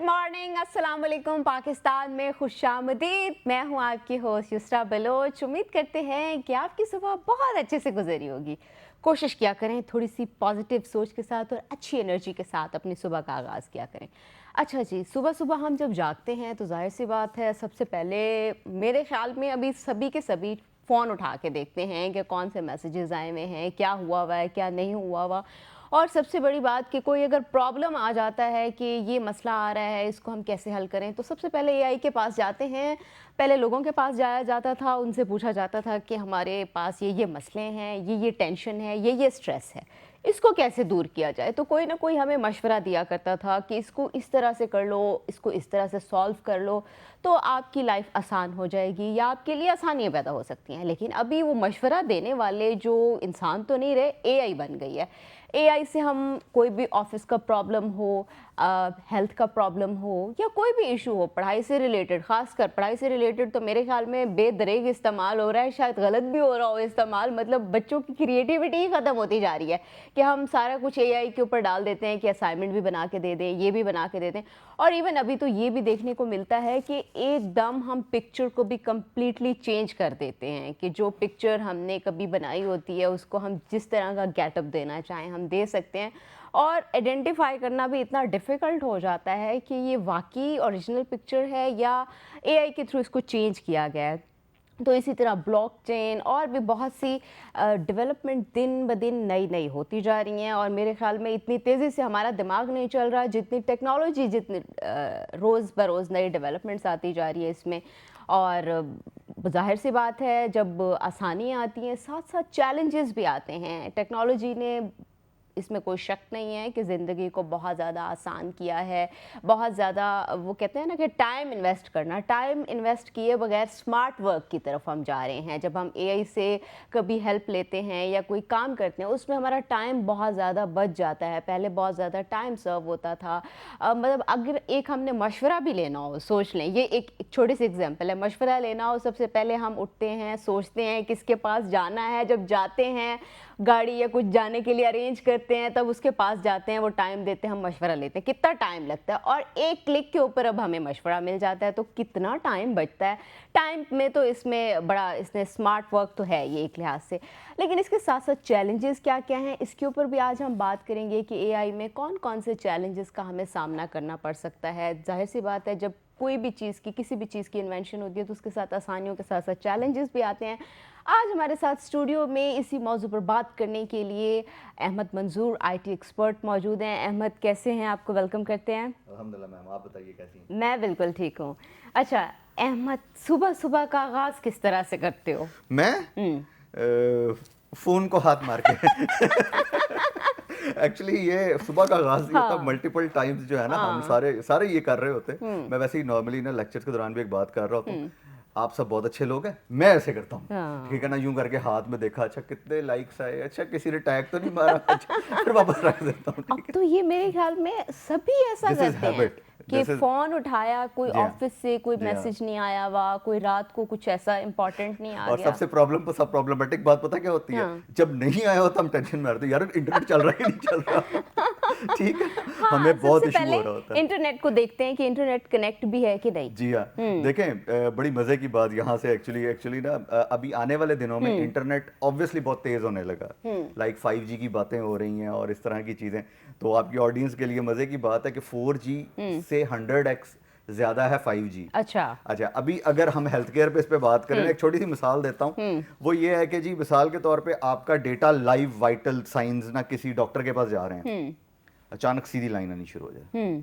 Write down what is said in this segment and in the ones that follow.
Morning, अस्सलाम वालेकुम। पाकिस्तान में खुशामदीद। मैं हूं आपकी होस्ट युस्रा बलोच। उम्मीद करते हैं कि आपकी सुबह बहुत अच्छे से गुजरी होगी। कोशिश किया करें थोड़ी सी पॉजिटिव सोच के साथ और अच्छी एनर्जी के साथ अपनी सुबह का आगाज़ किया करें। अच्छा जी, सुबह सुबह हम जब जागते हैं तो जाहिर सी बात है सबसे पहले मेरे ख्याल में अभी सभी के सभी फ़ोन उठा के देखते हैं कि कौन से मैसेजेस आए हुए हैं, क्या हुआ है, क्या नहीं हुआ। और सबसे बड़ी बात कि कोई अगर प्रॉब्लम आ जाता है कि ये मसला आ रहा है, इसको हम कैसे हल करें, तो सबसे पहले एआई के पास जाते हैं। पहले लोगों के पास जाया जाता था, उनसे पूछा जाता था कि हमारे पास ये मसले हैं, ये टेंशन है, ये स्ट्रेस है, इसको कैसे दूर किया जाए। तो कोई ना कोई हमें मशवरा दिया करता था कि इसको इस तरह से कर लो, इसको इस तरह से सॉल्व कर लो, तो आपकी लाइफ आसान हो जाएगी या आपके लिए आसानियाँ पैदा हो सकती हैं। लेकिन अभी वो मशवरा देने वाले जो इंसान तो नहीं रहे, एआई बन गई है। एआई से हम कोई भी ऑफिस का प्रॉब्लम हो, हेल्थ का प्रॉब्लम हो या कोई भी इशू हो पढ़ाई से रिलेटेड, खासकर पढ़ाई से रिलेटेड तो मेरे ख्याल में बेदरेग इस्तेमाल हो रहा है, शायद गलत भी हो रहा हो इस्तेमाल। मतलब बच्चों की क्रिएटिविटी ही ख़त्म होती जा रही है कि हम सारा कुछ एआई के ऊपर डाल देते हैं कि असाइनमेंट भी बना के दे दें, ये भी बना के दे दें। और इवन अभी तो ये भी देखने को मिलता है कि एकदम हम पिक्चर को भी कम्प्लीटली चेंज कर देते हैं कि जो पिक्चर हमने कभी बनाई होती है उसको हम जिस तरह का गेटअप देना चाहें हम दे सकते हैं। और आइडेंटिफाई करना भी इतना डिफ़िकल्ट हो जाता है कि ये वाकई ओरिजिनल पिक्चर है या एआई के थ्रू इसको चेंज किया गया है। तो इसी तरह ब्लॉकचेन और भी बहुत सी डेवलपमेंट दिन ब दिन नई नई होती जा रही हैं। और मेरे ख्याल में इतनी तेज़ी से हमारा दिमाग नहीं चल रहा जितनी टेक्नोलॉजी, जितनी रोज़ बरोज़ नई डेवलपमेंट्स आती जा रही है इसमें। और ज़ाहिर सी बात है जब आसानियाँ आती हैं साथ साथ चैलेंजेस भी आते हैं। टेक्नोलॉजी ने, इसमें कोई शक नहीं है कि ज़िंदगी को बहुत ज़्यादा आसान किया है, बहुत ज़्यादा वो कहते हैं ना कि टाइम इन्वेस्ट किए बगैर स्मार्ट वर्क की तरफ हम जा रहे हैं। जब हम एआई से कभी हेल्प लेते हैं या कोई काम करते हैं उसमें हमारा टाइम बहुत ज़्यादा बच जाता है। पहले बहुत ज़्यादा टाइम सर्व होता था। मतलब अगर एक हमने मशवरा भी लेना हो, सोच लें, ये एक छोटी सी एग्जांपल है, मशवरा लेना हो सबसे पहले हम उठते हैं, सोचते हैं किसके पास जाना है, जब जाते हैं गाड़ी या कुछ जाने के लिए अरेंज करते हैं तब उसके पास जाते हैं, वो टाइम देते हैं, हम मशवरा लेते हैं, कितना टाइम लगता है। और एक क्लिक के ऊपर अब हमें मशवरा मिल जाता है, तो कितना टाइम बचता है। टाइम में तो इसमें बड़ा, इसने स्मार्ट वर्क तो है ये एक लिहाज से। लेकिन इसके साथ साथ चैलेंजेस क्या क्या हैं, इसके ऊपर भी आज हम बात करेंगे कि एआई में कौन कौन से चैलेंजेस का हमें सामना करना पड़ सकता है। जाहिर सी बात है जब कोई भी चीज़ की, किसी भी चीज़ की इन्वेंशन होती है तो उसके साथ आसानियों के साथ साथ चैलेंजेस भी आते हैं। आज हमारे साथ स्टूडियो में इसी मौजू पर बात करने के लिए अहमद मंजूर आईटी एक्सपर्ट मौजूद हैं। अहमद, कैसे हैं? आपको वेलकम करते हैं। अल्हम्दुलिल्लाह मैम, आप बताइए कैसी हैं? मैं बिल्कुल ठीक हूँ। अच्छा अहमद, सुबह सुबह का आगाज़ किस तरह से करते हो? मैं फ़ोन को हाथ मार के एक्चुअली ये सुबह का आगाज़ नहीं होता, हाँ। मल्टीपल टाइम्स जो है ना हम हाँ। सारे ये कर रहे होते हैं। मैं वैसे ही नॉर्मली ना लेक्चर्स के दौरान भी एक बात कर रहा होता हूँ, आप सब बहुत अच्छे लोग हैं, मैं ऐसे करता हूँ, हाँ। ठीक है ना, यूं करके हाथ में देखा, अच्छा कितने लाइक्स आए, अच्छा किसी ने टैग तो नहीं मारा, अच्छा फिर वापस रख देता हूँ, अब ठीक तो है। ये मेरे ख्याल में सभी ऐसा दिस इज करते हैं हैबिट, कि दिस इज, फोन उठाया, कोई जी हाँ, ऑफिस से कोई जी हाँ। मैसेज नहीं आया हुआ, कोई रात को कुछ ऐसा इम्पोर्टेंट नहीं आ और गया। सबसे सब प्रॉब्लमेटिक बात पता क्या होती है, हाँ। जब नहीं आया होता हम टेंशन में रहते हैं, यार इंटरनेट चल रहा है कि नहीं चल रहा। ठीक है ना, हाँ, हमें बहुत सबसे इशू पहले हो रहा होता है। इंटरनेट को देखते हैं कि इंटरनेट कनेक्ट भी है कि नहीं। जी हाँ, देखें बड़ी मजे की बात यहाँ से एक्चुअली एक्चुअली ना अभी आने वाले दिनों में इंटरनेट ऑब्वियसली बहुत तेज होने लगा, लाइक 5G की बातें हो रही हैं और इस तरह की चीजें। तो आपकी ऑडियंस के लिए मजे की बात है कि 4G से 100x ज्यादा है 5G। अच्छा। अच्छा, अभी अगर हम हेल्थ केयर पे इस पे बात करें, एक छोटी सी मिसाल देता हूँ, वो ये है कि जी मिसाल के तौर पे आपका डेटा लाइव वाइटल साइंस ना किसी डॉक्टर के पास जा रहे हैं, अचानक सीधी लाइन आनी शुरू हो जाए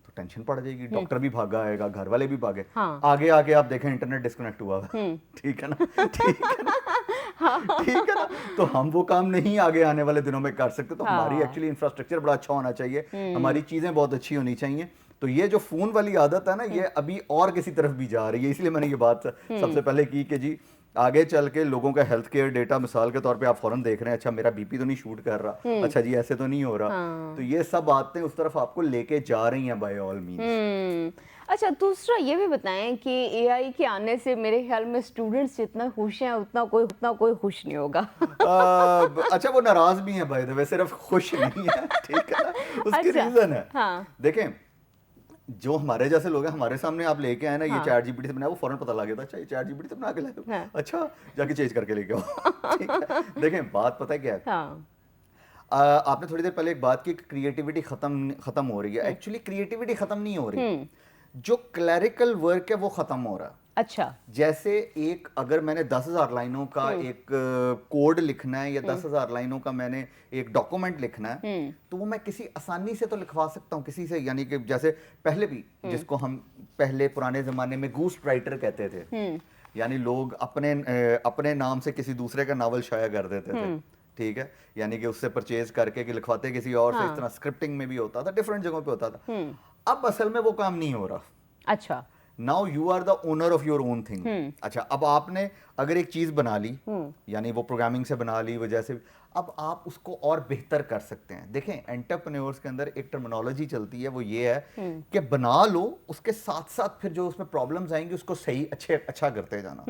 तो टेंशन पड़ जाएगी, डॉक्टर भी भागा आएगा, घर वाले भी भागे, हाँ। आगे आके आप देखें इंटरनेट डिस्कनेक्ट हुआ है। ठीक है ना, ठीक है ना, ठीक है ना। तो हम वो काम नहीं आगे आने वाले दिनों में कर सकते, तो हमारी हाँ। एक्चुअली इंफ्रास्ट्रक्चर बड़ा अच्छा होना चाहिए, हमारी चीजें बहुत अच्छी होनी चाहिए। तो ये जो फोन वाली आदत है ना, ये अभी और किसी तरफ भी जा रही है, इसलिए मैंने ये बात सबसे पहले की कि जी आगे चल के लोगों का हेल्थ केयर डेटा, मिसाल के तौर पे आप फौरन देख रहे हैं, अच्छा मेरा बीपी तो नहीं शूट कर रहा, अच्छा जी ऐसे तो नहीं हो रहा, हाँ। तो ये सब बातें उस तरफ आपको लेके जा रही हैं बाय ऑल मींस। अच्छा, दूसरा ये भी बताएं कि एआई के आने से मेरे ख्याल में स्टूडेंट्स जितना खुश हैं उतना कोई खुश नहीं होगा। अच्छा, वो नाराज भी हैं बाय द वे, सिर्फ खुश नहीं है, ठीक है ना, उसकी अच्छा। रीजन है। हाँ। देखें जो हमारे जैसे लोग हैं, हमारे सामने आप लेके आए ना, ये हाँ। चैट जीपीटी से बनाया, वो फौरन पता लग गया था, अच्छा ये चैट जीपीटी से बना के लाए हो, हाँ। अच्छा जाके चेंज करके लेके आओ। ठीक है, देखें बात पता है क्या है, हाँ। आपने थोड़ी देर पहले एक बात की, क्रिएटिविटी खत्म हो रही है। एक्चुअली क्रिएटिविटी खत्म नहीं हो रही, जो क्लैरिकल वर्क है वो खत्म हो रहा है। अच्छा। जैसे एक, अगर मैंने 10,000 लाइनों का एक कोड लिखना है, या 10,000 लाइनों का मैंने एक डॉक्यूमेंट लिखना है, तो वो मैं किसी आसानी से तो लिखवा सकता हूँ किसी से, यानी कि जैसे पहले भी, जिसको हम पहले पुराने जमाने में गूस्ट राइटर कहते थे, यानी लोग अपने नाम से किसी दूसरे का नावल शाया कर देते थे, ठीक है, यानी कि उससे परचेज करके कि लिखवाते किसी और से। इस तरह स्क्रिप्टिंग में भी होता था, डिफरेंट जगहों पे होता था। अब असल में वो काम नहीं हो रहा। अच्छा। Now you are the owner of your own thing. अच्छा, अब आपने अगर एक चीज बना ली, यानी वो प्रोग्रामिंग से बना ली, वो जैसे, अब आप उसको और बेहतर कर सकते हैं। देखें, एंटरप्रेन्योर्स के अंदर एक टर्मिनोलॉजी चलती है, वो ये है कि बना लो, उसके साथ साथ फिर जो उसमें प्रॉब्लम्स आएंगी उसको सही अच्छा करते जाना।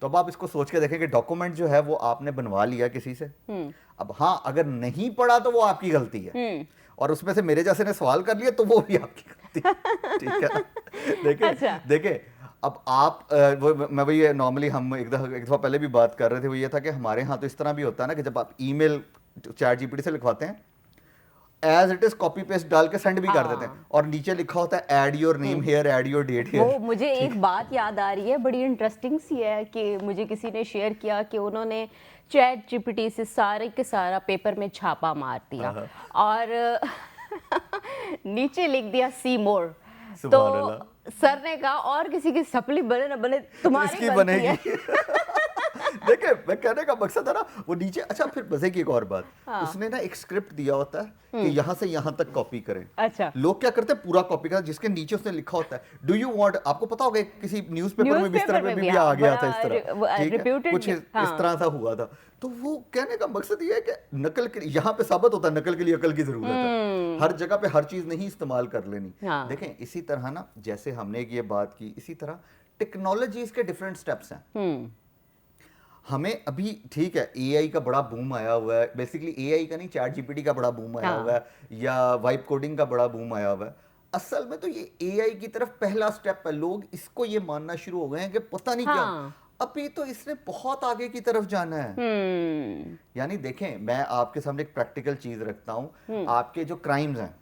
तो अब आप इसको सोच के देखें कि डॉक्यूमेंट जो है वो आपने बनवा लिया किसी से, अब हाँ, अगर नहीं पढ़ा तो वो आपकी गलती है, और उसमें से मेरे जैसे ने सवाल कर लिया तो वो भी आपकी गलती है। ठीक है, देखें अच्छा। देखें, अब आप मैं वही, नॉर्मली हम एक दफा पहले भी बात कर रहे थे, वो ये था कि हमारे यहाँ तो इस तरह भी होता है ना कि जब आप ईमेल चैट जीपीटी से लिखवाते हैं, as it is copy paste डाल के सेंड भी कर देते हैं, और नीचे लिखा होता है add your name here, add your date here. वो मुझे एक बात याद आ रही है, बड़ी इंटरेस्टिंग सी है, कि मुझे किसी ने शेयर किया कि उन्होंने चैट जीपीटी से सारे के सारा पेपर में छापा मार दिया और नीचे लिख दिया सी मोर, तो सर ने कहा और किसी की सप्ली बने ना बने, तुम्हारी इसकी गलती बनेगी। है। देखिए, मैं कहने का मकसद है ना, वो नीचे, अच्छा फिर मजे की एक और बात, उसने ना एक स्क्रिप्ट दिया होता है कि यहाँ से यहाँ तक कॉपी करें। अच्छा। लोग क्या करते हैं, पूरा कॉपी करते, जिसके नीचे उसने लिखा होता है डू यू वांट, आपको पता होगा किसी न्यूज़पेपर में भी इस तरह में भी आ गया था, इस तरह, ठीक है, कुछ इस तरह सा हुआ था। तो वो कहने का मकसद ये है कि नकल के, यहाँ पे साबित होता है नकल के लिए अकल की जरूरत है, हर जगह पे हर चीज नहीं इस्तेमाल कर लेनी। देखें, इसी तरह ना, जैसे हमने ये बात की, इसी तरह टेक्नोलॉजीज के डिफरेंट स्टेप्स हैं। हमें अभी, ठीक है, एआई का बड़ा बूम आया हुआ है, बेसिकली एआई का नहीं, चैट जीपीटी का बड़ा बूम आया हुआ है, या वाइब कोडिंग का बड़ा बूम आया हुआ है। असल में तो ये एआई की तरफ पहला स्टेप है, लोग इसको ये मानना शुरू हो गए हैं कि पता नहीं क्या, अभी तो इसने बहुत आगे की तरफ जाना है। यानी देखें, मैं आपके सामने एक प्रैक्टिकल चीज रखता हूं, आपके जो क्राइम्स हैं,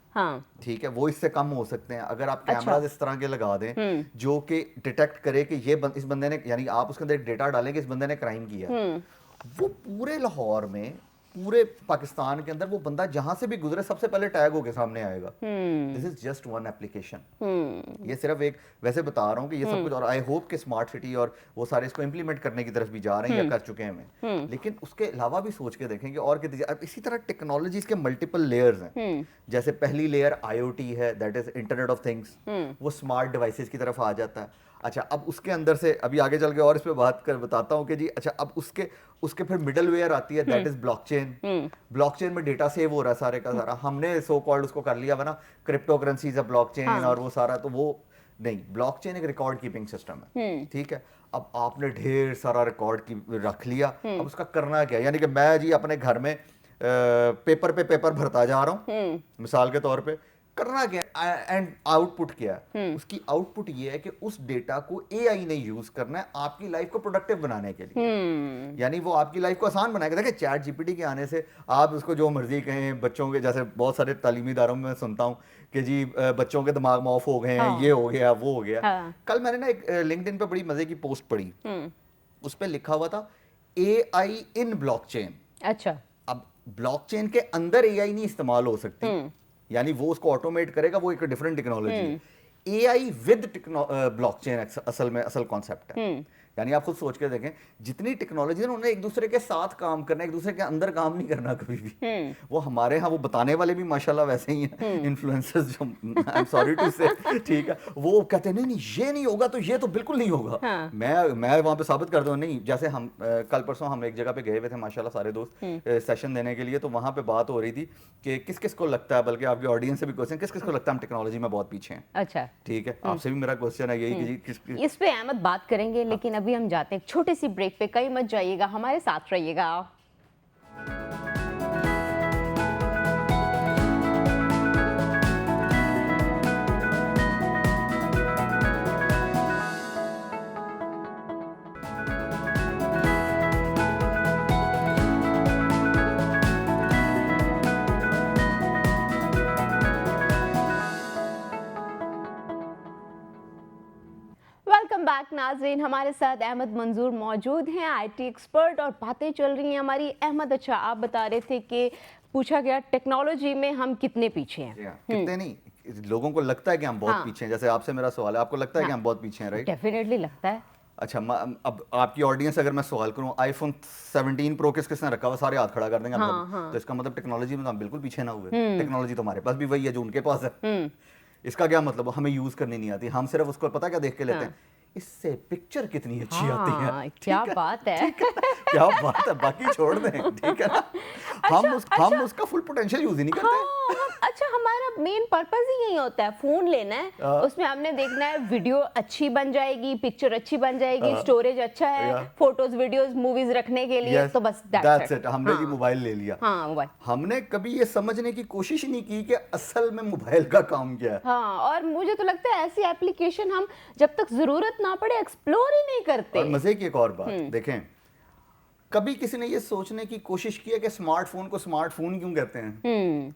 ठीक है, वो इससे कम हो सकते हैं अगर आप कैमरास इस तरह के लगा दें जो कि डिटेक्ट करे कि इस बंदे ने, यानी आप उसके अंदर डेटा डालें कि इस बंदे ने क्राइम किया, वो पूरे लाहौर में, पूरे पाकिस्तान के अंदर वो बंदा जहां से भी गुजरे सबसे पहले टैग होके सामने आएगा। This is just one application. ये सिर्फ एक, वैसे बता रहा हूँ कि ये सब कुछ, और आई होप कि स्मार्ट सिटी और वो सारे इसको इंप्लीमेंट करने की तरफ भी जा रहे हैं, या कर चुके हैं, लेकिन उसके अलावा भी सोच के देखेंगे और कितनी, इसी तरह टेक्नोलॉजीज के मल्टीपल लेयर्स हैं। जैसे पहली लेयर आईओटी है, that is internet of things, वो स्मार्ट डिवाइसेस की तरफ आ जाता है। अच्छा, अब उसके अंदर से अभी आगे चल के और इस पे बात कर बताता हूँ कि जी, अच्छा, अब उसके फिर मिडलवेयर आती है, दैट इज ब्लॉकचेन। ब्लॉकचेन में डेटा सेव हो रहा है सारे का सारा, हमने सो कॉल्ड उसको कर लिया वरना क्रिप्टो करेंसीज है ब्लॉकचेन, और वो सारा, तो वो नहीं, ब्लॉकचेन एक रिकॉर्ड कीपिंग सिस्टम है, ठीक है। अब आपने ढेर सारा रिकॉर्ड की रख लिया, अब उसका करना क्या, यानी कि मैं जी अपने घर में पेपर पे पेपर भरता जा रहा हूँ, मिसाल के तौर पे, करना क्या एंड आउटपुट क्या है, उसकी आउटपुट ये है कि उस डेटा को एआई ने यूज करना है आपकी लाइफ को प्रोडक्टिव बनाने के लिए, यानी वो आपकी लाइफ को आसान बनाएगा। देखिए, चैट जीपीटी के आने से आप उसको जो मर्जी कहें, बच्चों के, जैसे बहुत सारे तालीमी इदारों में मैं सुनता हूँ कि जी बच्चों के दिमाग में ऑफ हो गए हैं, ये हो गया, वो हो गया। कल मैंने ना एक लिंक्डइन पे बड़ी मजे की पोस्ट पढ़ी, उस पर लिखा हुआ था एआई इन ब्लॉकचेन। अच्छा, अब ब्लॉकचेन के अंदर एआई नहीं इस्तेमाल हो सकती, यानी वो उसको ऑटोमेट करेगा, वो एक डिफरेंट टेक्नोलॉजी है। एआई विद ब्लॉकचेन असल कॉन्सेप्ट है। यानी आप खुद सोच के देखें, जितनी टेक्नोलॉजी है उन्हें एक दूसरे के साथ काम करना, एक दूसरे के अंदर काम नहीं करना कभी भी। वो हमारे यहाँ वो बताने वाले भी माशाल्लाह वैसे ही हैं, इन्फ्लुएंसर्स, जो आई एम सॉरी टू से, ठीक है, वो कहते हैं नहीं ये नहीं होगा तो ये तो बिल्कुल नहीं होगा। मैं वहाँ पे साबित कर दूँ, नहीं, जैसे हम कल परसों हम एक जगह पे गए हुए थे माशाल्लाह सारे दोस्त सेशन देने के लिए, तो वहाँ पे बात हो रही थी कि किस किस को लगता है, बल्कि आपके ऑडियंस से भी क्वेश्चन, किस किस को लगता है हम टेक्नोलॉजी में बहुत पीछे हैं। अच्छा, ठीक है, आपसे भी मेरा क्वेश्चन है यही कि इस पे अहमद बात करेंगे, लेकिन अभी हम जाते हैं एक छोटी सी ब्रेक पे। कहीं मत जाइएगा, हमारे साथ रहिएगा। बैक नाज़रीन, हमारे साथ अहमद मंजूर मौजूद हैं, आईटी एक्सपर्ट, और बातें चल रही हैं हमारी। अहमद, अच्छा आप बता रहे थे कि पूछा गया टेक्नोलॉजी में हम कितने पीछे हैं। कितने नहीं, लोगों को लगता है कि हम बहुत हाँ। पीछे हैं। जैसे आपसे मेरा सवाल है, आपको लगता है कि हाँ। हम बहुत पीछे हैं, राइट? डेफिनेटली लगता है। अच्छा, अब आपकी ऑडियंस अगर मैं सवाल करूं, आईफोन 17 प्रो किसने रखा हुआ, सारे हाथ खड़ा कर देंगे। हाँ, हाँ। तो इसका मतलब टेक्नोलॉजी में तो हम बिल्कुल पीछे ना हुए। टेक्नोलॉजी तो हमारे पास भी वही है जो उनके पास है। इसका क्या मतलब, हमें यूज करनी नहीं आती, हम सिर्फ उसको पता क्या देख के लेते हैं, इससे पिक्चर कितनी अच्छी आती है। हाँ, क्या बात है। क्या बात है, बाकी छोड़ दें, ठीक है ना। हम उसका फुल पोटेंशियल यूज ही नहीं करते। अच्छा, हमारा मेन पर्पस ही यही होता है, फोन लेना है, उसमें हमने देखना है वीडियो अच्छी बन जाएगी, पिक्चर अच्छी बन जाएगी, स्टोरेज अच्छा है, फोटोज वीडियोस मूवीज रखने के लिए, तो बस दैट्स इट। हमने ये मोबाइल ले लिया। हाँ, मोबाइल। हमने कभी ये समझने की कोशिश ही नहीं की कि असल में मोबाइल का काम क्या है। हाँ, और मुझे तो लगता है ऐसी एप्लीकेशन हम जब तक जरूरत ना पड़े एक्सप्लोर ही नहीं करते। और मजे की एक और बात देखें, कभी किसी ने ये सोचने की कोशिश की है कि स्मार्टफोन को स्मार्टफोन क्यों कहते हैं?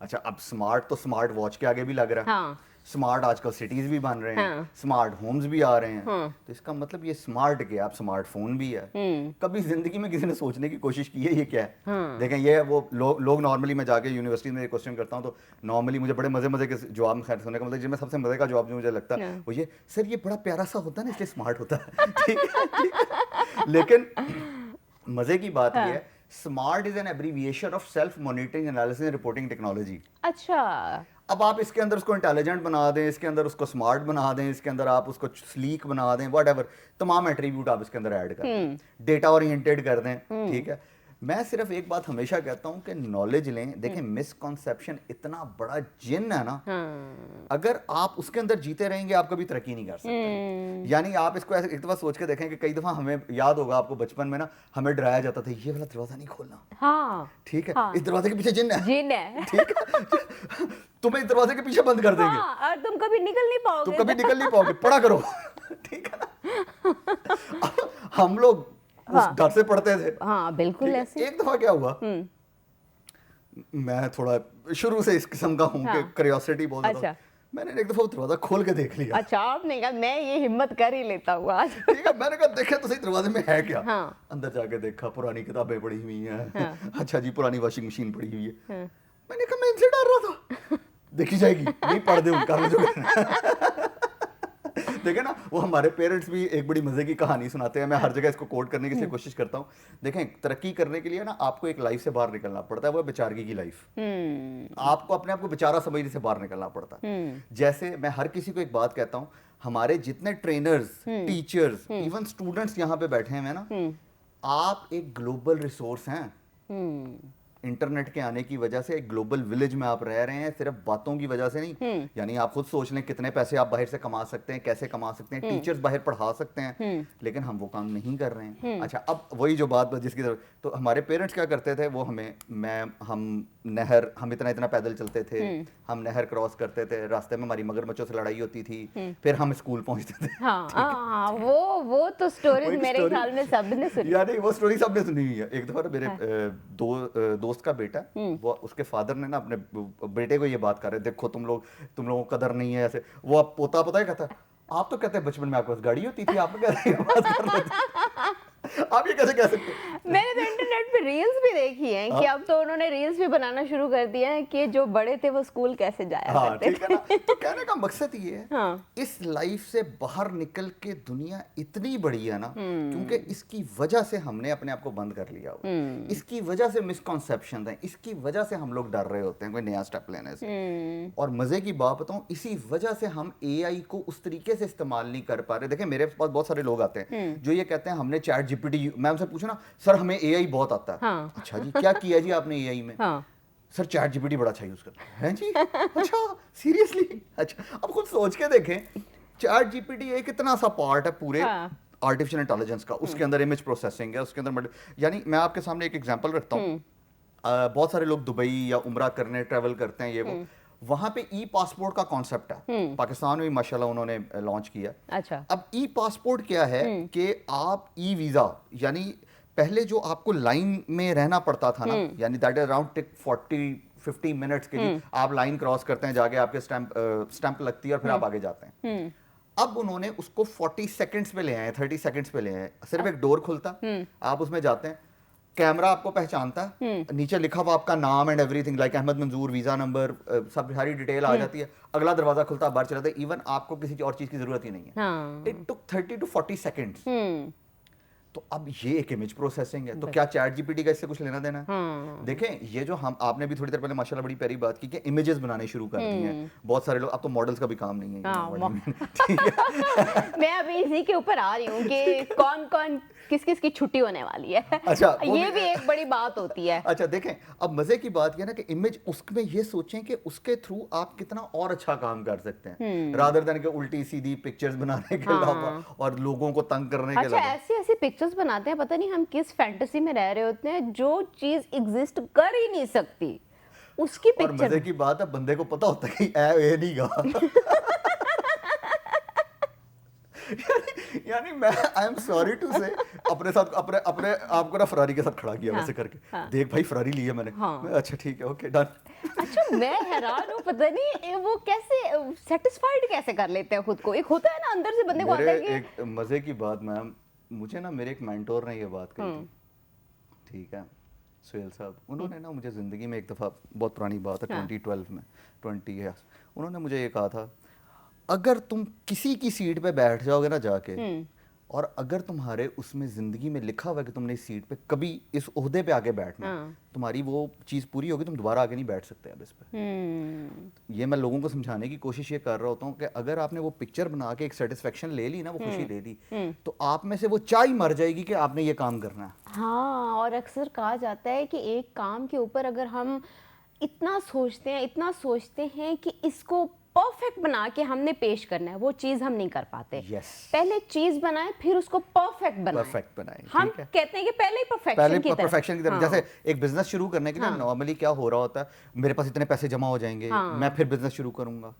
अच्छा, अब स्मार्ट तो स्मार्ट वॉच के आगे भी लग रहा है। हाँ। स्मार्ट आजकल सिटीज भी बन रहे हैं। हाँ। स्मार्ट होम्स भी आ रहे हैं। तो इसका मतलब ये स्मार्ट क्या, आप स्मार्टफोन भी है। कभी जिंदगी में किसी ने सोचने की कोशिश की है ये क्या है? देखें, ये वो लोग नॉर्मली, मैं जाके यूनिवर्सिटी में क्वेश्चन करता हूँ तो नॉर्मली मुझे बड़े मजे के जवाब में खैर सुनने का मतलब, जिसमें सबसे मजे का जवाब जो मुझे लगता है वो ये, सर ये बड़ा प्यारा सा होता है ना इसलिए स्मार्ट होता है। ठीक है, ठीक है। लेकिन मजे की बात ये है, smart is an abbreviation of self monitoring analysis and reporting technology. अच्छा। अब आप इसके अंदर उसको इंटेलिजेंट बना दें, इसके अंदर उसको स्मार्ट बना दें, इसके अंदर आप उसको स्लीक बना दें, व्हाटएवर, तमाम एट्रीब्यूट आप इसके अंदर ऐड कर दें, डेटा ओरिएंटेड कर दें, ठीक है। मैं सिर्फ एक बात हमेशा कहता हूं कि नॉलेज लें। देखें, मिसकॉन्सेप्शन इतना बड़ा जिन है ना, अगर आप उसके अंदर जीते रहेंगे आप कभी तरक्की नहीं कर सकते। यानी आप इसको ऐसे एक दफा सोच के देखें कि कई दफा हमें याद होगा आपको बचपन में ना, हमें डराया जाता था ये वाला दरवाजा नहीं खोलना। हाँ, ठीक है। हाँ। इस दरवाजे के पीछे जिन है। जिन है। ठीक है। तुम्हें इस दरवाजे के पीछे बंद कर देंगे। हाँ, और तुम कभी निकल नहीं पाओगे। तुम कभी निकल नहीं पाओगे, पढ़ा करो। ठीक है ना। हम लोग उस डर से पढ़ते थे। हाँ, बिल्कुल ऐसे। एक दफा क्या हुआ, मैं थोड़ा शुरू से इस किस्म का हूँ कि क्यूरियोसिटी बहुत ज्यादा। अच्छा। मैंने एक दफा दरवाजा खोल के देख लिया। अच्छा, आपने कहा मैं ये हिम्मत कर ही लेता हूँ आज। ठीक है, मैंने कहा देखे तो सही दरवाजे में है क्या। हाँ। अंदर जाके देखा, पुरानी किताबें पड़ी हुई हैं। अच्छा जी, पुरानी वॉशिंग मशीन पड़ी हुई है। मैंने कहा मैं इनसे डर रहा था, देखी जाएगी, नहीं पढ़ दे उनका जो। देखें ना, वो हमारे पेरेंट्स भी एक बड़ी मजे की कहानी सुनाते हैं। मैं हर जगह इसको कोट करने की कोशिश करता हूँ। देखें, तरक्की करने के लिए ना आपको एक लाइफ से बाहर निकलना पड़ता है, वो बेचारगी की लाइफ। आपको अपने आप को बेचारा समझने से बाहर निकलना पड़ता है। जैसे मैं हर किसी को एक बात कहता हूँ, हमारे जितने ट्रेनर्स, टीचर्स, इवन स्टूडेंट्स यहाँ पे बैठे हैं ना, आप एक ग्लोबल रिसोर्स हैं। इंटरनेट के आने की वजह से एक ग्लोबल विलेज में आप रह रहे हैं, सिर्फ बातों की वजह से नहीं। यानी आप खुद सोच लें कितने पैसे आप बाहर से कमा सकते हैं, कैसे कमा सकते हैं, टीचर्स बाहर पढ़ा सकते हैं, लेकिन हम वो काम नहीं कर रहे हैं। अच्छा, अब वही जो बात जिसकी तरफ, तो हमारे पेरेंट्स क्या करते थे, वो हम इतना पैदल चलते थे, हम नहर क्रॉस करते थे, रास्ते में हमारी मगरमच्छों से लड़ाई होती थी, फिर हम स्कूल पहुंचते थे। हाँ, वो तो स्टोरीज मेरे ख्याल में सबने सुनी। यानी वो स्टोरी सबने सुनी हुई है। एक दफा मेरे दोस्त का बेटा, वो उसके फादर ने ना अपने बेटे को ये बात कर रहे, देखो तुम लोगों को कदर नहीं है ऐसे। वो अब पोता पता है कहता है, आप तो कहते हैं बचपन में आपके पास गाड़ी होती थी, आप कहते हैं बात कर रहे थे। आप ये कैसे कह सकते हैं? मैंने तो इंटरनेट पे रील्स भी देखी हैं कि अब तो उन्होंने रील्स भी बनाना शुरू कर दिया है कि जो बड़े थे वो स्कूल कैसे जाया करते थे। ठीक है ना। तो कहने का मकसद ये है, हाँ। इस लाइफ से बाहर निकल के दुनिया इतनी बड़ी है ना, क्योंकि इसकी वजह से हमने अपने आप को बंद कर लिया हुआ। इसकी वजह से मिसकॉन्सेप्शन है, इसकी वजह से हम लोग डर रहे होते हैं कोई नया स्टेप लेने से। और मजे की बात बताऊं, इसी वजह से हम एआई को उस तरीके से इस्तेमाल नहीं कर पा रहे। देखिए, मेरे पास बहुत सारे लोग आते हैं जो ये कहते हैं हमने चैट जीपीटी, मैं उनसे पूछूं ना, सर हमें एआई बहुत आता है। हाँ। अच्छा जी, क्या किया जी आपने एआई में? हाँ। सर चैट जीपीटी बड़ा अच्छा यूज करते हैं जी। अच्छा, सीरियसली? अच्छा, अब खुद सोच के देखें, चैट जीपीटी एक इतना सा पार्ट है पूरे आर्टिफिशियल इंटेलिजेंस का। उसके अंदर इमेज प्रोसेसिंग है, उसके अंदर यानी मैं आपके सामने एक एग्जांपल रखता हूँ। बहुत सारे लोग दुबई या उम्रा करने ट्रेवल करते हैं, ये वो, वहां पे ई पासपोर्ट का कॉन्सेप्ट है। पाकिस्तान में भी माशाल्लाह उन्होंने लॉन्च किया। अच्छा। अब ई पासपोर्ट क्या है कि आप ई वीजा, यानी पहले जो आपको लाइन में रहना पड़ता था ना, यानी दैट इज अराउंड 40-50 मिनट्स के लिए आप लाइन क्रॉस करते हैं, जाके आपके स्टैंप लगती है और फिर आप आगे जाते हैं। अब उन्होंने उसको 40 सेकंड्स पे ले आए, 30 सेकंड्स पे ले आए। सिर्फ एक डोर खुलता, आप उसमें जाते हैं, कैमरा आपको पहचानता है, नीचे लिखा हुआ आपका नाम एंड एवरीथिंग, लाइक अहमद मंजूर, वीजा नंबर, सब सारी डिटेल आ जाती है। अगला दरवाजा खुलता, आप बाहर चले जाते हैं। इवन आपको किसी और चीज की जरूरत ही नहीं है। हाँ। It took 30 to 40 seconds. तो अब ये एक इमेज प्रोसेसिंग है, तो क्या चैट जीपीटी का इससे कुछ लेना देना है? देखें, ये जो हम आपने भी थोड़ी देर पहले माशाल्लाह बड़ी प्यारी बात की कि इमेजेस बनाने शुरू कर दिए हैं बहुत सारे लोग। अब तो मॉडल्स का भी काम नहीं है, ठीक है। मैं अभी इसी के ऊपर आ रही हूँ कि कौन कौन किस किस की छुट्टी होने वाली है। अच्छा, ये भी एक बड़ी बात होती है। अच्छा देखें, अब मजे की बात ये ना कि इमेज उसमें ये सोचें कि उसके थ्रू आप कितना और अच्छा काम कर सकते हैं, रादर देन कि उल्टी सीधी पिक्चर्स बनाने के अलावा और लोगों को तंग करने के अच्छा, अलावा। ऐसी ऐसी पिक्चर्स बनाते हैं, पता नहीं हम किस फैंटेसी में रह रहे होते हैं, जो चीज एग्जिस्ट कर ही नहीं सकती उसकी और पिक्चर। मजे की बात है, बंदे को पता होता है कि ए नहीं गा। यानी मैं आई एम सॉरी टू से अपने साथ अपने आपको ना फरारी के साथ खड़ा किया वैसे करके, देख भाई फरारी ली है मैंने। मैं अच्छा ठीक है, ओके डन। अच्छा, मैं हैरान हूँ, पता नहीं वो कैसे सेटिस्फाइड कैसे कर लेते हैं खुद को। एक होता है ना अंदर से बंदे को आता है कि एक मजे की बात, मैम, मुझे ना मेरे एक मेंटोर ने ये बात कही थी, ठीक है, सुहेल साहब। उन्होंने ना मुझे ज़िंदगी में एक दफ़ा, बहुत पुरानी बात है, 2012 में, 20 ईयर्स, उन्होंने मुझे ये कहा था, अगर तुम किसी की सीट पे बैठ जाओगे ना जाके, और अगर तुम्हारे उसमें ज़िंदगी में लिखा हुआ है कि तुमने इस सीट पे कभी इस ओहदे पे आके बैठना, तुम्हारी वो चीज़ पूरी होगी, तुम दोबारा आगे नहीं बैठ सकते अब इस पे। ये मैं लोगों को समझाने की कोशिश ये कर रहा होता हूँ कि अगर आपने वो पिक्चर बना के एक सेटिस्फेक्शन ले ली ना, वो खुशी ले ली, तो आप में से वो चाह ही मर जाएगी कि आपने ये काम करना है। हाँ, और अक्सर कहा जाता है कि एक काम के ऊपर अगर हम इतना सोचते हैं कि इसको परफेक्ट बना के हमने पेश करना है, वो चीज हम नहीं कर पाते। पहले चीज बनाए, फिर उसको परफेक्ट बनाए। हम कहते हैं कि पहले ही परफेक्शन की तरफ। जैसे एक बिजनेस शुरू करने के लिए नॉर्मली क्या हो रहा होता है, मेरे पास इतने पैसे जमा हो जाएंगे, मैं फिर बिजनेस शुरू करूंगा।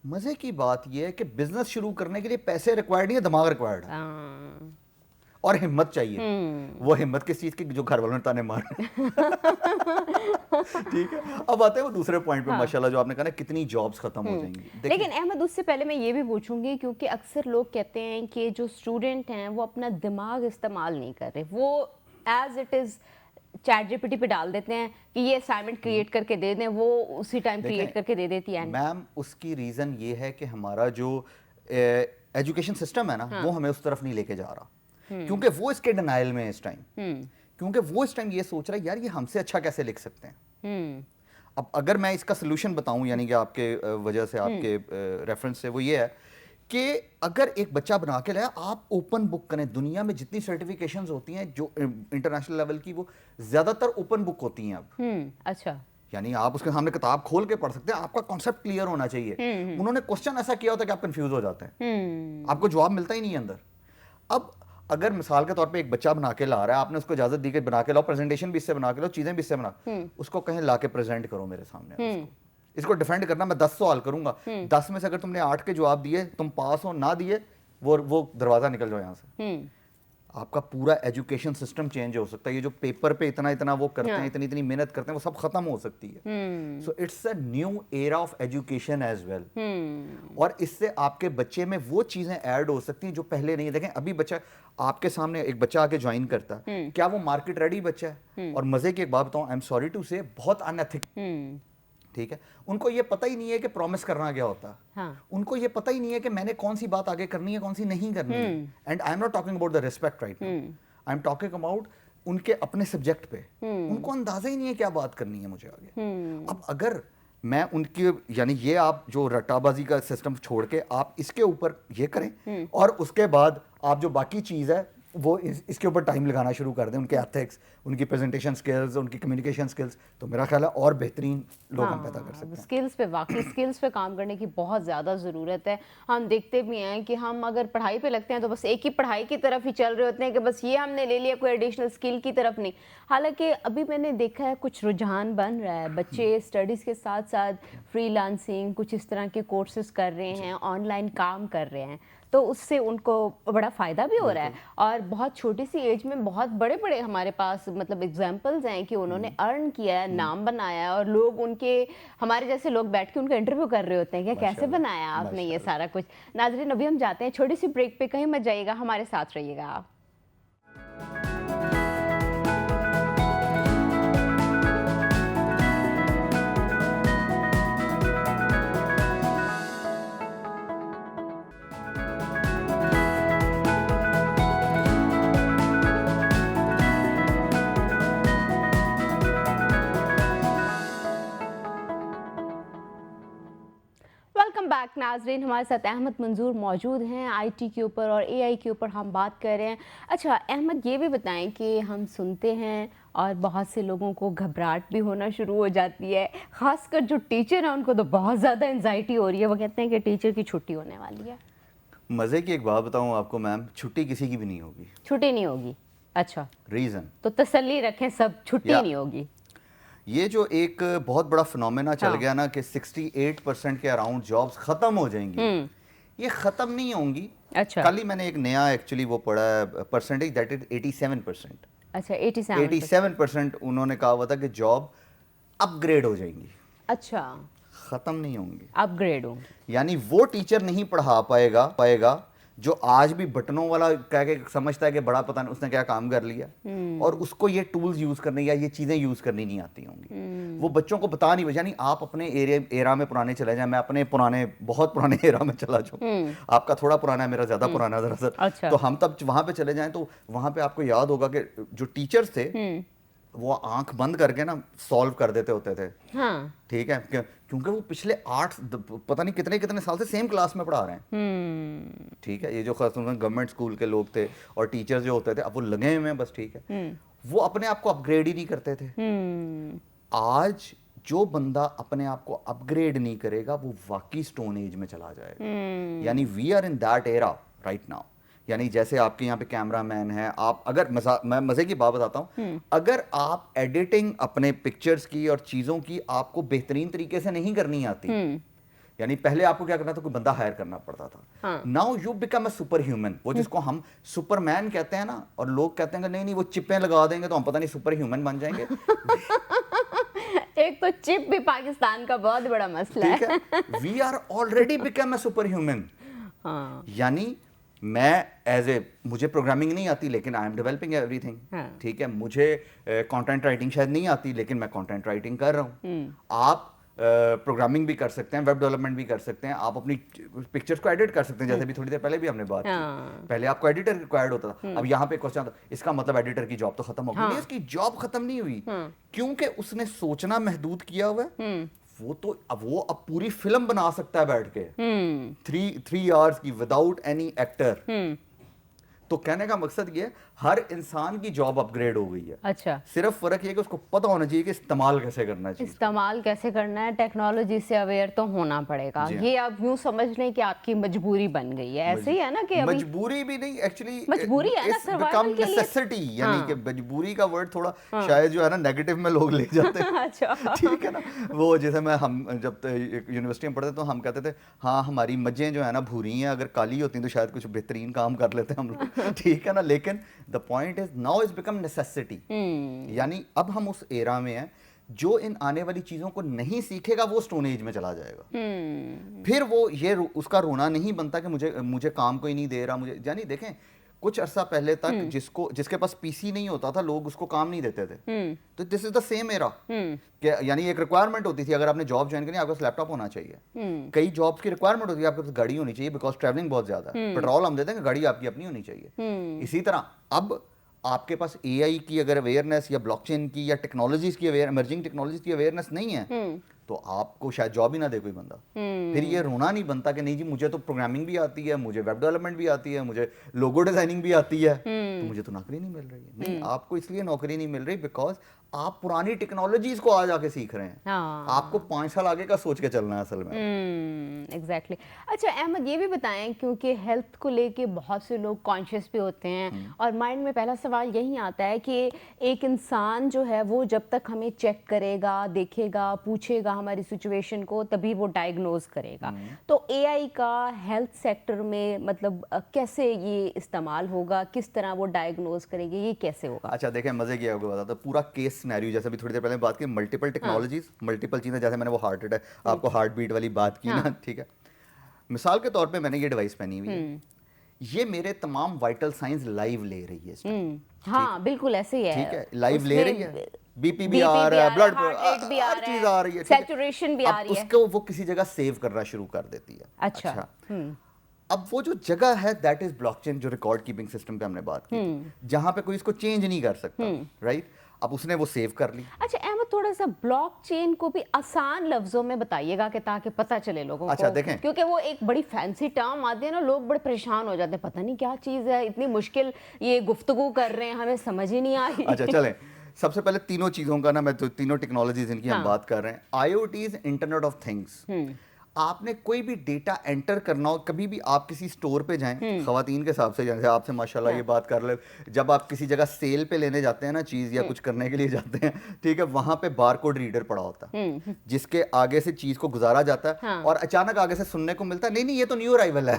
मजे की बात यह है कि बिजनेस शुरू करने के लिए पैसे रिक्वायर्ड नहीं है, दिमाग रिक्वायर्ड है और हिम्मत चाहिए। वो हिम्मत किस चीज की, जो घर वालों ने ताने मारे। ठीक है, अब आते हैं वो दूसरे पॉइंट पे, माशाल्लाह, जो आपने कहा ना कितनी जॉब्स खत्म हो जाएंगी। लेकिन अहमद, उससे पहले मैं ये भी पूछूंगी, क्योंकि अक्सर लोग कहते हैं कि जो स्टूडेंट हैं वो अपना दिमाग इस्तेमाल नहीं कर रहे, वो as it is chat GPT पे डाल देते हैं कि ये असाइनमेंट क्रिएट करके दे दें, वो उसी टाइम क्रिएट करके दे देती है। मैम, उसकी रीजन ये है कि हमारा जो एजुकेशन सिस्टम है ना, वो हमें उस तरफ नहीं लेके जा रहा, क्योंकि वो इसके डिनाइल में है इस टाइम। क्योंकि वो इस टाइम ये सोच रहा है, यार ये हमसे अच्छा कैसे लिख सकते हैं। अब अगर मैं इसका सोल्यूशन बताऊं, यानी कि आपके वजह से, आपके रेफरेंस से, वो ये है कि अगर एक बच्चा बना के लाया, आप ओपन बुक करें। दुनिया में जितनी सर्टिफिकेशंस होती हैं जो इंटरनेशनल लेवल की, वो ज्यादातर ओपन बुक होती हैं अब। अच्छा, यानी आप उसके सामने किताब खोल के पढ़ सकते हैं, आपका कॉन्सेप्ट क्लियर होना चाहिए। उन्होंने क्वेश्चन ऐसा किया होता है कि आप कंफ्यूज हो जाते हैं, आपको जवाब मिलता ही नहीं है अंदर। अब अगर मिसाल के तौर पे एक बच्चा बना के ला रहा है, आपने उसको इजाजत दी कि बना के लाओ, प्रेजेंटेशन भी इससे बना के लो, चीजें भी इससे बना, उसको कहें ला के प्रेजेंट करो मेरे सामने, इसको डिफेंड करना, मैं 10 सवाल करूंगा, 10 में से अगर तुमने 8 के जवाब दिए, तुम पास हो, ना दिए वो दरवाजा निकल जाओ यहाँ से। आपका पूरा एजुकेशन सिस्टम चेंज हो सकता है। ये जो पेपर पे इतना वो करते हैं, इतनी मेहनत करते हैं, वो सब खत्म हो सकती है। So it's a new era of education as well. और इससे आपके बच्चे में वो चीजें ऐड हो सकती हैं जो पहले नहीं है। देखें, अभी बच्चा आपके सामने, एक बच्चा आके ज्वाइन करता है, क्या वो मार्केट रेडी बच्चा है? और मजे की एक बात बताऊं, आई एम सॉरी टू से, बहुत अनएथिक, ठीक है, उनको ये पता ही नहीं है कि प्रॉमिस करना क्या होता है। उनको ये पता ही नहीं है कि मैंने कौन सी बात आगे करनी है, कौन सी नहीं करनी है। And I am not talking about the respect right now, I am talking about उनके अपने सब्जेक्ट पे। उनको अंदाजा ही नहीं है क्या बात करनी है मुझे आगे। अब अगर मैं उनकी, यानी ये आप जो रट्टाबाजी का सिस्टम छोड़ के आप इसके ऊपर ये करें, और उसके बाद आप जो बाकी चीज़ है वो इसके ऊपर टाइम लगाना शुरू कर दें, उनके एथिक्स, उनकी प्रेजेंटेशन स्किल्स, उनकी कम्युनिकेशन स्किल्स, तो मेरा ख्याल है और बेहतरीन लोग हम पैदा कर सकते हैं। स्किल्स पे, वाकई स्किल्स पे काम करने की बहुत ज़्यादा ज़रूरत है। हम देखते भी हैं कि हम अगर पढ़ाई पे लगते हैं तो बस एक ही पढ़ाई की तरफ ही चल रहे होते हैं कि बस ये हमने ले लिया, कोई एडिशनल स्किल की तरफ नहीं। हालांकि अभी मैंने देखा है कुछ रुझान बन रहा है, बच्चे स्टडीज़ के साथ साथ फ्रीलांसिंग, कुछ इस तरह के कोर्सेज कर रहे हैं, ऑनलाइन काम कर रहे हैं। तो उससे उनको बड़ा फ़ायदा भी हो रहा है। और बहुत छोटी सी एज में बहुत बड़े बड़े हमारे पास मतलब एग्जाम्पल्स हैं कि उन्होंने अर्न किया है, नाम बनाया है, और लोग उनके हमारे जैसे लोग बैठ के उनका इंटरव्यू कर रहे होते हैं कि कैसे माशाल्लाह, बनाया आपने ये सारा कुछ। नाजरीन, अभी हम जाते हैं छोटी सी ब्रेक पे, कहीं मत जाइएगा, हमारे साथ रहिएगा आप। वेलकम बैक नाजरीन, हमारे साथ अहमद मंजूर मौजूद हैं। आईटी के ऊपर और एआई के ऊपर हम बात कर रहे हैं। अच्छा अहमद, ये भी बताएं कि हम सुनते हैं और बहुत से लोगों को घबराहट भी होना शुरू हो जाती है, खासकर जो टीचर हैं उनको तो बहुत ज़्यादा एंजाइटी हो रही है। वो कहते हैं कि टीचर की छुट्टी होने वाली है। मज़े की एक बात बताऊं आपको मैम, छुट्टी किसी की भी नहीं होगी। छुट्टी नहीं होगी? अच्छा, रीज़न तो तसल्ली रखें, सब छुट्टी या नहीं होगी। ये जो एक बहुत बड़ा फिनोमेना चल हाँ। गया ना कि 68% के अराउंड जॉब्स खत्म हो जाएंगी, ये खत्म नहीं होंगी। अच्छा। कल ही मैंने एक नया एक्चुअली वो पढ़ा है परसेंटेज, दैट इज 87%। अच्छा 87। 87% उन्होंने कहा हुआ था कि जॉब अपग्रेड हो जाएंगी, अच्छा, खत्म नहीं होंगी। अपग्रेड होंगी। यानी वो टीचर नहीं पढ़ा पाएगा जो आज भी बटनों वाला कह के समझता है कि बड़ा पता नहीं उसने क्या काम कर लिया, और उसको ये टूल्स यूज करने या ये चीजें यूज करनी नहीं आती होंगी। वो बच्चों को बता नहीं, यानी आप अपने एरा में पुराने चले जाएं, मैं अपने पुराने बहुत पुराने एरा में चला जाऊं, आपका थोड़ा पुराना है, मेरा ज्यादा पुराना है दरअसल। अच्छा। तो हम तब वहां पे चले जाएं तो वहां पे आपको याद होगा कि जो टीचर्स थे वो आंख बंद करके ना सॉल्व कर देते होते थे। हाँ। ठीक है, क्योंकि वो पिछले पता नहीं कितने कितने साल से सेम क्लास में पढ़ा रहे हैं। ठीक है, ये जो खास गवर्नमेंट स्कूल के लोग थे और टीचर्स जो होते थे, अब वो लगे हुए हैं बस। ठीक है, वो अपने आप को अपग्रेड ही नहीं करते थे। आज जो बंदा अपने आप को अपग्रेड नहीं करेगा वो वाकई स्टोन एज में चला जाएगा। यानी we are in that era right now. यानी जैसे आपके यहाँ पे कैमरा मैन है, आप अगर मैं मजे की बात बताता हूँ, अगर आप एडिटिंग अपने पिक्चर्स की और चीजों की आपको बेहतरीन तरीके से नहीं करनी आती, यानी पहले आपको क्या करना था, कोई बंदा हायर करना पड़ता था। Now you become a super human, वो जिसको हम सुपरमैन कहते हैं ना, और लोग कहते हैं कि नहीं नहीं वो चिपें लगा देंगे तो हम पता नहीं सुपर ह्यूमन बन जाएंगे। एक तो चिप भी पाकिस्तान का बहुत बड़ा मसला है। ठीक है, we are already become a super human. यानी मैं मुझे प्रोग्रामिंग नहीं आती लेकिन आई एम डेवलपिंग एवरीथिंग। ठीक है, मुझे कंटेंट राइटिंग शायद नहीं आती लेकिन मैं कंटेंट राइटिंग कर रहा हूँ। आप प्रोग्रामिंग भी कर सकते हैं, वेब डेवलपमेंट भी कर सकते हैं, आप अपनी पिक्चर्स को एडिट कर सकते हैं, जैसे भी थोड़ी देर पहले भी हमने बात की। पहले आपको एडिटर रिक्वायर्ड होता था, अब यहाँ पे क्वेश्चन आता, इसका मतलब एडिटर की जॉब तो खत्म हो गई। नहीं, इसकी जॉब खत्म नहीं हुई, क्योंकि उसने सोचना महदूद किया हुआ है। वो अब पूरी फिल्म बना सकता है बैठ के 3 आवर्स की विदाउट एनी एक्टर। तो कहने का मकसद ये, हर इंसान की जॉब अपग्रेड हो गई है। अच्छा, सिर्फ फर्क ये कि उसको पता होना चाहिए कि इस्तेमाल कैसे करना चाहिए। इस्तेमाल कैसे करना है, टेक्नोलॉजी से अवेयर तो होना पड़ेगा। ये आप यूं समझ लें कि आपकी मजबूरी बन गई है। ऐसे ही है ना कि अभी मजबूरी भी नहीं, एक्चुअली मजबूरी है ना, सर्वाइवल के लिए। नेसेसिटी, यानी कि मजबूरी का वर्ड थोड़ा शायद जो है ना नेगेटिव में लोग ले जाते हैं। अच्छा, ठीक है ना, वो जैसे हम जब यूनिवर्सिटी में पढ़ते तो हम कहते थे हाँ हमारी मज्जें जो है ना भूरी हैं, अगर काली होती तो शायद कुछ बेहतरीन काम कर लेते हम लोग। ठीक है ना, लेकिन the point is now is become necessity. यानी अब हम उस एरा में हैं, जो इन आने वाली चीजों को नहीं सीखेगा वो स्टोन एज में चला जाएगा। फिर वो ये उसका रोना नहीं बनता कि मुझे काम कोई नहीं दे रहा मुझे। यानी देखें, कुछ अरसा पहले तक जिसके पास पीसी नहीं होता था, लोग उसको काम नहीं देते थे। तो this is the same era, यानी एक रिक्वायरमेंट होती थी, अगर आपने जॉब ज्वाइन करनी है आपके पास लैपटॉप होना चाहिए। कई जॉब्स की रिक्वायरमेंट होती है आपके पास गाड़ी होनी चाहिए, बिकॉज ट्रैवलिंग बहुत ज्यादा है, पेट्रोल हम देते हैं, गाड़ी आपकी अपनी होनी चाहिए। इसी तरह अब आपके पास एआई की अगर अवेयरनेस या ब्लॉकचेन की या टेक्नोलॉजीज की इमर्जिंग टेक्नोलॉजीज की अवेयरनेस नहीं है, तो आपको शायद जॉब ही ना दे कोई बंदा। फिर ये रोना नहीं बनता कि नहीं जी मुझे तो प्रोग्रामिंग भी आती है, मुझे वेब डेवलपमेंट भी आती है, मुझे लोगो डिजाइनिंग भी आती है, तो मुझे तो नौकरी नहीं मिल रही है। नहीं, आपको इसलिए नौकरी नहीं मिल रही बिकॉज आप पुरानी टेक्नोलॉजीज को आज आके सीख रहे हैं। हाँ। आपको 5 साल आगे का सोच के चलना है असल में। एग्जैक्टली। अच्छा अहमद, ये भी बताएं, क्योंकि हेल्थ को लेके बहुत से लोग कॉन्शियस भी होते हैं और माइंड में पहला सवाल यही आता है कि एक इंसान जो है वो जब तक हमें चेक करेगा, देखेगा, पूछेगा हमारी सिचुएशन को, तभी वो डायग्नोज करेगा। तो एआई का हेल्थ सेक्टर में मतलब कैसे ये इस्तेमाल होगा, किस तरह वो डायग्नोज करेंगे, ये कैसे होगा? अच्छा देखें, मजे की आपको बताता हूं, पूरा केस सिनेरियो जैसे भी थोड़ी देर पहले बात की, मल्टीपल टेक्नोलॉजीज, मल्टीपल चीजें, जैसे मैंने वो हार्ट अटैक, आपको हार्ट बीट वाली बात की ना, ठीक है। मिसाल के तौर पे मैंने ये डिवाइस पहनी हुई है, ये मेरे तमाम वाइटल साइंस लाइव ले रही है इस टाइम। हाँ बिल्कुल ऐसे ही है। ठीक है, लाइव ले रही है, बीपी भी BP आ रहा है, ब्लड हार्ट रेट भी आ हर रहा चीज आ रही है, ठीक है? सैचुरेशन भी आ अब रही है। उसको वो किसी जगह सेव करना शुरू कर देती है। अच्छा। अब वो जो जगह है दैट इज ब्लॉकचेन, जो रिकॉर्ड कीपिंग सिस्टम पे हमने बात की थी, जहां पे कोई इसको चेंज नहीं कर सकता, राइट? अब उसने वो सेव कर ली। अच्छा अहमद, थोड़ा सा ब्लॉकचेन को भी आसान लफ्जों में बताइएगा कि ताकि पता चले लोगों अच्छा, को, देखें, क्योंकि वो एक बड़ी फैंसी टर्म आती है ना, लोग बड़े परेशान हो जाते हैं, पता नहीं क्या चीज़ है, इतनी मुश्किल ये गुफ्तगू कर रहे हैं, हमें समझ ही नहीं आई। अच्छा चलें, सबसे पहले तीनों चीज़ों का ना, मैं तो तीनों टेक्नोलॉजीज इनकी हम बात कर रहे हैं। IoTs, internet of things. आपने कोई भी डेटा एंटर करना हो, कभी भी आप किसी स्टोर पे जाएं, खवातीन के हिसाब से, जैसे आपसे माशाल्लाह ये बात कर ले, जब आप किसी जगह सेल पे लेने जाते हैं ना चीज़, या कुछ करने के लिए जाते हैं, ठीक है, वहां पे बारकोड रीडर पड़ा होता है, जिसके आगे से चीज़ को गुजारा जाता है, और अचानक आगे से सुनने को मिलता है, नहीं नहीं ये तो न्यू अराइवल है।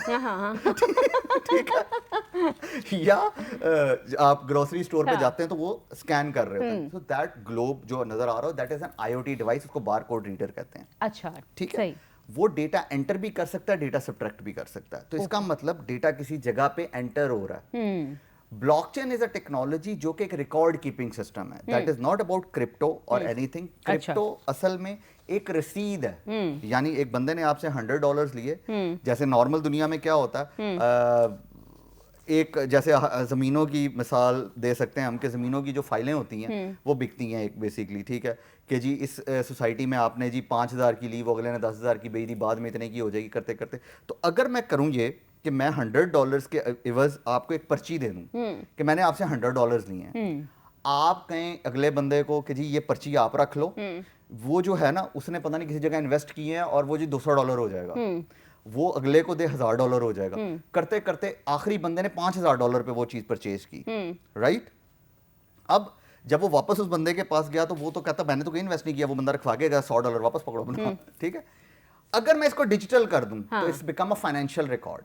ठीक है। या आप ग्रोसरी स्टोर पे जाते हैं तो वो स्कैन कर रहे होते हैं, सो दैट ग्लोब जो नजर आ रहा हो, that is an IoT device, उसको बारकोड रीडर कहते हैं। अच्छा, ठीक है, वो डेटा एंटर भी कर सकता है, डेटा सब्ट्रैक्ट भी कर सकता है। तो इसका मतलब डेटा किसी जगह पे एंटर हो रहा है। ब्लॉकचेन इज अ टेक्नोलॉजी जो कि एक रिकॉर्ड कीपिंग सिस्टम है, that is not about crypto और एनीथिंग। क्रिप्टो असल में एक रसीद है, यानी एक बंदे ने आपसे $100 लिए, जैसे नॉर्मल दुनिया में क्या होता है, एक जैसे ज़मीनों की मिसाल दे सकते हैं हम, कि ज़मीनों की जो फाइलें होती हैं वो बिकती हैं एक बेसिकली, ठीक है, कि जी इस सोसाइटी में आपने जी 5,000 की ली, वो अगले ने 10,000 की बेच दी, बाद में इतने की हो जाएगी, करते करते। तो अगर मैं करूँ ये कि मैं $100 के इवज़ आपको एक पर्ची दे दूँ कि मैंने आपसे $100 लिए हैं, आप कहें अगले बंदे को कि जी ये पर्ची आप रख लो, वो जो है ना उसने पता नहीं किसी जगह इन्वेस्ट किए हैं और वो जी $200 हो जाएगा, वो अगले को दे $1,000 हो जाएगा, करते करते आखिरी बंदे ने $5,000 पे वो चीज परचेज की, राइट? अब जब वो वापस उस बंदे के पास गया तो वो तो कहता मैंने तो कहीं इन्वेस्ट नहीं किया, वो बंदा रखवा के गया, $100 वापस पकड़ो अपना, ठीक है। अगर मैं इसको डिजिटल कर दूं तो it's become a financial record.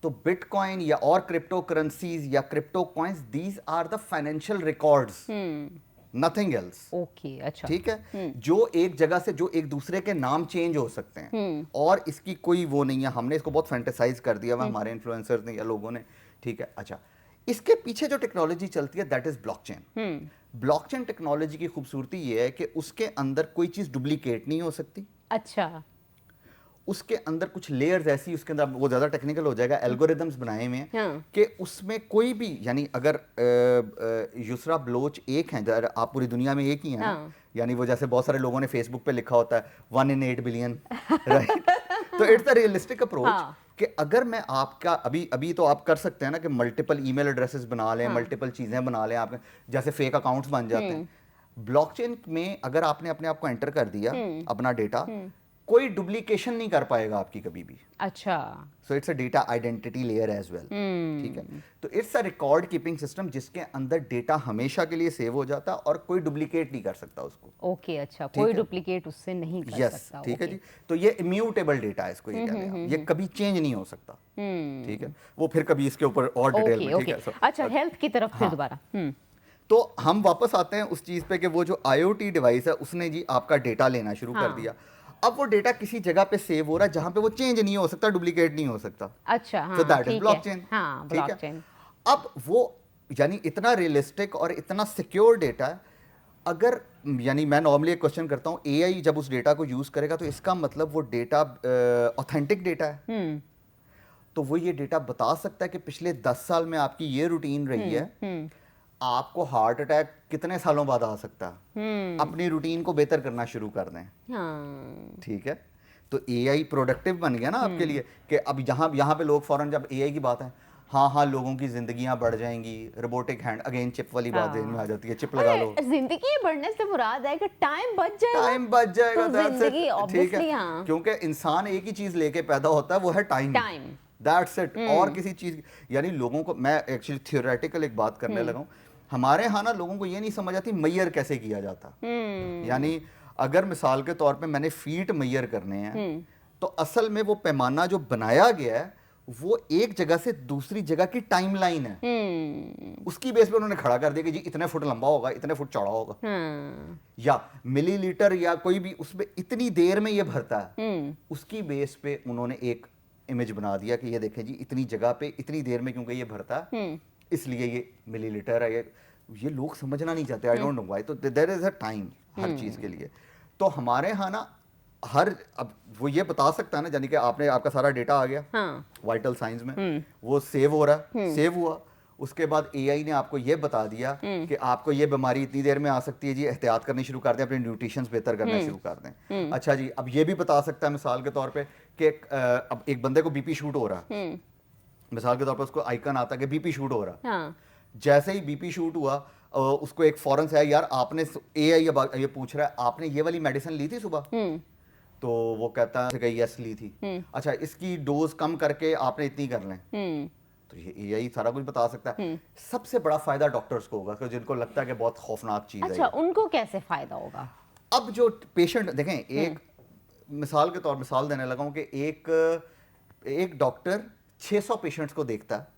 तो बिटकॉइन या और क्रिप्टो करेंसीज या crypto coins, these are the financial records, nothing else. Okay, अच्छा, ठीक है, जो एक जगह से जो एक दूसरे के नाम चेंज हो सकते हैं, और इसकी कोई वो नहीं है, हमने इसको बहुत फैंटेसाइज कर दिया हुआ हमारे इन्फ्लुएंसर्स ने या लोगों ने, ठीक है। अच्छा, इसके पीछे जो टेक्नोलॉजी चलती है that is blockchain. Blockchain technology की खूबसूरती ये है कि उसके अंदर कोई चीज डुप्लीकेट नहीं हो सकती। अच्छा, उसके अंदर कुछ लेयर्स ऐसी, उसके अंदर वो ज्यादा टेक्निकल हो जाएगा, एल्गोरिदम्स बनाए हुए हैं कि उसमें कोई भी, यानी अगर युसरा बलोच एक हैं, आप पूरी दुनिया में एक ही हैं, यानी वो जैसे बहुत सारे लोगों ने फेसबुक पे लिखा होता है 1 in 8 बिलियन, राइट? तो इट्स अ रियलिस्टिक अप्रोच कि अगर मैं आपका अभी तो आप कर सकते हैं ना कि मल्टीपल ईमेल एड्रेसेस बना लें, मल्टीपल चीजें बना लें, आप जैसे फेक अकाउंट्स बन जाते हैं। ब्लॉकचेन में अगर आपने अपने आप को एंटर कर दिया, अपना डेटा, कोई डुप्लीकेशन नहीं कर पाएगा आपकी कभी भी। अच्छा, so it's a data identity layer as well, ठीक है। तो it's a record keeping system जिसके अंदर डेटा हमेशा के लिए सेव हो जाता है और कोई डुप्लीकेट नहीं कर सकता उसको। ओके, अच्छा, कोई डुप्लीकेट उससे नहीं कर सकता। ठीक है जी। तो ये इम्यूटेबल डेटा है, इसको ये कहते हैं, ये कभी चेंज नहीं हो सकता, ठीक है। वो फिर कभी इसके ऊपर और डिटेल में, ठीक है। अच्छा, हेल्थ की तरफ फिर दोबारा। तो हम वापस आते हैं उस चीज पे कि वो जो IoT डिवाइस है उसने जी आपका डेटा लेना शुरू कर दिया। अब वो डेटा किसी जगह पे सेव हो रहा है जहां पे वो चेंज नहीं हो सकता, डुप्लीकेट नहीं हो सकता। अच्छा, हाँ, तो दैट इज ब्लॉकचेन। हाँ, ब्लॉकचेन। अब वो यानी इतना रियलिस्टिक और इतना सिक्योर डेटा है, अगर यानी मैं नॉर्मली एक क्वेश्चन करता हूँ, AI जब उस डेटा को यूज करेगा तो इसका मतलब वो डेटा ऑथेंटिक डेटा है, तो वो ये डेटा बता सकता है कि पिछले 10 साल में आपकी ये रूटीन रही है, आपको हार्ट अटैक कितने सालों बाद आ सकता है, अपनी रूटीन को बेहतर करना शुरू कर दें। हाँ, ठीक है, तो AI प्रोडक्टिव बन गया ना आपके लिए, कि अब यहाँ पे लोग फौरन जब AI की बात है, हाँ हाँ लोगों की जिंदगियां बढ़ जाएंगी, रोबोटिक हैंड, अगेन चिप वाली बात ज़हन में आ जाती है, चिप लगा लो, अरे जिंदगी बढ़ने से मुराद है कि टाइम बच जाएगा, टाइम बच जाएगा, तो that's it, जिंदगी ठीक ऑब्वियसली है, हाँ क्योंकि इंसान एक ही चीज लेके पैदा होता है, वो है टाइम। टाइम। That's it. और किसी चीज, यानी लोगों को, मैं एक्चुअली थियोरेटिकल एक बात करने लगा हूँ, हमारे यहाँ ना लोगों को ये नहीं समझ आती मैयर कैसे किया जाता। यानी अगर मिसाल के तौर पे मैंने फीट मैयर करने हैं, तो असल में वो पैमाना जो बनाया गया है वो एक जगह से दूसरी जगह की टाइमलाइन है, उसकी बेस पे उन्होंने खड़ा कर दिया कि जी इतने फुट लंबा होगा, इतने फुट चौड़ा होगा, या मिलीलीटर या कोई भी उसमें इतनी देर में ये भरता है, उसकी बेस पे उन्होंने एक इमेज बना दिया कि ये देखें जी इतनी जगह पे इतनी देर में क्योंकि ये भरता है इसलिए ये मिलीलीटर है। ये लोग समझना नहीं चाहते, आई डोंट नो व्हाई। तो देयर इज अ टाइम हर चीज के लिए। तो हमारे यहाँ ना हर, अब वो ये बता सकता है ना, यानी कि आपने, आपका सारा डेटा आ गया वाइटल साइंस में, वो सेव हो रहा है, सेव हुआ, उसके बाद एआई ने आपको ये बता दिया कि आपको ये बीमारी इतनी देर में आ सकती है जी, एहतियात करनी शुरू कर दें, अपने न्यूट्रिशंस बेहतर करना शुरू कर दें। अच्छा जी, अब ये भी बता सकता है मिसाल के तौर पे कि अब एक बंदे को बीपी शूट हो रहा है, मिसाल के तौर पर उसको आइकन आता है कि बीपी शूट हो रहा है, जैसे ही बीपी शूट हुआ उसको एक फौरन से आया, यार आपने, एआई ये पूछ रहा है आपने ये वाली मेडिसिन ली थी सुबह, तो वो कहता है कि यस ली थी, अच्छा इसकी डोज कम करके आपने इतनी कर लें, तो ये एआई सारा कुछ बता सकता है। सबसे बड़ा फायदा डॉक्टर्स को होगा कि जिनको लगता है कि बहुत खौफनाक चीज है। अच्छा, उनको कैसे फायदा होगा? अब जो पेशेंट देखें, एक मिसाल के तौर, मिसाल देने लगा हूं कि एक डॉक्टर 600 पेशेंट्स को देखता है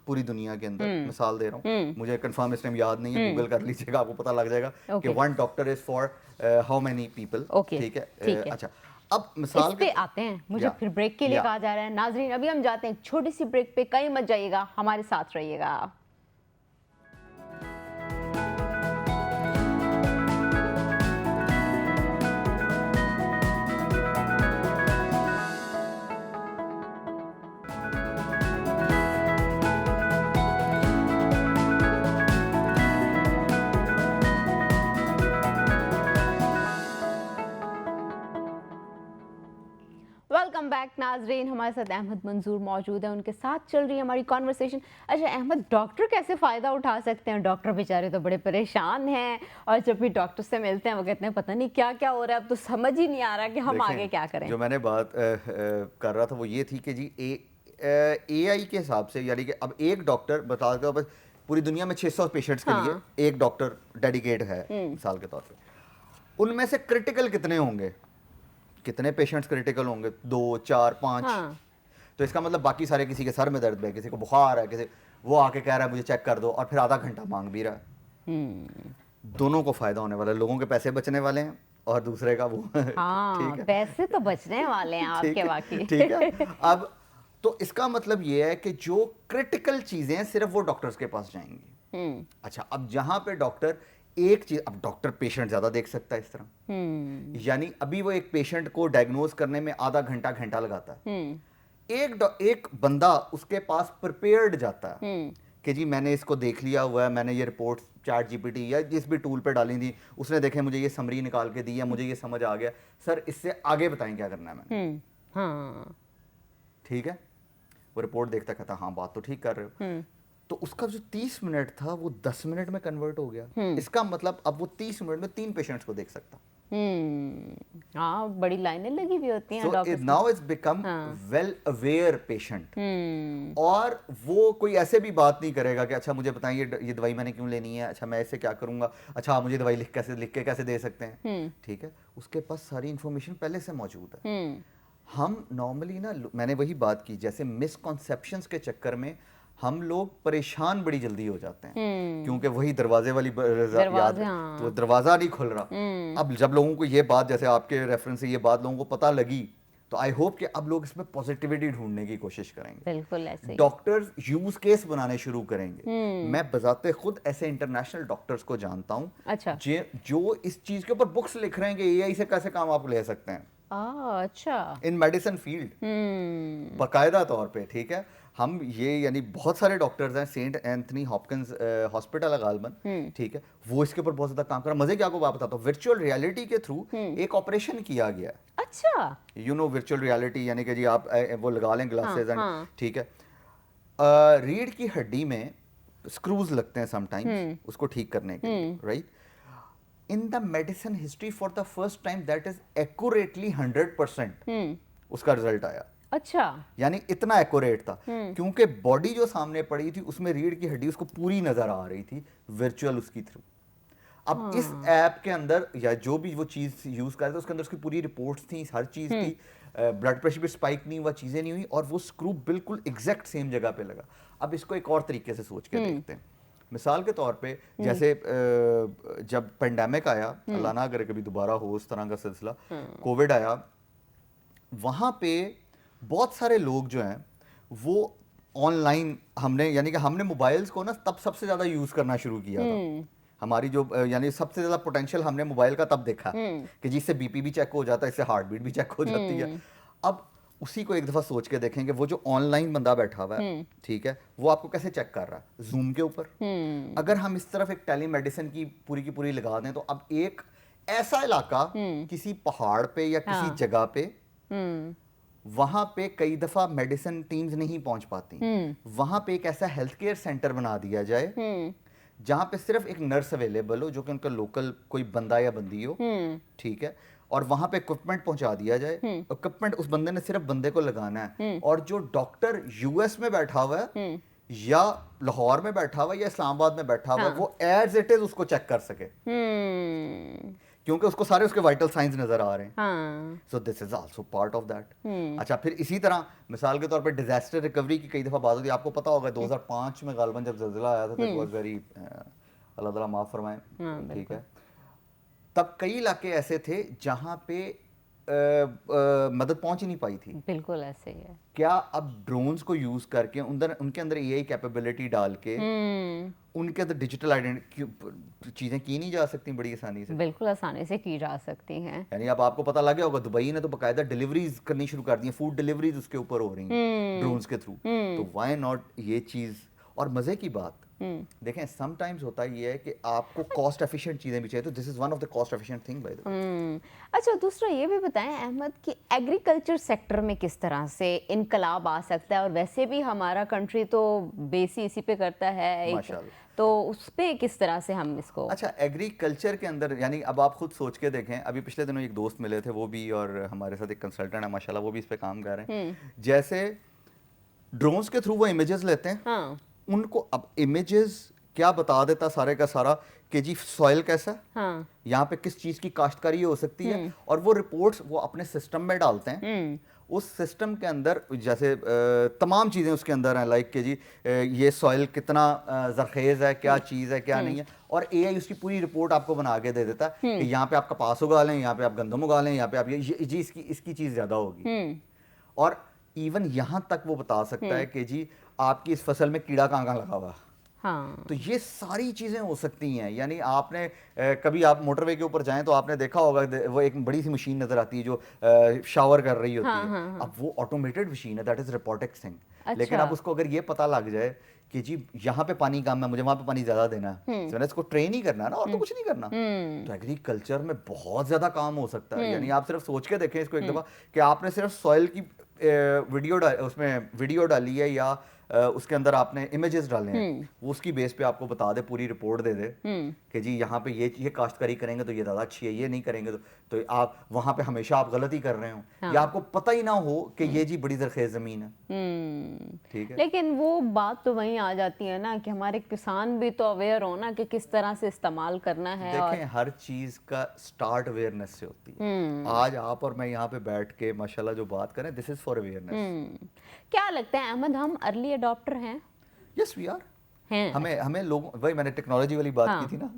पूरी दुनिया के अंदर, मिसाल दे रहा हूँ, मुझे कंफर्म इस टाइम याद नहीं है, गूगल कर लीजिएगा आपको पता लग जाएगा कि one doctor is for how many people, ठीक है। अच्छा, अब मिसाल पे आते हैं, मुझे फिर ब्रेक के लिए कहा जा रहा है। नाजरीन अभी हम जाते हैं एक छोटी सी ब्रेक पे, कहीं मत जाइएगा, हमारे साथ रहिएगा। वेलकम बैक नाजरीन, हमारे साथ अहमद मंजूर मौजूद है, उनके साथ चल रही है हमारी कॉन्वर्सेशन। अच्छा अहमद, डॉक्टर कैसे फ़ायदा उठा सकते हैं? डॉक्टर बेचारे तो बड़े परेशान हैं, और जब भी डॉक्टर से मिलते हैं वो कहते हैं पता नहीं क्या क्या हो रहा है, अब तो समझ ही नहीं आ रहा कि हम आगे क्या करें। जो मैंने बात कर रहा था वो ये थी कि जी एआई के हिसाब से, यानी कि अब एक डॉक्टर बता दो, बस पूरी दुनिया में 600 पेशेंट्स के लिए एक डॉक्टर डेडिकेट है मिसाल के तौर पे, उनमें से क्रिटिकल कितने होंगे, कितने पेशेंट्स क्रिटिकल होंगे? 2, 4, 5। तो इसका मतलब बाकी सारे, किसी के सर में दर्द है, किसी को बुखार है, किसी वो आके कह रहा है मुझे चेक कर दो, और फिर आधा घंटा मांग भी रहा है। दोनों को फायदा होने वाला है, लोगों के पैसे बचने वाले हैं और दूसरे का वो ठीक है, पैसे तो बचने वाले हैं आपके बाकी, ठीक है। अब तो इसका मतलब ये है कि जो क्रिटिकल चीजें हैं सिर्फ वो डॉक्टर्स के पास जाएंगी। अच्छा, अब जहां पे डॉक्टर एक चीज, अब डॉक्टर पेशेंट ज्यादा देख सकता है इस तरह, यानी अभी वो एक पेशेंट को डायग्नोज करने में आधा घंटा लगाता है, एक बंदा उसके पास प्रिपेयर्ड जाता है कि जी मैंने इसको देख लिया हुआ है, मैंने ये रिपोर्ट चैट जीपीटी या जिस भी टूल पे डाली थी, उसने देखे मुझे ये समरी निकाल के दी है, मुझे ये समझ आ गया, सर इससे आगे बताएं क्या करना है मैंने। ठीक है, वो रिपोर्ट देखता कहता हाँ बात तो ठीक कर रहे हो, तो उसका जो 30 मिनट था वो 10 मिनट में कन्वर्ट हो गया। इसका मतलब अब वो 30 मिनट में 3 पेशेंट्स को देख सकता। हाँ, बड़ी लाइनें लगी हुई होती हैं डॉक्टर्स की। Now it's become well aware patient, और वो कोई ऐसे भी बात नहीं करेगा कि अच्छा मुझे बताइए ये दवाई मैंने क्यों लेनी है, अच्छा मैं इससे क्या करूंगा, अच्छा आप मुझे दवाई लिख के कैसे दे सकते हैं। ठीक है, उसके पास सारी इंफॉर्मेशन पहले से मौजूद है। हम नॉर्मली ना, मैंने वही बात की, जैसे मिसकॉन्सेप्शंस के चक्कर में हम लोग परेशान बड़ी जल्दी हो जाते हैं, क्योंकि वही दरवाजे वाली याद है, तो दरवाजा नहीं खुल रहा। अब जब लोगों को ये बात, जैसे आपके रेफरेंस से ये बात लोगों को पता लगी, तो आई होप कि अब लोग इसमें पॉजिटिविटी ढूंढने की कोशिश करेंगे। बिल्कुल ऐसे, डॉक्टर्स यूज केस बनाने शुरू करेंगे। मैं बजाते खुद ऐसे इंटरनेशनल डॉक्टर्स को जानता हूँ, अच्छा, जो इस चीज के ऊपर बुक्स लिख रहे हैं कि एआई से कैसे काम आप ले सकते हैं। अच्छा, इन मेडिसिन फील्ड बाकायदा तौर पे। ठीक है, हम ये, यानी बहुत सारे डॉक्टर्स हैं, सेंट एंथनी हॉपकिंस हॉस्पिटल है गालबन, ठीक है, वो इसके ऊपर बहुत ज्यादा काम कर रहा है। मजे क्या आपको बात बताता हूँ, वर्चुअल रियलिटी के थ्रू एक ऑपरेशन किया गया। अच्छा, यू नो वर्चुअल रियलिटी, यानी कि जी आप वो लगा लें ग्लासेस एंड, ठीक है, रीढ़ की हड्डी में स्क्रूज लगते हैं समटाइम्स उसको ठीक करने के लिए, right? In the medicine history for the first time that is accurately 100% उसका रिजल्ट आया। अच्छा। यानी इतना एक्यूरेट था क्योंकि बॉडी जो सामने पड़ी थी उसमें रीढ़ की हड्डी उसको पूरी नजर आ रही थी वर्चुअल उसकी थ्रू। अब इस ऐप के अंदर या जो भी वो चीज यूज कर रहे थे उसके अंदर उसकी पूरी रिपोर्ट्स थी, हर चीज थी, ब्लड प्रेशर भी स्पाइक नहीं हुआ, चीजें नहीं हुई, और वो स्क्रू बिल्कुल एग्जैक्ट सेम जगह पे लगा। अब इसको एक और तरीके से सोच के देखते हैं। मिसाल के तौर पे जैसे जब पेंडेमिक आया, अल्लाह ना करे कभी दोबारा हो उस तरह का सिलसिला, कोविड आया, वहां पे बहुत सारे लोग जो हैं वो ऑनलाइन हमने यानी कि हमने मोबाइल्स को ना तब सबसे ज्यादा यूज करना शुरू किया था। हमारी जो यानी सबसे ज्यादा पोटेंशियल हमने मोबाइल का तब देखा कि जिससे बीपी भी चेक हो जाता है, इससे हार्ट बीट भी चेक हो जाती है। अब उसी को एक दफा सोच के देखेंगे, वो जो ऑनलाइन बंदा बैठा हुआ है, ठीक है, वो आपको कैसे चेक कर रहा है? जूम के ऊपर। अगर हम इस तरफ एक टेलीमेडिसिन की पूरी लगा दें, तो अब एक ऐसा इलाका किसी पहाड़ पे या किसी जगह पे, वहां पे कई दफा मेडिसिन टीम्स नहीं पहुंच पाती, वहां पे एक ऐसा हेल्थ केयर सेंटर बना दिया जाए जहां पे सिर्फ एक नर्स अवेलेबल हो जो कि उनका लोकल कोई बंदा या बंदी हो, ठीक है, और वहां पे इक्विपमेंट पहुंचा दिया जाए। इक्विपमेंट उस बंदे ने सिर्फ बंदे को लगाना है, और जो डॉक्टर यूएस में बैठा हुआ है या लाहौर में बैठा हुआ है या इस्लामाबाद में बैठा हुआ है, वो एज इट इज उसको चेक कर सके, क्योंकि उसको सारे उसके वाइटल साइंस नजर आ रहे हैं। So this is also part of that. अच्छा, फिर इसी तरह मिसाल के तौर पे डिजास्टर रिकवरी की कई दफा बात होती है, आपको पता होगा 2005 में गालबन जब ज़ल्ज़ला आया था, दैट वाज वेरी, अल्लाह ताला माफ फरमाए, ठीक है, तब कई इलाके ऐसे थे जहां पे मदद पहुंच ही नहीं पाई थी। बिल्कुल ऐसे ही है। क्या अब ड्रोन्स को यूज करके उनके अंदर एआई कैपेबिलिटी डाल के उनके अंदर डिजिटल आइडेंटिटी चीजें की नहीं जा सकती बड़ी आसानी से? बिल्कुल आसानी से की जा सकती हैं। यानी अब आपको पता लग गया होगा, दुबई ने तो बकायदा डिलीवरीज करनी शुरू कर दी हैं, फूड डिलीवरीज उसके ऊपर हो रही हैं ड्रोन्स के थ्रू। तो व्हाई नॉट ये चीज? और मजे की बात देखें, समटाइम्स होता ये है कि आपको कॉस्ट एफिशिएंट चीजें भी चाहिए, तो this is one of the cost efficient thing by the way. अच्छा, दूसरा ये भी बताएं अहमद कि एग्रीकल्चर सेक्टर में किस तरह से इनकलाब आ सकता है, और वैसे भी हमारा कंट्री तो बेस ही इसी पे करता है एक, तो उस पे किस तरह से हम इसको। अच्छा, एग्रीकल्चर के अंदर यानी अब आप खुद सोच के देखें, अभी पिछले दिनों एक दोस्त मिले थे, वो भी, और हमारे साथ एक कंसल्टेंट है माशाल्लाह, वो भी इस पे काम कर रहे हैं। जैसे ड्रोन्स के थ्रू वो इमेजेस लेते हैं, उनको अब इमेजेस क्या बता देता सारे का सारा कि जी सॉइल कैसा है, यहाँ पे किस चीज की काश्तकारी हो सकती है, और वो रिपोर्ट्स वो अपने सिस्टम में डालते हैं। उस सिस्टम के अंदर जैसे तमाम चीज़ें उसके अंदर हैं, लाइक कि जी ये सॉइल कितना जरखेज़ है, क्या चीज़ है, क्या नहीं है, और एआई उसकी पूरी रिपोर्ट आपको बना के दे देता है कि यहाँ पे आप कपास उगा लें, यहाँ पे आप गंदम उगा लें, यहाँ पे आप ये जी इसकी चीज़ ज़्यादा होगी। और इवन यहाँ तक वो बता सकता है कि जी आपकी इस फसल में कीड़ा कहाँ लगा हुआ। हाँ। तो ये सारी चीजें हो सकती हैं। यानी आपने कभी आप मोटरवे के ऊपर जाएं तो आपने देखा होगा वो एक बड़ी सी मशीन नजर आती है जो शावर कर रही होती है। हाँ। अब वो ऑटोमेटेड मशीन है, दैट इज रोबोटिक्स थिंग। अच्छा। लेकिन अब उसको अगर ये पता लग जाए कि जी यहाँ पे पानी कम है, मुझे वहां पे पानी ज्यादा देना है, तो इसको ट्रेन ही करना है ना, और तो कुछ नहीं करना। तो एग्रीकल्चर में बहुत ज्यादा काम हो सकता है। यानी आप सिर्फ सोच के देखें इसको एक दफा कि आपने सिर्फ सॉइल की उसमें वीडियो डाली है या उसके अंदर आपने इमेजेस डाले हैं, वो उसकी बेस पे आपको बता दे, पूरी रिपोर्ट दे दे कि जी यहाँ पे ये काश्तकारी करेंगे तो ये ज़्यादा अच्छी है, ये नहीं करेंगे तो आप वहाँ पे हमेशा आप गलती कर रहे हो। हाँ। या आपको पता ही ना हो कि ये जी बड़ी ज़रखेज़ ज़मीन है। ठीक है, लेकिन वो बात तो वहीं आ जाती है ना कि हमारे किसान भी तो अवेयर हो ना कि किस तरह से इस्तेमाल करना है। देखें, हर चीज़ का स्टार्ट अवेयरनेस से होती है। आज आप और मैं यहाँ पे बैठ के माशाल्लाह जो बात करें, दिस इज फॉर अवेयरनेस। क्या लगता है अहमद, हम अर्ली अडॉप्टर हैं? यस वी आर हैं। हमें लोग, वही मैंने टेक्नोलॉजी वाली बात की थी ना,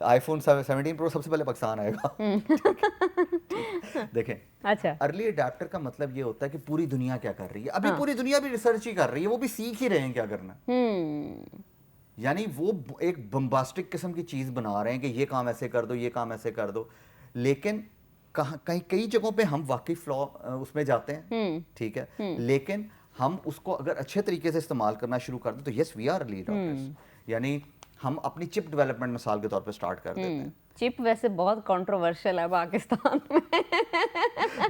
आईफोन 17 प्रो सबसे पहले पाकिस्तान आएगा। देखें, अच्छा, अर्ली अडॉप्टर का मतलब ये होता है कि पूरी दुनिया क्या कर रही है। अभी पूरी दुनिया भी रिसर्च ही कर रही है, वो भी सीख ही रहे हैं क्या करना। यानी वो एक बम्बास्टिक किस्म की चीज बना रहे हैं कि ये काम ऐसे कर दो, ये काम ऐसे कर दो, लेकिन कई जगहों पे हम वाकई फ्लॉ उसमें जाते हैं, ठीक है, लेकिन हम उसको अगर अच्छे तरीके से इस्तेमाल करना शुरू कर दें तो yes we are early adopters. यानी हम अपनी चिप डेवलपमेंट मिसाल के तौर पे स्टार्ट कर देते हैं, चिप वैसे बहुत कंट्रोवर्शियल है पाकिस्तान में।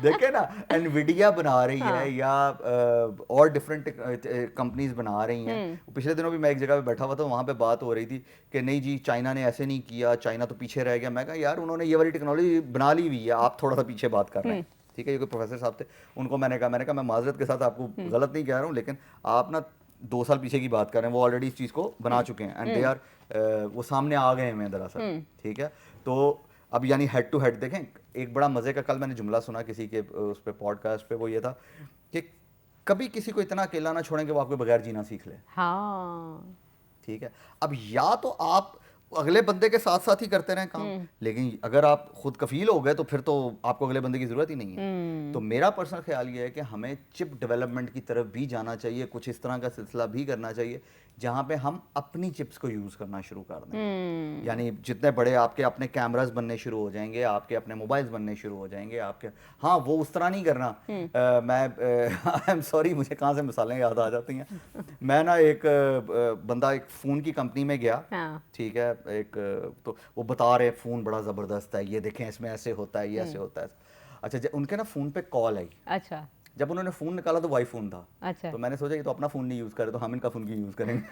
देखे ना, एनवीडिया बना रही है हाँ। या और डिफरेंट कंपनीज बना रही हैं। हम्म। पिछले दिनों भी मैं एक जगह पे बैठा हुआ था, वहाँ पे बात हो रही थी कि नहीं जी चाइना ने ऐसे नहीं किया, चाइना तो पीछे रह गया। मैं कहा यार उन्होंने ये वाली टेक्नोलॉजी बना ली हुई है, आप थोड़ा सा पीछे बात कर रहे हैं। ठीक है, ये कोई प्रोफेसर साहब थे, उनको मैंने कहा मैं माजरत के साथ आपको गलत नहीं कह रहा हूँ, लेकिन आप ना 2 साल पीछे की बात कर रहे हैं, वो ऑलरेडी इस चीज़ को बना चुके हैं एंड दे आर, वो सामने आ गए हैं दरअसल। ठीक है, तो अब यानी हेड टू हेड देखें। एक बड़ा मज़े का कल मैंने जुमला सुना किसी के उस पे पॉडकास्ट पे, वो ये था कि कभी किसी को इतना अकेला ना छोड़ें कि वो आपके बगैर जीना सीख ले। हाँ। ठीक है, अब या तो आप अगले बंदे के साथ साथ ही करते रहें काम, लेकिन अगर आप खुद कफील हो गए तो फिर तो आपको अगले बंदे की ज़रूरत ही नहीं है। तो मेरा पर्सनल ख्याल ये है कि हमें चिप डेवलपमेंट की तरफ भी जाना चाहिए, कुछ इस तरह का सिलसिला भी करना चाहिए जहाँ पे हम अपनी चिप्स को यूज़ करना शुरू कर दें। यानी जितने बड़े आपके अपने कैमरास बनने शुरू हो जाएंगे, आपके अपने मोबाइल्स बनने शुरू हो जाएंगे आपके। हाँ, वो उस तरह नहीं करना। मैं आई एम सॉरी, मुझे कहाँ से मिसालें याद आ जाती हैं। मैं ना एक बंदा एक फ़ोन की कंपनी में गया। हाँ। ठीक है, एक तो वो बता रहे फ़ोन बड़ा ज़बरदस्त है, ये देखें इसमें ऐसे होता है, ये ऐसे होता है। अच्छा, जब उनके ना फ़ोन पे कॉल आई, अच्छा। जब उन्होंने फ़ोन निकाला तो वाई फ़ोन था। अच्छा। तो मैंने सोचा ये तो अपना फ़ोन नहीं यूज़ करे, तो हम इनका फ़ोन क्यों यूज़ करेंगे।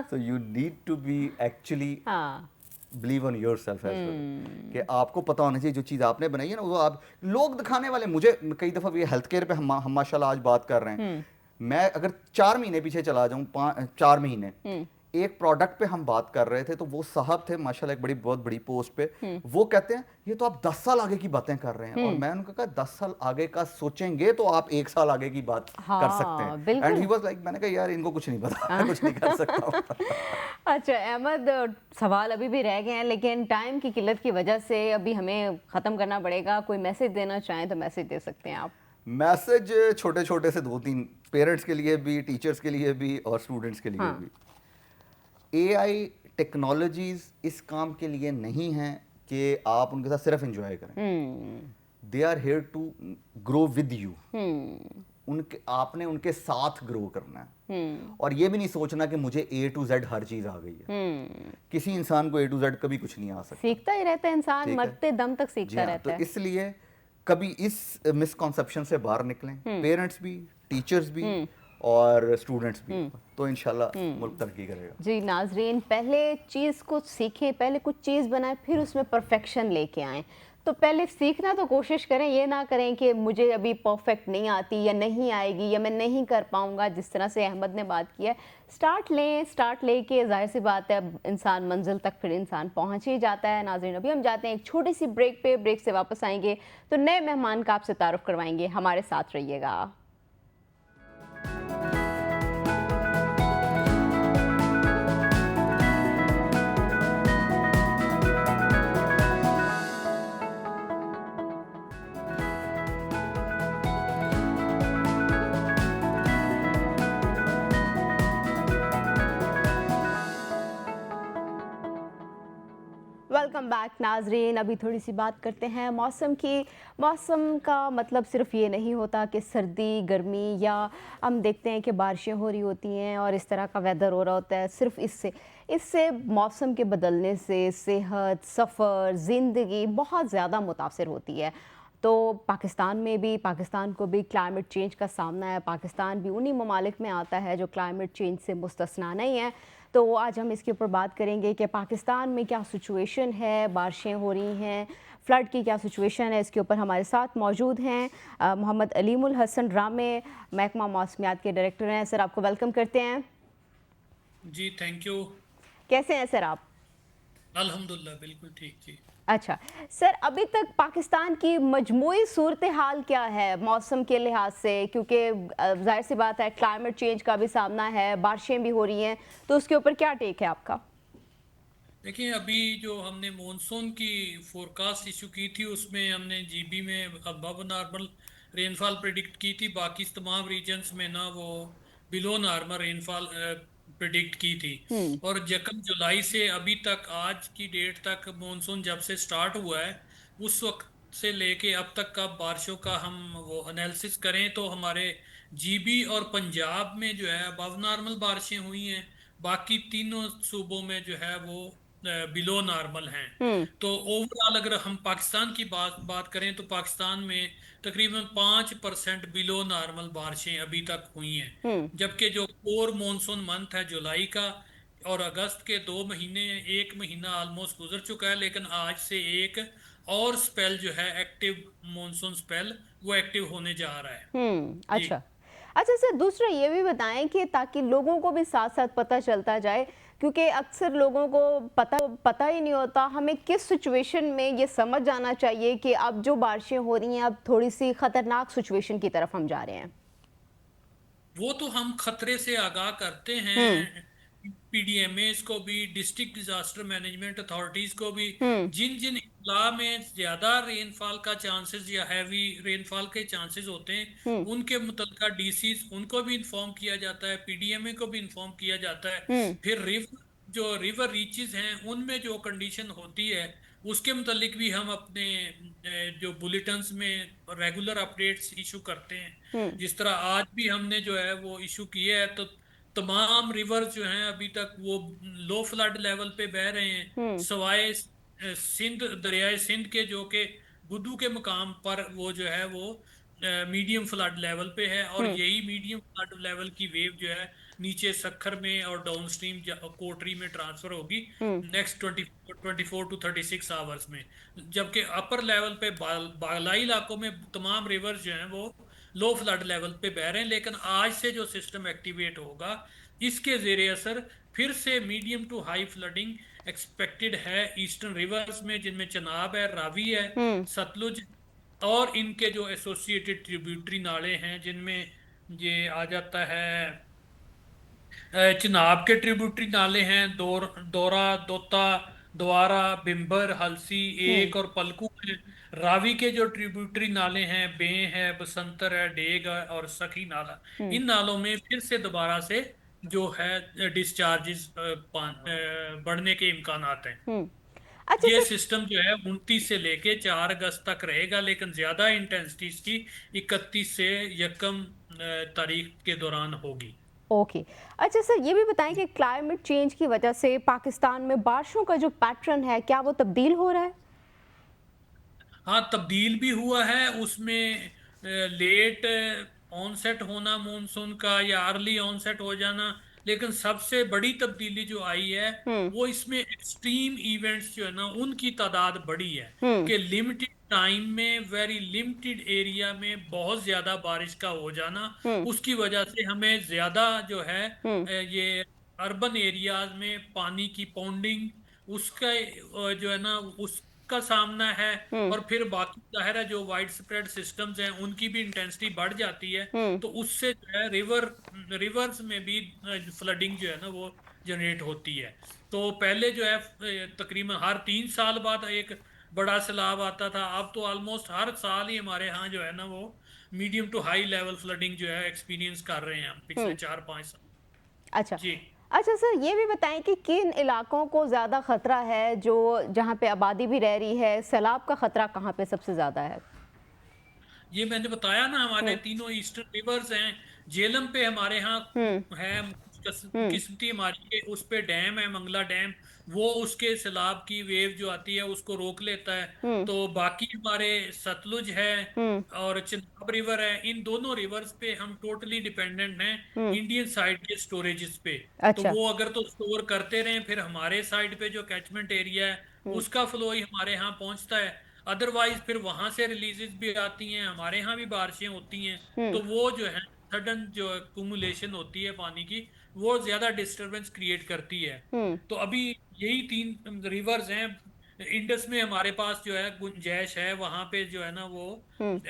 So you need to be actually हाँ। Believe on your self as well, कि आपको पता होना चाहिए जो चीज़ आपने बनाई है ना, वो आप लोग दिखाने वाले। मुझे कई दफ़ा ये हेल्थ केयर पे हम माशाल्लाह आज बात कर रहे हैं, मैं अगर 4 महीने पीछे चला जाऊं, 4 महीने, एक प्रोडक्ट पे हम बात कर रहे थे, तो वो साहब थे माशाल्लाह एक बहुत बड़ी पोस्ट पे, वो कहते हैं ये तो आप 10 साल आगे की बातें कर रहे हैं। और मैं उनको कहा 10 साल आगे का सोचेंगे तो आप 1 साल आगे की बात कर सकते हाँ, हैं। बिल्कुल। एंड ही वाज लाइक, मैंने कहा यार इनको कुछ नहीं पता, मैं कुछ नहीं कर सकता हूं। अच्छा अहमद, सवाल अभी भी रह गए हैं लेकिन टाइम की किल्लत की वजह से अभी हमें ख़त्म करना पड़ेगा। कोई मैसेज देना चाहें तो मैसेज दे सकते हैं आप। मैसेज छोटे छोटे से 2-3 पेरेंट्स के लिए भी, टीचर्स के लिए भी और स्टूडेंट्स के लिए हाँ। भी। एआई टेक्नोलॉजीज इस काम के लिए नहीं हैं कि आप उनके साथ सिर्फ एंजॉय करें। They are here to grow with you. उनके आपने उनके साथ ग्रो करना है। और ये भी नहीं सोचना कि मुझे ए टू जेड हर चीज आ गई है। किसी इंसान को ए टू जेड कभी कुछ नहीं आ सकता। सीखता ही रहता है इंसान, ठीक है? मरते दम तक जी सीखता हाँ, रहता तो है। इसलिए कभी इस मिसकॉन्सेप्शन से बाहर निकलें, पेरेंट्स भी, टीचर्स भी और स्टूडेंट्स भी, तो इंशाल्लाह मुल्क तरक्की करेगा। जी नाजरीन, पहले चीज़ को सीखें, पहले कुछ चीज़ बनाएं, फिर उसमें परफेक्शन लेके आएं। तो पहले सीखना तो कोशिश करें, ये ना करें कि मुझे अभी परफेक्ट नहीं आती या नहीं आएगी या मैं नहीं कर पाऊंगा। जिस तरह से अहमद ने बात की है, स्टार्ट लेके जाहिर सी बात है इंसान मंजिल तक फिर इंसान पहुंच ही जाता है। नाजरीन, अभी हम जाते हैं एक छोटी सी ब्रेक पे, ब्रेक से वापस आएंगे तो नए मेहमान का आपसे तारुफ करवाएंगे। हमारे साथ रहिएगा। वेलकम बैक नाजरीन। अभी थोड़ी सी बात करते हैं मौसम की। मौसम का मतलब सिर्फ ये नहीं होता कि सर्दी, गर्मी, या हम देखते हैं कि बारिशें हो रही होती हैं और इस तरह का वेदर हो रहा होता है। सिर्फ इससे मौसम के बदलने से सेहत, सफ़र, ज़िंदगी बहुत ज़्यादा मुतासर होती है। तो पाकिस्तान में भी, पाकिस्तान को भी क्लाइमेट चेंज का सामना है। पाकिस्तान भी उन्हीं ममालिक में आता है जो क्लाइमेट चेंज से मुस्तस्ना नहीं है। तो आज हम इसके ऊपर बात करेंगे कि पाकिस्तान में क्या सिचुएशन है, बारिशें हो रही हैं, फ्लड की क्या सिचुएशन है। इसके ऊपर हमारे साथ मौजूद हैं मोहम्मद अलीमुल हसन रामे, महकमा मौसमियात के डायरेक्टर हैं। सर, आपको वेलकम करते हैं। जी थैंक यू। कैसे हैं सर आप? अल्हम्दुलिल्लाह बिल्कुल ठीक जी। अच्छा सर, अभी तक पाकिस्तान की मजमूई सूरत हाल क्या है मौसम के लिहाज से? क्योंकि जाहिर सी बात है क्लाइमेट चेंज का भी सामना है, बारिशें भी हो रही हैं, तो उसके ऊपर क्या टेक है आपका? देखिए अभी जो हमने मॉनसून की फोरकास्ट इशू की थी उसमें हमने जीबी में अबव नॉर्मल रेनफॉल प्रिडिक्ट की थी। बाकी तमाम रीजन्स में ना वो बिलो नॉर्मल रेनफॉल प्रिडिक्ट की थी। और यकम जुलाई से अभी तक आज की डेट तक मॉनसून जब से स्टार्ट हुआ है उस वक्त से लेके अब तक का बारिशों का हम वो एनालिसिस करें तो हमारे जीबी और पंजाब में जो है अबव नॉर्मल बारिशें हुई हैं। बाकी तीनों सूबों में जो है वो बिलो नॉर्मल हैं। तो ओवरऑल अगर हम पाकिस्तान की बात करें तो पाकिस्तान में तकरीबन 5% बिलो नॉर्मल बारिशें अभी तक हुई हैं, जबकि जो कोर मॉनसून मंथ है जुलाई का और अगस्त के 2 महीने, 1 महीना ऑलमोस्ट गुजर चुका है, लेकिन आज से एक और स्पेल जो है एक्टिव मॉनसून स्पेल वो एक्टिव होने जा रहा है। जी। अच्छा। अच्छा सर, दूसरा ये भी बताएं कि ताकि लोगों को भी साथ साथ पता चलता जाए, क्योंकि अक्सर लोगों को पता ही नहीं होता हमें किस सिचुएशन में ये समझ जाना चाहिए कि अब जो बारिशें हो रही हैं अब थोड़ी सी खतरनाक सिचुएशन की तरफ हम जा रहे हैं। वो तो हम खतरे से आगाह करते हम्म। हैं पीडीएमएस को भी, डिस्ट्रिक्ट डिजास्टर मैनेजमेंट अथॉरिटीज को भी। हम्म। जिन जिन इलाका में ज्यादा रेनफॉल का चांसेस या हैवी रेनफॉल के चांसेस होते हैं हम्म। उनके मुतलका डीसीज उनको भी इंफॉर्म किया जाता है, पीडीएमए को भी इंफॉर्म किया जाता है। हम्म। फिर रिवर रीचेस हैं उनमें जो कंडीशन होती है उसके मुतालिक भी हम अपने जो बुलेटिन्स में रेगुलर अपडेट्स इशू करते हैं। हम्म। जिस तरह आज भी हमने जो है वो इशू किया है, तो तमाम रिवर्स जो हैं अभी तक वो लो फ्लड लेवल पे बह रहे हैं, हम्म। सवाए सिंध, दरियाए सिंध के, जो कि गुड्डू के मुकाम पर वो जो है वो मीडियम फ्लड लेवल पे है। और हम्म। यही मीडियम फ्लड लेवल की वेव जो है नीचे सखर में और डाउन स्ट्रीम कोटरी में ट्रांसफर होगी हम्म। नेक्स्ट 24 to 36 आवर्स में। जबकि अपर लेवल पे बालाई इलाकों में तमाम रिवर्स जो हैं वो लो फ्लड लेवल पे बह रहे हैं, लेकिन आज से जो सिस्टम एक्टिवेट होगा इसके जेर असर फिर से medium to high flooding expected है ईस्टर्न रिवर्स में, जिनमें चनाब है, रावी है, हम्म। सतलुज और इनके जो एसोसिएटेड ट्रिब्यूटरी नाले हैं जिनमें ये आ जाता है। चिनाब के ट्रिब्यूटरी नाले हैं दौरा, दोता, द्वारा, बिम्बर, हलसी, हम्म। एक और पलकू हैं। रावी के जो ट्रिब्यूटरी नाले हैं बे है, बसंतर है, डेग है और सखी नाला, हम्म। इन नालों में फिर से दोबारा से जो है डिस्चार्जेस बढ़ने के इम्कानात हैं। हम्म। अच्छा ये सर। सिस्टम जो है 29 से लेके 4 अगस्त तक रहेगा, लेकिन ज्यादा इंटेंसिटी इसकी 31 से यकम तारीख के दौरान होगी। ओके। अच्छा सर, ये भी बताएं कि क्लाइमेट चेंज की वजह से पाकिस्तान में बारिशों का जो पैटर्न है क्या वो तब्दील हो रहा है? हाँ, तब्दील भी हुआ है उसमें। लेट ऑनसेट होना मॉनसून का या अर्ली ऑनसेट हो जाना, लेकिन सबसे बड़ी तब्दीली जो आई है हम्म। वो इसमें एक्सट्रीम इवेंट्स जो है ना उनकी तादाद बढ़ी है। हम्म। कि लिमिटेड टाइम में वेरी लिमिटेड एरिया में बहुत ज्यादा बारिश का हो जाना, हम्म। उसकी वजह से हमें ज्यादा जो है हम्म। ये अर्बन एरियाज में पानी की पौंडिंग उसका जो है ना उसका सामना है। हम्म। और फिर बाकी जाहिर है जो वाइड स्प्रेड सिस्टम्स हैं उनकी भी इंटेंसिटी बढ़ जाती है, हम्म। तो उससे जो है रिवर्स में भी फ्लडिंग जो है ना वो जनरेट होती है। तो पहले जो है तकरीबन हर 3 साल बाद एक बड़ा सैलाब आता था, अब तो ऑलमोस्ट हर साल ही हमारे यहाँ जो है ना वो medium to high level flooding जो है एक्सपीरियंस कर रहे हैं हम पिछले हम्म। 4-5 साल। अच्छा। जी। अच्छा सर, ये भी बताएं कि किन इलाकों को ज़्यादा खतरा है, जो जहाँ पे आबादी भी रह रही है, सैलाब का खतरा कहाँ पे सबसे ज़्यादा है? ये मैंने बताया ना, हमारे हम्म। तीनों ईस्टर्न रिवर्स हैं। झेलम पे हमारे यहाँ हम्म। है हम्म। किस्मती हमारी के, उस पे डैम है मंगला डैम, वो उसके सैलाब की वेव जो आती है उसको रोक लेता है। हम्म। तो बाकी हमारे सतलुज है हम्म। और चिनाब रिवर है, इन दोनों रिवर्स पे हम टोटली डिपेंडेंट हैं हम्म। इंडियन साइड के स्टोरेजेस पे। तो अच्छा। वो अगर तो स्टोर करते रहें फिर हमारे साइड पे जो कैचमेंट एरिया है हम्म। उसका फ्लो ही हमारे यहाँ पहुंचता है। अदरवाइज फिर वहां से रिलीजेस भी आती हैं, हमारे यहाँ भी बारिशें होती हैं, हम्म। तो वो जो है सडन जो कुमुलेशन होती है पानी की वो ज्यादा डिस्टरबेंस क्रिएट करती है। हम्म। तो अभी यही 3 रिवर्स हैं। इंडस में हमारे पास जो है गुंजैश है, वहां पे जो है ना वो हम्म।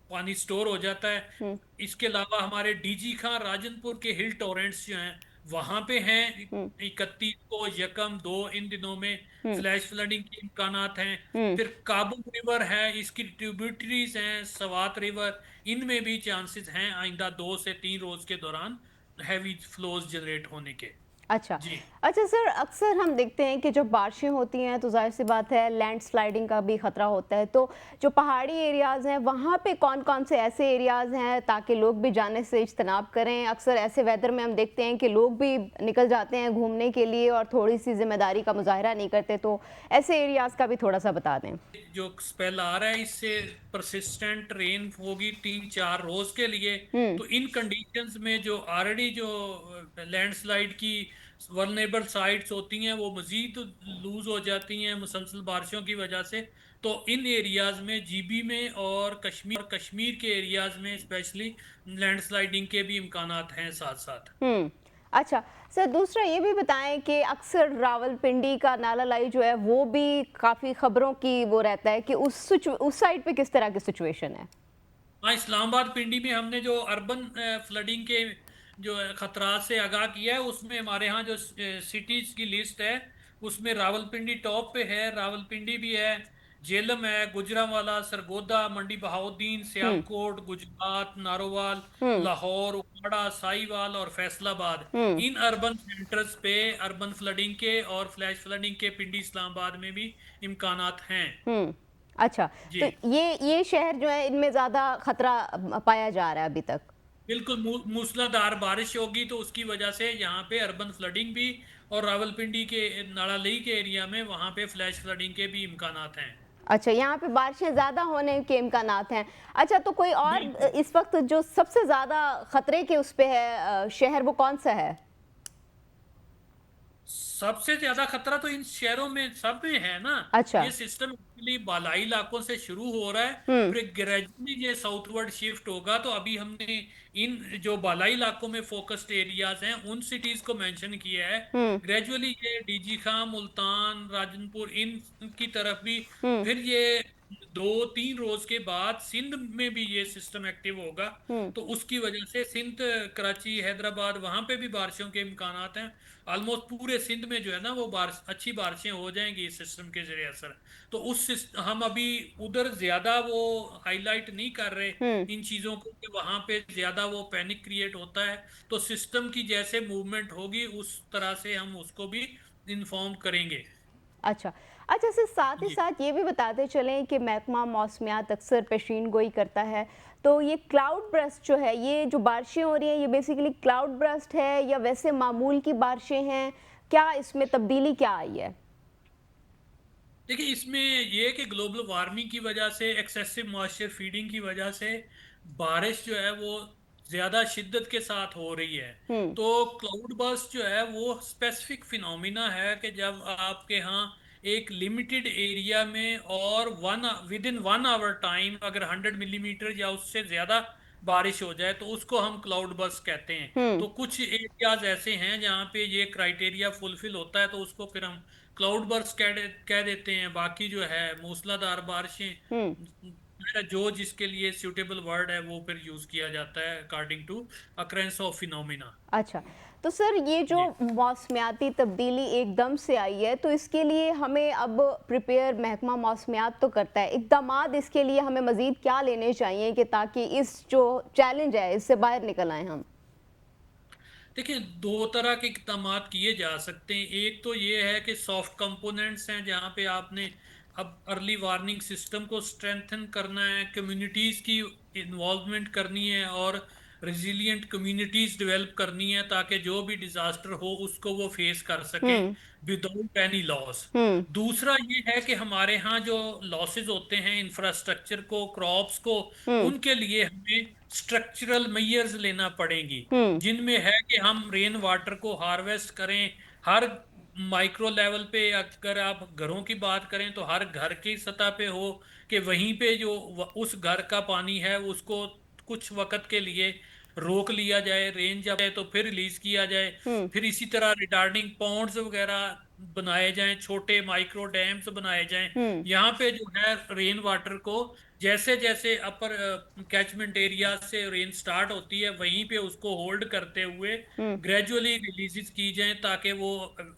पानी स्टोर हो जाता है। हम्म। इसके अलावा हमारे डीजी खां राजनपुर के हिल टोरेंट्स जो हैं वहां पे हैं। हम्म। 31 को, यकम, 2 इन दिनों में हम्म। फ्लैश फ्लडिंग के इम्कानात हैं। हम्म। फिर काबुल रिवर है, इसकी ट्रिब्यूटरीज हैं, सवात रिवर, इनमें भी चांसेस हैं आइंदा 2 से 3 रोज के दौरान हैवी फ्लोज जनरेट होने के। अच्छा। जी अच्छा सर, अक्सर हम देखते हैं कि जब बारिशें होती हैं तो ज़ाहिर सी बात है लैंडस्लाइडिंग का भी ख़तरा होता है, तो जो पहाड़ी एरियाज़ हैं वहाँ पे कौन-कौन से ऐसे एरियाज़ हैं ताकि लोग भी जाने से इज्तनाब करें? अक्सर ऐसे वेदर में हम देखते हैं कि लोग भी निकल जाते हैं घूमने के लिए और थोड़ी-सी ज़िम्मेदारी का मुज़ाहिरा नहीं करते, तो ऐसे एरियाज़ का भी थोड़ा-सा बता दें। जो स्पेल आ रहा है इससे परसिस्टेंट रेन होगी 3-4 रोज के लिए। हुँ, तो इन कंडीशंस में जो ऑलरेडी जो लैंडस्लाइड की वल्नरेबल साइट्स होती हैं वो मजीद लूज हो जाती हैं मुसलसल बारिशों की वजह से। तो इन एरियाज में जीबी में और कश्मीर के एरियाज में स्पेशली लैंडस्लाइडिंग के भी इम्कानात हैं साथ साथ। हुँ। अच्छा, सर दूसरा ये भी बताएँ कि अक्सर रावलपिंडी का नाला लाई जो है वो भी काफ़ी ख़बरों की वो रहता है कि उस साइड पे किस तरह की सिचुएशन है? हाँ, इस्लामाबाद पिंडी में हमने जो अर्बन फ्लडिंग के जो खतरात से आगाह किया है उसमें हमारे यहाँ जो सिटीज की लिस्ट है उसमें रावलपिंडी टॉप पे है। रावलपिंडी भी है, झेलम है, गुजरांवाला, सरगोदा, मंडी बहाउद्दीन, हुँ, सियालकोट, गुजरात, नारोवाल, हुँ, लाहौर, उपाड़ा, साहिवाल और फैसलाबाद। हुँ। इन अर्बन सेंटर्स पे अर्बन फ्लडिंग के और फ्लैश फ्लडिंग के पिंडी इस्लामाबाद में भी इम्कानात हैं। हुँ। अच्छा, तो जी ये शहर जो है इनमें ज़्यादा खतरा पाया जा रहा है अभी तक। बिल्कुल, मूसलाधार बारिश होगी तो उसकी वजह से यहाँ पे अर्बन फ्लडिंग भी और रावलपिंडी के नाड़ालई के एरिया में वहाँ पे फ्लैश फ्लडिंग के भी इम्कानात हैं। अच्छा, यहाँ पे बारिशें ज़्यादा होने के इम्कानात हैं। अच्छा, तो कोई और बिल्कुल। इस वक़्त जो सबसे ज़्यादा खतरे के उस पे है शहर, वो कौन-सा है? सबसे ज्यादा खतरा तो इन शहरों में सब में है ना। अच्छा। ये सिस्टम एक्चुअली बालाई इलाकों से शुरू हो रहा है, हुँ, फिर ग्रेजुअली ये साउथवर्ड शिफ्ट होगा। तो अभी हमने इन जो बालाई इलाकों में फोकस्ड एरियाज हैं उन सिटीज को मेंशन किया है। हुँ, ग्रेजुअली ये डीजी खां, मुल्तान, राजनपुर इन की तरफ भी, हुँ, फिर ये 2-3 रोज के बाद सिंध में भी ये सिस्टम एक्टिव होगा। हुँ। तो उसकी वजह से सिंध, कराची, हैदराबाद वहां पे भी बारिशों के इम्कानात हैं। ऑलमोस्ट पूरे सिंध में जो है ना वो बारिश, अच्छी बारिशें हो जाएंगी इस सिस्टम के जरिए असर। तो हम अभी उधर ज्यादा वो हाईलाइट नहीं कर रहे हुँ। इन चीजों को कि वहां पे ज्यादा वो पैनिक क्रिएट होता है। तो सिस्टम की जैसे मूवमेंट होगी उस तरह से हम उसको भी इन्फॉर्म करेंगे। अच्छा। अच्छा सर, साथ ही जी साथ ये भी बताते चलें कि महकमा मौसमियात अक्सर पेशीन गोई करता है, तो ये क्लाउड बर्स्ट जो है, ये जो बारिशें हो रही हैं, ये बेसिकली क्लाउड बर्स्ट है या वैसे मामूल की बारिशें हैं? क्या इसमें तब्दीली क्या आई है? देखिए, इसमें ये है कि ग्लोबल वार्मिंग की वजह से, एक्सेसिव मॉइस्चर फीडिंग की वजह से बारिश जो है वो ज़्यादा शिद्दत के साथ हो रही है। हुँ, तो क्लाउड बर्स्ट जो है वो स्पेसिफिक फिनोमिना है कि जब आपके यहाँ एक लिमिटेड एरिया में और विद इन 1 आवर टाइम अगर 100 मिलीमीटर या उससे ज़्यादा बारिश हो जाए तो उसको हम क्लाउड बर्स्ट कहते हैं। हुँ, तो कुछ एरियाज ऐसे हैं जहाँ पे ये क्राइटेरिया फुलफिल होता है तो उसको फिर हम क्लाउड बर्स्ट कह देते हैं। बाकी जो है मूसलाधार बारिशें, हुँ। जो जिसके लिए सूटेबल वर्ड है वो फिर यूज किया जाता है according to occurrence of phenomena. अच्छा, तो सर ये जो जी मौसमियाती तब्दीली एकदम से आई है, तो इसके लिए हमें अब प्रिपेयर महकमा मौसमियात तो करता है, इक़दामात इसके लिए हमें मज़ीद क्या लेने चाहिए कि ताकि इस जो चैलेंज है, इससे बाहर निकल आएँ हम? देखिए, दो तरह के इकदाम किए जा सकते हैं। एक तो ये है कि सॉफ्ट कंपोनेंट्स हैं जहाँ पे आपने अब अर्ली वार्निंग सिस्टम को स्ट्रेंथन करना है, कम्युनिटीज़ की इन्वॉल्वमेंट करनी है और रेजिलियंट कम्युनिटीज़ डेवलप करनी है ताकि जो भी डिज़ास्टर हो उसको वो फेस कर सकें हुँ, विदाउट एनी लॉस। हुँ, दूसरा ये है कि हमारे यहाँ जो लॉसेस होते हैं इंफ्रास्ट्रक्चर को, क्रॉप्स को, हुँ, उनके लिए हमें स्ट्रक्चरल मेजर्स लेना पड़ेंगी, हुँ, जिनमें है कि हम रेन वाटर को हार्वेस्ट करें। हर माइक्रो लेवल पे अगर आप घरों की बात करें तो हर घर की सतह पे हो कि वहीं पे जो उस घर का पानी है उसको कुछ वक्त के लिए रोक लिया जाए, रेन जब है तो फिर रिलीज किया जाए। हुँ, फिर इसी तरह रिटार्डिंग पॉन्ड्स वगैरह बनाए जाएं, छोटे माइक्रो डैम्स बनाए जाएं। हुँ, यहाँ पे जो है रेन वाटर को जैसे जैसे अपर कैचमेंट एरिया से रेन स्टार्ट होती है वहीं पे उसको होल्ड करते हुए ग्रेजुअली रिलीजेस की जाए, ताकि वो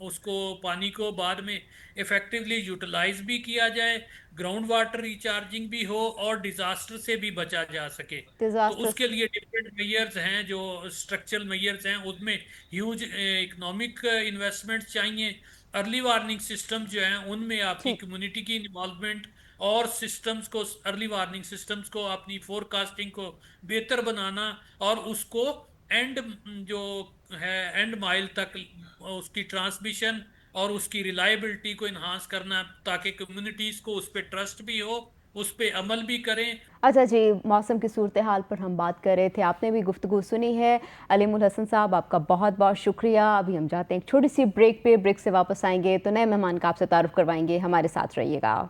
उसको पानी को बाद में इफेक्टिवली यूटिलाइज भी किया जाए, ग्राउंड वाटर रिचार्जिंग भी हो और डिजास्टर से भी बचा जा सके। तो डिजास्टर। उसके लिए डिफरेंट मेयर्स हैं, जो स्ट्रक्चरल मेयर्स हैं, उसमें ह्यूज इकोनॉमिक इन्वेस्टमेंट चाहिए। अर्ली वार्निंग सिस्टम जो हैं उनमें आपकी ठीक। कम्युनिटी की इन्वॉल्वमेंट और सिस्टम्स को, अर्ली वार्निंग सिस्टम्स को, अपनी फोरकास्टिंग को बेहतर बनाना और उसको एंड जो है एंड माइल तक उसकी ट्रांसमिशन और उसकी रिलायबिलिटी को इन्हांस करना, ताकि कम्युनिटीज को उस पर ट्रस्ट भी हो, उस पर अमल भी करें। अच्छा जी, मौसम की सूरत हाल पर हम बात कर रहे थे, आपने भी गुफ्तगू सुनी है। अलीमुल हसन साहब, आपका बहुत बहुत शुक्रिया। अभी हम जाते हैं एक छोटी सी ब्रेक पे, ब्रेक से वापस आएंगे तो नए मेहमान का आपसे तारुफ करवाएंगे। हमारे साथ रहिएगा।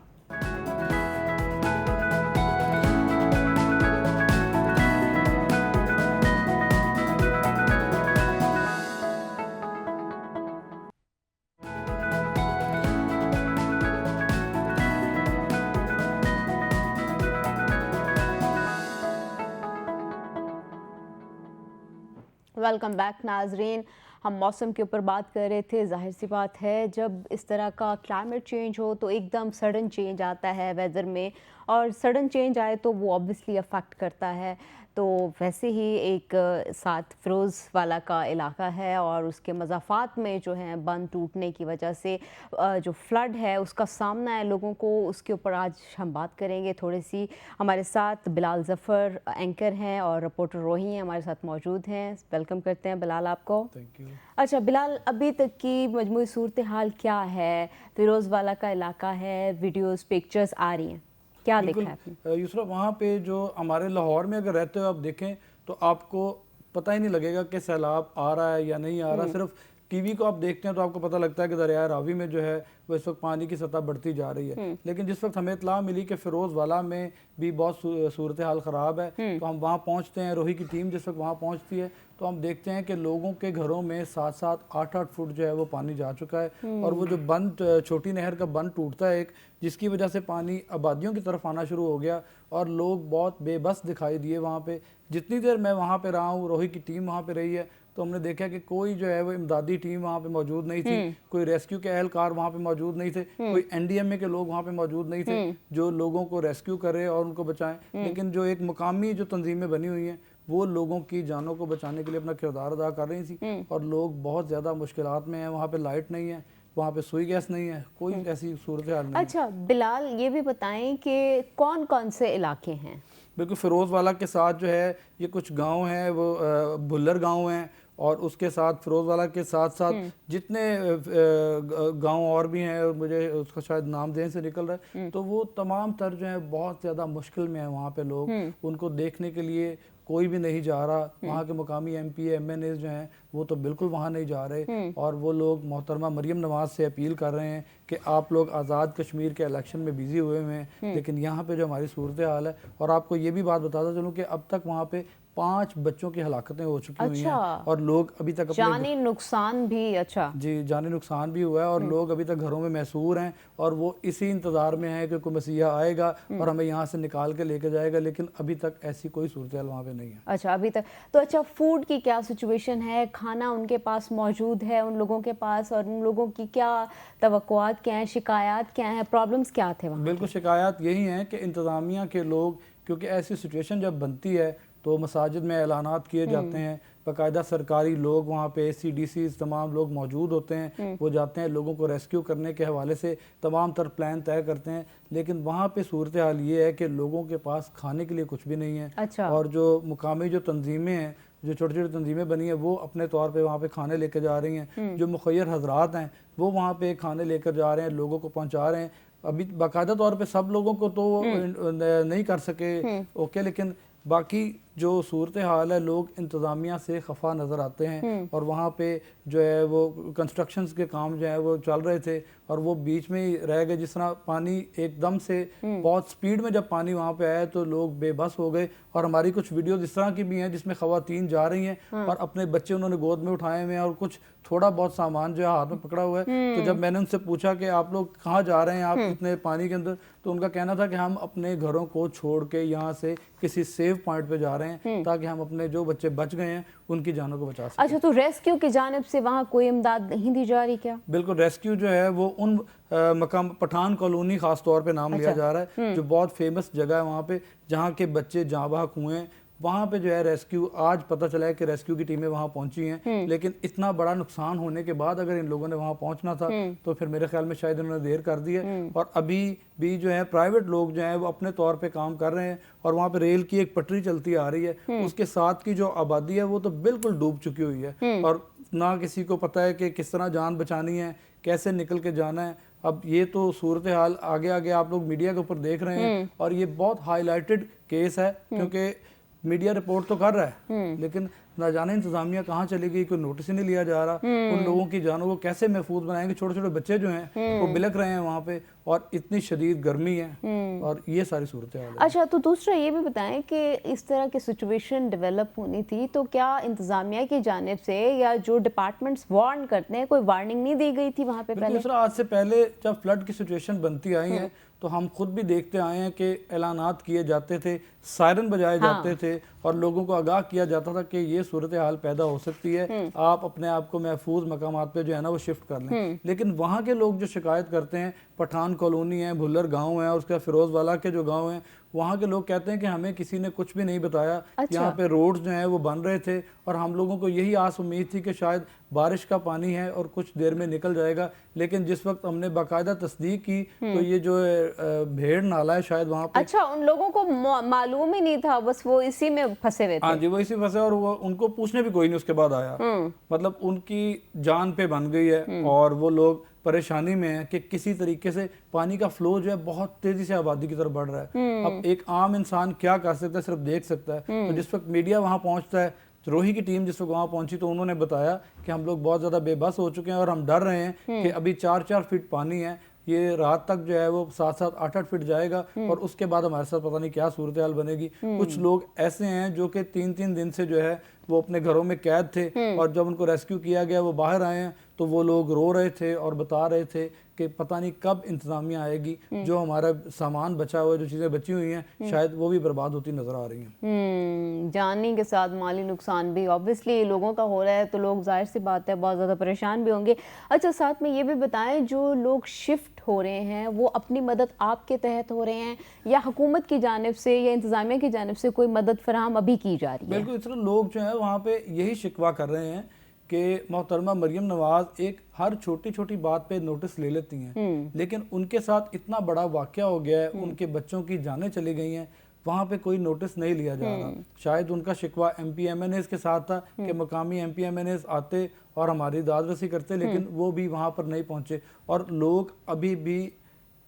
वेलकम बैक नाजरीन। हम मौसम के ऊपर बात कर रहे थे। जाहिर सी बात है, जब इस तरह का क्लाइमेट चेंज हो तो एकदम सडन चेंज आता है वेदर में, और सडन चेंज आए तो वो ऑब्वियसली अफेक्ट करता है। तो वैसे ही एक साथ फिरोज़ वाला का इलाका है और उसके मज़ाफ़ात में जो है बंद टूटने की वजह से जो फ्लड है उसका सामना है लोगों को, उसके ऊपर आज हम बात करेंगे थोड़ी सी। हमारे साथ बिलाल ज़फ़र एंकर हैं और रिपोर्टर रोही हैं हमारे साथ मौजूद हैं। वेलकम करते हैं बिलाल आपको। Thank you. अच्छा बिलाल, अभी तक की मजमूई सूरत हाल क्या है? फिरोज़ वाला का इलाका है, वीडियोस पिक्चर्स आ रही हैं, क्या देखा है आपने? यूसरा, वहाँ पे जो हमारे लाहौर में अगर रहते हो आप देखें तो आपको पता ही नहीं लगेगा कि सैलाब आ रहा है या नहीं आ रहा। सिर्फ टीवी को आप देखते हैं तो आपको पता लगता है कि दरिया रावी में जो है वो इस वक्त पानी की सतह बढ़ती जा रही है। लेकिन जिस वक्त हमें इत्तला मिली कि फिरोज़ वाला में भी बहुत सूरत हाल ख़राब है, तो हम वहाँ पहुँचते हैं। रोही की टीम जिस वक्त वहाँ पहुँचती है तो हम देखते हैं कि लोगों के घरों में 7-7, 8-8 फुट जो है वो पानी जा चुका है। और वो जो बंद, छोटी नहर का बंद टूटता है एक, जिसकी वजह से पानी आबादियों की तरफ आना शुरू हो गया और लोग बहुत बेबस दिखाई दिए वहाँ पे। जितनी देर मैं वहाँ पे रहा हूँ, रोही की टीम वहाँ पे रही है, तो हमने देखा कि कोई जो है वो इमदादी टीम वहाँ पे मौजूद नहीं थी, कोई रेस्क्यू के एहलकार वहाँ पे मौजूद नहीं थे, कोई एनडीएमए के लोग वहाँ पे मौजूद नहीं थे जो लोगों को रेस्क्यू करे और उनको बचाएं। लेकिन जो एक मुकामी जो तंजीमें बनी हुई हैं वो लोगों की जानों को बचाने के लिए अपना किरदार अदा कर रही थी। और लोग बहुत ज़्यादा मुश्किलात में हैं। वहाँ पे लाइट नहीं है, वहाँ पे सुई गैस नहीं है, कोई ऐसी सूरत हाल नहीं। अच्छा बिलाल, ये भी बताएं कि कौन कौन से इलाके हैं? बिल्कुल, फिरोज़ वाला के साथ जो है ये कुछ गांव हैं, वो बुल्लर गांव हैं, और उसके साथ फिरोज़ वाला के साथ साथ जितने गांव और भी हैं, और मुझे उसका शायद नाम देने से निकल रहा है, तो वो तमाम तर जो है बहुत ज़्यादा मुश्किल में है वहाँ पे लोग। उनको देखने के लिए कोई भी नहीं जा रहा। वहाँ के मुकामी एमपी एमएनए जो हैं वो तो बिल्कुल वहाँ नहीं जा रहे। और वो लोग मोहतरमा मरियम नवाज से अपील कर रहे हैं कि आप लोग आज़ाद कश्मीर के इलेक्शन में बिजी हुए हुए हैं, लेकिन यहाँ पे जो हमारी सूरत हाल है। और आपको ये भी बात बताता चलूँ कि अब तक वहाँ पे 5 बच्चों की हलाकतें हो चुकी हुई हैं और लोग अभी तक जानी नुकसान भी। अच्छा जी, जानी नुकसान भी हुआ है और लोग अभी तक घरों में महसूर हैं और वो इसी इंतज़ार में हैं कि कोई मसीहा आएगा और हमें यहाँ से निकाल के लेके जाएगा। लेकिन अभी तक ऐसी कोई सूरत हाल वहाँ पे नहीं है। अच्छा, अभी तक तो अच्छा, फूड की क्या सिचुएशन है? खाना उनके पास मौजूद है उन लोगों के पास, और उन लोगों की क्या तवक्कुआत क्या है, शिकायत क्या है, प्रॉब्लम्स क्या थे वहाँ? बिल्कुल, शिकायत यही है कि इंतज़ामिया के लोग, क्योंकि ऐसी सिचुएशन जब बनती है तो मसाजिद में ऐलानात किए जाते हैं, बाकायदा सरकारी लोग वहाँ पे CDC तमाम लोग मौजूद होते हैं, वो जाते हैं लोगों को रेस्क्यू करने के हवाले से तमाम तर प्लान तय करते हैं। लेकिन वहाँ पे सूरत हाल ये है कि लोगों के पास खाने के लिए कुछ भी नहीं है। अच्छा। और जो मुकामी जो तंजीमें हैं, जो छोटी छोटी तंजीमें बनी है, वो अपने तौर पे वहाँ पे खाने लेकर जा रही हैं। जो मुखय्यर हजरात हैं वो वहाँ पे खाने लेकर जा रहे हैं, लोगों को पहुँचा रहे हैं। अभी बाकायदा तौर पे सब लोगों को तो नहीं कर सके, ओके, लेकिन बाकी जो सूरत हाल है, लोग इंतज़ामिया से खफा नज़र आते हैं और वहाँ पे जो है वो कंस्ट्रक्शंस के काम जो है वो चल रहे थे और वो बीच में ही रह गए। जिस तरह पानी एकदम से बहुत स्पीड में जब पानी वहाँ पे आया तो लोग बेबस हो गए। और हमारी कुछ वीडियो इस तरह की भी हैं जिसमें ख़वातीन जा रही हैं और अपने बच्चे उन्होंने गोद में उठाए हुए हैं और कुछ थोड़ा बहुत सामान जो है हाथ में पकड़ा हुआ है। तो जब मैंने उनसे पूछा कि आप लोग कहाँ जा रहे हैं, आप इतने पानी के अंदर, तो उनका कहना था कि हम अपने घरों को छोड़ के यहाँ से किसी सेफ पॉइंट पे जा रहे हैं ताकि हम अपने जो बच्चे बच गए हैं उनकी जानों को बचा सकें। अच्छा, तो रेस्क्यू की जानिब से वहाँ कोई इमदाद नहीं दी जा रही क्या? बिल्कुल, रेस्क्यू जो है वो उन मकाम पठान कॉलोनी खास तौर पे नाम लिया जा रहा है, जो बहुत फेमस जगह है वहाँ पे, जहाँ के बच्चे जाँ बहक हुए हैं। वहाँ पे जो है रेस्क्यू, आज पता चला है कि रेस्क्यू की टीमें वहाँ पहुंची हैं, लेकिन इतना बड़ा नुकसान होने के बाद अगर इन लोगों ने वहाँ पहुंचना था तो फिर मेरे ख्याल में शायद इन्होंने देर कर दी है। और अभी भी जो है प्राइवेट लोग जो हैं वो अपने तौर पे काम कर रहे हैं और वहाँ पे रेल की एक पटरी चलती आ रही है, उसके साथ की जो आबादी है वो तो बिल्कुल डूब चुकी हुई है और ना किसी को पता है कि किस तरह जान बचानी है, कैसे निकल के जाना है। अब ये तो सूरत हाल आगे आगे आप लोग मीडिया के ऊपर देख रहे हैं और ये बहुत हाईलाइटेड केस है क्योंकि मीडिया रिपोर्ट तो कर रहा है लेकिन ना जाने इंतजामिया कहाँ चली गई, कोई नोटिस ही नहीं लिया जा रहा। उन लोगों की जानों को कैसे महफूज बनाएंगे? छोटे छोटे बच्चे जो हैं वो बिलक रहे हैं वहाँ पे और इतनी शदीद गर्मी है और ये सारी सूरत हाल है। अच्छा, तो दूसरा ये भी बताएं कि इस तरह की सिचुएशन डेवलप होनी थी तो क्या इंतजामिया की जानिब से या जो डिपार्टमेंट्स वार्न करते हैं, कोई वार्निंग नहीं दी गई थी वहाँ पे पहले? दूसरा, आज से पहले जब फ्लड की सिचुएशन बनती आई है तो हम खुद भी देखते आए हैं कि ऐलानात किए जाते थे, सायरन बजाए जाते थे और लोगों को आगाह किया जाता था कि ये सूरत हाल पैदा हो सकती है, आप अपने आप को महफूज मकामात पे जो है ना वो शिफ्ट कर लें। लेकिन वहाँ के लोग जो शिकायत करते हैं, पठान कॉलोनी है, भुल्लर गांव है, उसके फिरोजवाला के जो गांव हैं, वहाँ के लोग कहते हैं कि हमें किसी ने कुछ भी नहीं बताया। अच्छा। यहाँ पे रोड्स जो हैं वो बन रहे थे और हम लोगों को यही आस उम्मीद थी कि शायद बारिश का पानी है और कुछ देर में निकल जाएगा, लेकिन जिस वक्त हमने बाकायदा तस्दीक की तो ये जो भेड़ नाला है शायद वहाँ पे। अच्छा, उन लोगों को मालूम ही नहीं था, बस वो इसी में फंसे हुए थे। हाँ जी, वो इसी फंसे और वो उनको पूछने भी कोई नहीं उसके बाद आया। मतलब उनकी जान पे बन गई है और वो लोग परेशानी में है कि किसी तरीके से पानी का फ्लो जो है बहुत तेजी से आबादी की तरफ बढ़ रहा है। अब एक आम इंसान क्या कर सकता है, सिर्फ देख सकता है। तो जिस वक्त मीडिया वहाँ पहुँचता है, रोही की टीम जिस वक्त वहाँ पहुंची तो उन्होंने बताया कि हम लोग बहुत ज़्यादा बेबस हो चुके हैं और हम डर रहे हैं कि अभी 4-4 फीट पानी है, ये रात तक जो है वो 7-7, 8-8 फीट जाएगा और उसके बाद हमारे साथ पता नहीं क्या सूरत हाल बनेगी। कुछ लोग ऐसे हैं जो कि 3-3 दिन से जो है वो अपने घरों में कैद थे और जब उनको रेस्क्यू किया गया वो बाहर आए हैं तो वो लोग रो रहे थे और बता रहे थे कि पता नहीं कब इंतजामिया आएगी, जो हमारा सामान बचा हुआ है, जो चीज़ें बची हुई हैं शायद वो भी बर्बाद होती नजर आ रही हैं। जानी के साथ माली नुकसान भी ऑब्वियसली लोगों का हो रहा है तो लोग जाहिर सी बात है बहुत ज़्यादा परेशान भी होंगे। अच्छा, साथ में ये भी बताएं जो लोग शिफ्ट हो रहे हैं वो अपनी मदद आपके तहत हो रहे हैं या हुकूमत की जानिब से या इंतजामिया की जानिब से कोई मदद फराहम अभी की जा रही है? बिल्कुल, इस तरह लोग जो है वहाँ पे यही शिकवा कर रहे हैं कि मोहतरमा मरियम नवाज एक हर छोटी छोटी बात पे नोटिस ले लेती हैं, लेकिन उनके साथ इतना बड़ा वाकया हो गया है, उनके बच्चों की जानें चली गई हैं, वहाँ पे कोई नोटिस नहीं लिया जा रहा। शायद उनका शिकवा MP-MNAs के साथ था कि मकामी MP-MNAs आते और हमारी दादरसी करते, लेकिन वो भी वहाँ पर नहीं पहुँचे और लोग अभी भी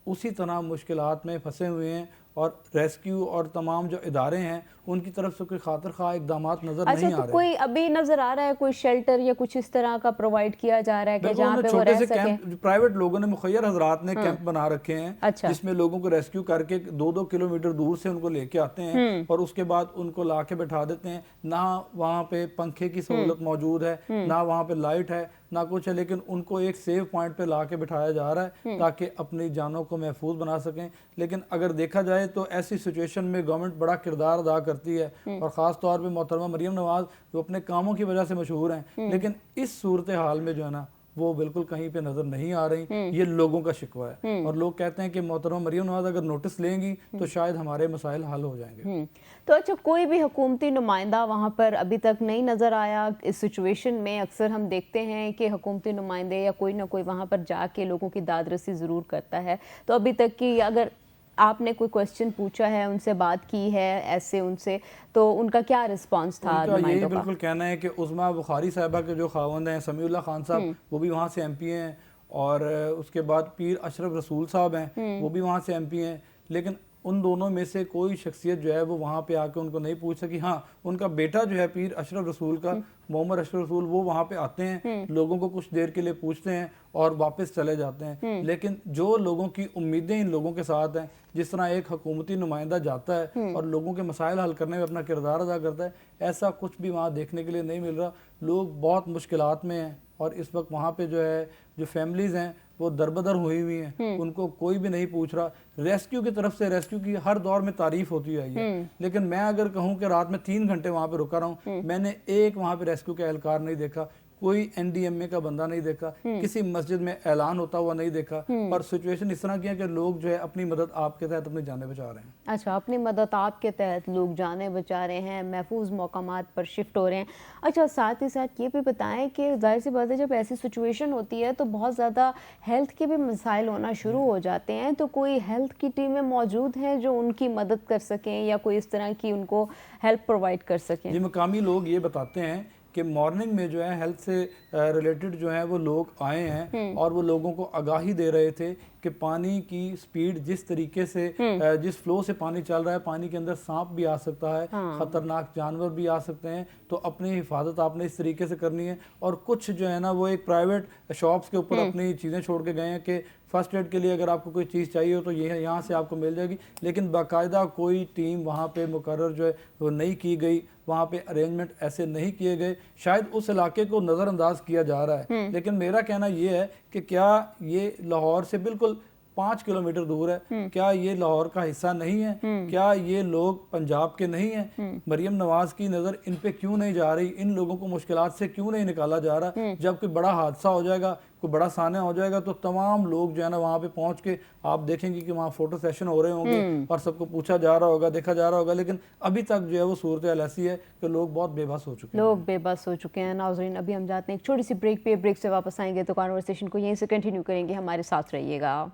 उसी तरह मुश्किलात में फंसे हुए हैं और रेस्क्यू और तमाम जो इदारे हैं उनकी तरफ से कोई खातिर खा इकदाम नजर अच्छा, नहीं आ तो रहे। कोई अभी नजर आ रहा है कोई शेल्टर या कुछ इस तरह का प्रोवाइड किया जा रहा है कि जहाँ पे वो छोटे रह से सके? कैंप प्राइवेट लोगों ने, मुखैर हजरात ने कैंप बना रखे हैं। अच्छा। जिसमें लोगों को रेस्क्यू करके 2-2 किलोमीटर दूर से उनको लेके आते हैं और उसके बाद उनको ला के बैठा देते हैं। ना वहाँ पे पंखे की सहूलत मौजूद है, ना वहाँ पे लाइट है, ना कुछ है, लेकिन उनको एक सेफ पॉइंट पे ला के बिठाया जा रहा है ताकि अपनी जानों को महफूज बना सकें। लेकिन अगर देखा जाए तो ऐसी सिचुएशन में गवर्नमेंट बड़ा किरदार अदा करती है और ख़ास तौर पे मोहतरमा मरियम नवाज जो अपने कामों की वजह से मशहूर हैं, लेकिन इस सूरत हाल में जो है ना वो बिल्कुल कहीं पे नजर नहीं आ रही। ये लोगों का शिकवा है और लोग कहते हैं कि मोहतरमा मरियम नवाज अगर नोटिस लेंगी तो शायद हमारे मसाइल हल हो जाएंगे। तो अच्छा, कोई भी हुकूमती नुमाइंदा वहाँ पर अभी तक नहीं नज़र आया इस सिचुएशन में? अक्सर हम देखते हैं कि हुकूमती नुमाइंदे या कोई ना कोई वहाँ पर जाके लोगों की दादरसी ज़रूर करता है, तो अभी तक की अगर आपने कोई क्वेश्चन पूछा है, उनसे बात की है ऐसे उनसे, तो उनका क्या रिस्पांस था? उनका यही बिल्कुल कहना है कि उस्मा बुखारी साहिबा के जो खावंद हैं समीउल्लाह खान साहब, वो भी वहाँ से MP हैं और उसके बाद पीर अशरफ रसूल साहब हैं, वो भी वहाँ से MP हैं, लेकिन उन दोनों में से कोई शख्सियत जो है वो वहाँ पे आके उनको नहीं पूछ सकी। हाँ, उनका बेटा जो है पीर अशरफ रसूल का, मोहम्मद अशरफ रसूल, वो वहाँ पे आते हैं, लोगों को कुछ देर के लिए पूछते हैं और वापस चले जाते हैं। लेकिन जो लोगों की उम्मीदें इन लोगों के साथ हैं, जिस तरह एक हुकूमती नुमाइंदा जाता है और लोगों के मसाइल हल करने में अपना किरदार अदा करता है, ऐसा कुछ भी वहाँ देखने के लिए नहीं मिल रहा। लोग बहुत मुश्किलात में हैं और इस वक्त वहाँ पे जो है जो फैमिलीज़ हैं वो दरबदर हुई हुई हैं, उनको कोई भी नहीं पूछ रहा। रेस्क्यू की तरफ से, रेस्क्यू की हर दौर में तारीफ होती आई है, लेकिन मैं अगर कहूँ कि रात में 3 घंटे वहाँ पे रुका रहा हूँ, मैंने एक वहाँ पे रेस्क्यू का एहलकार नहीं देखा, कोई एनडीएमए का बंदा नहीं देखा, किसी मस्जिद में ऐलान होता हुआ नहीं देखा। और सिचुएशन इस तरह की है कि लोग जो है अपनी मदद आपके तहत अपनी जानें बचा रहे हैं। अच्छा, अपनी मदद आपके तहत लोग जानें बचा रहे हैं, महफूज मकामात पर शिफ्ट हो रहे हैं। अच्छा, साथ ही साथ ये भी बताएं कि जाहिर सी बात है जब ऐसी सिचुएशन होती है तो बहुत ज़्यादा हेल्थ के भी मसाइल होना शुरू हो जाते हैं, तो कोई हेल्थ की टीमें मौजूद हैं जो उनकी मदद कर सकें या कोई इस तरह की उनको हेल्प प्रोवाइड कर सकें? जी, मकामी लोग ये बताते हैं कि मॉर्निंग में जो है हेल्थ से रिलेटेड जो है वो लोग आए हैं और वो लोगों को आगाही दे रहे थे कि पानी की स्पीड जिस तरीके से जिस फ्लो से पानी चल रहा है, पानी के अंदर सांप भी आ सकता है, खतरनाक जानवर भी आ सकते हैं, तो अपनी हिफाजत आपने इस तरीके से करनी है। और कुछ जो है ना वो एक प्राइवेट शॉप्स के ऊपर अपनी चीज़ें छोड़ के गए हैं कि फर्स्ट एड के लिए अगर आपको कोई चीज़ चाहिए हो तो ये यहाँ से आपको मिल जाएगी, लेकिन बाकायदा कोई टीम वहाँ पे मुकर्रर जो है वो नहीं की गई, वहाँ पे अरेंजमेंट ऐसे नहीं किए गए। शायद उस इलाके को नज़रअंदाज किया जा रहा है, लेकिन मेरा कहना ये है कि क्या ये लाहौर से बिल्कुल 5 किलोमीटर दूर है, क्या ये लाहौर का हिस्सा नहीं है? क्या ये लोग पंजाब के नहीं हैं? मरियम नवाज की नज़र इन पे क्यों नहीं जा रही? इन लोगों को मुश्किलात से क्यों नहीं निकाला जा रहा? जब कोई बड़ा हादसा हो जाएगा, कोई बड़ा साना हो जाएगा, तो तमाम लोग जो है ना वहाँ पे पहुँच के आप देखेंगे कि वहाँ फोटो सेशन हो रहे होंगे और सबको पूछा जा रहा होगा, देखा जा रहा होगा, लेकिन अभी तक जो है वो सूरत हाल ऐसी है कि लोग बहुत बेबस हो चुके हैं। लोग बेबस हो चुके हैं। नाज़रीन, अभी हम जाते हैं एक छोटी सी ब्रेक पे, ब्रेक से वापस आएंगे तो कॉन्वर्सेशन को यहीं से कंटिन्यू करेंगे। हमारे साथ रहिएगा।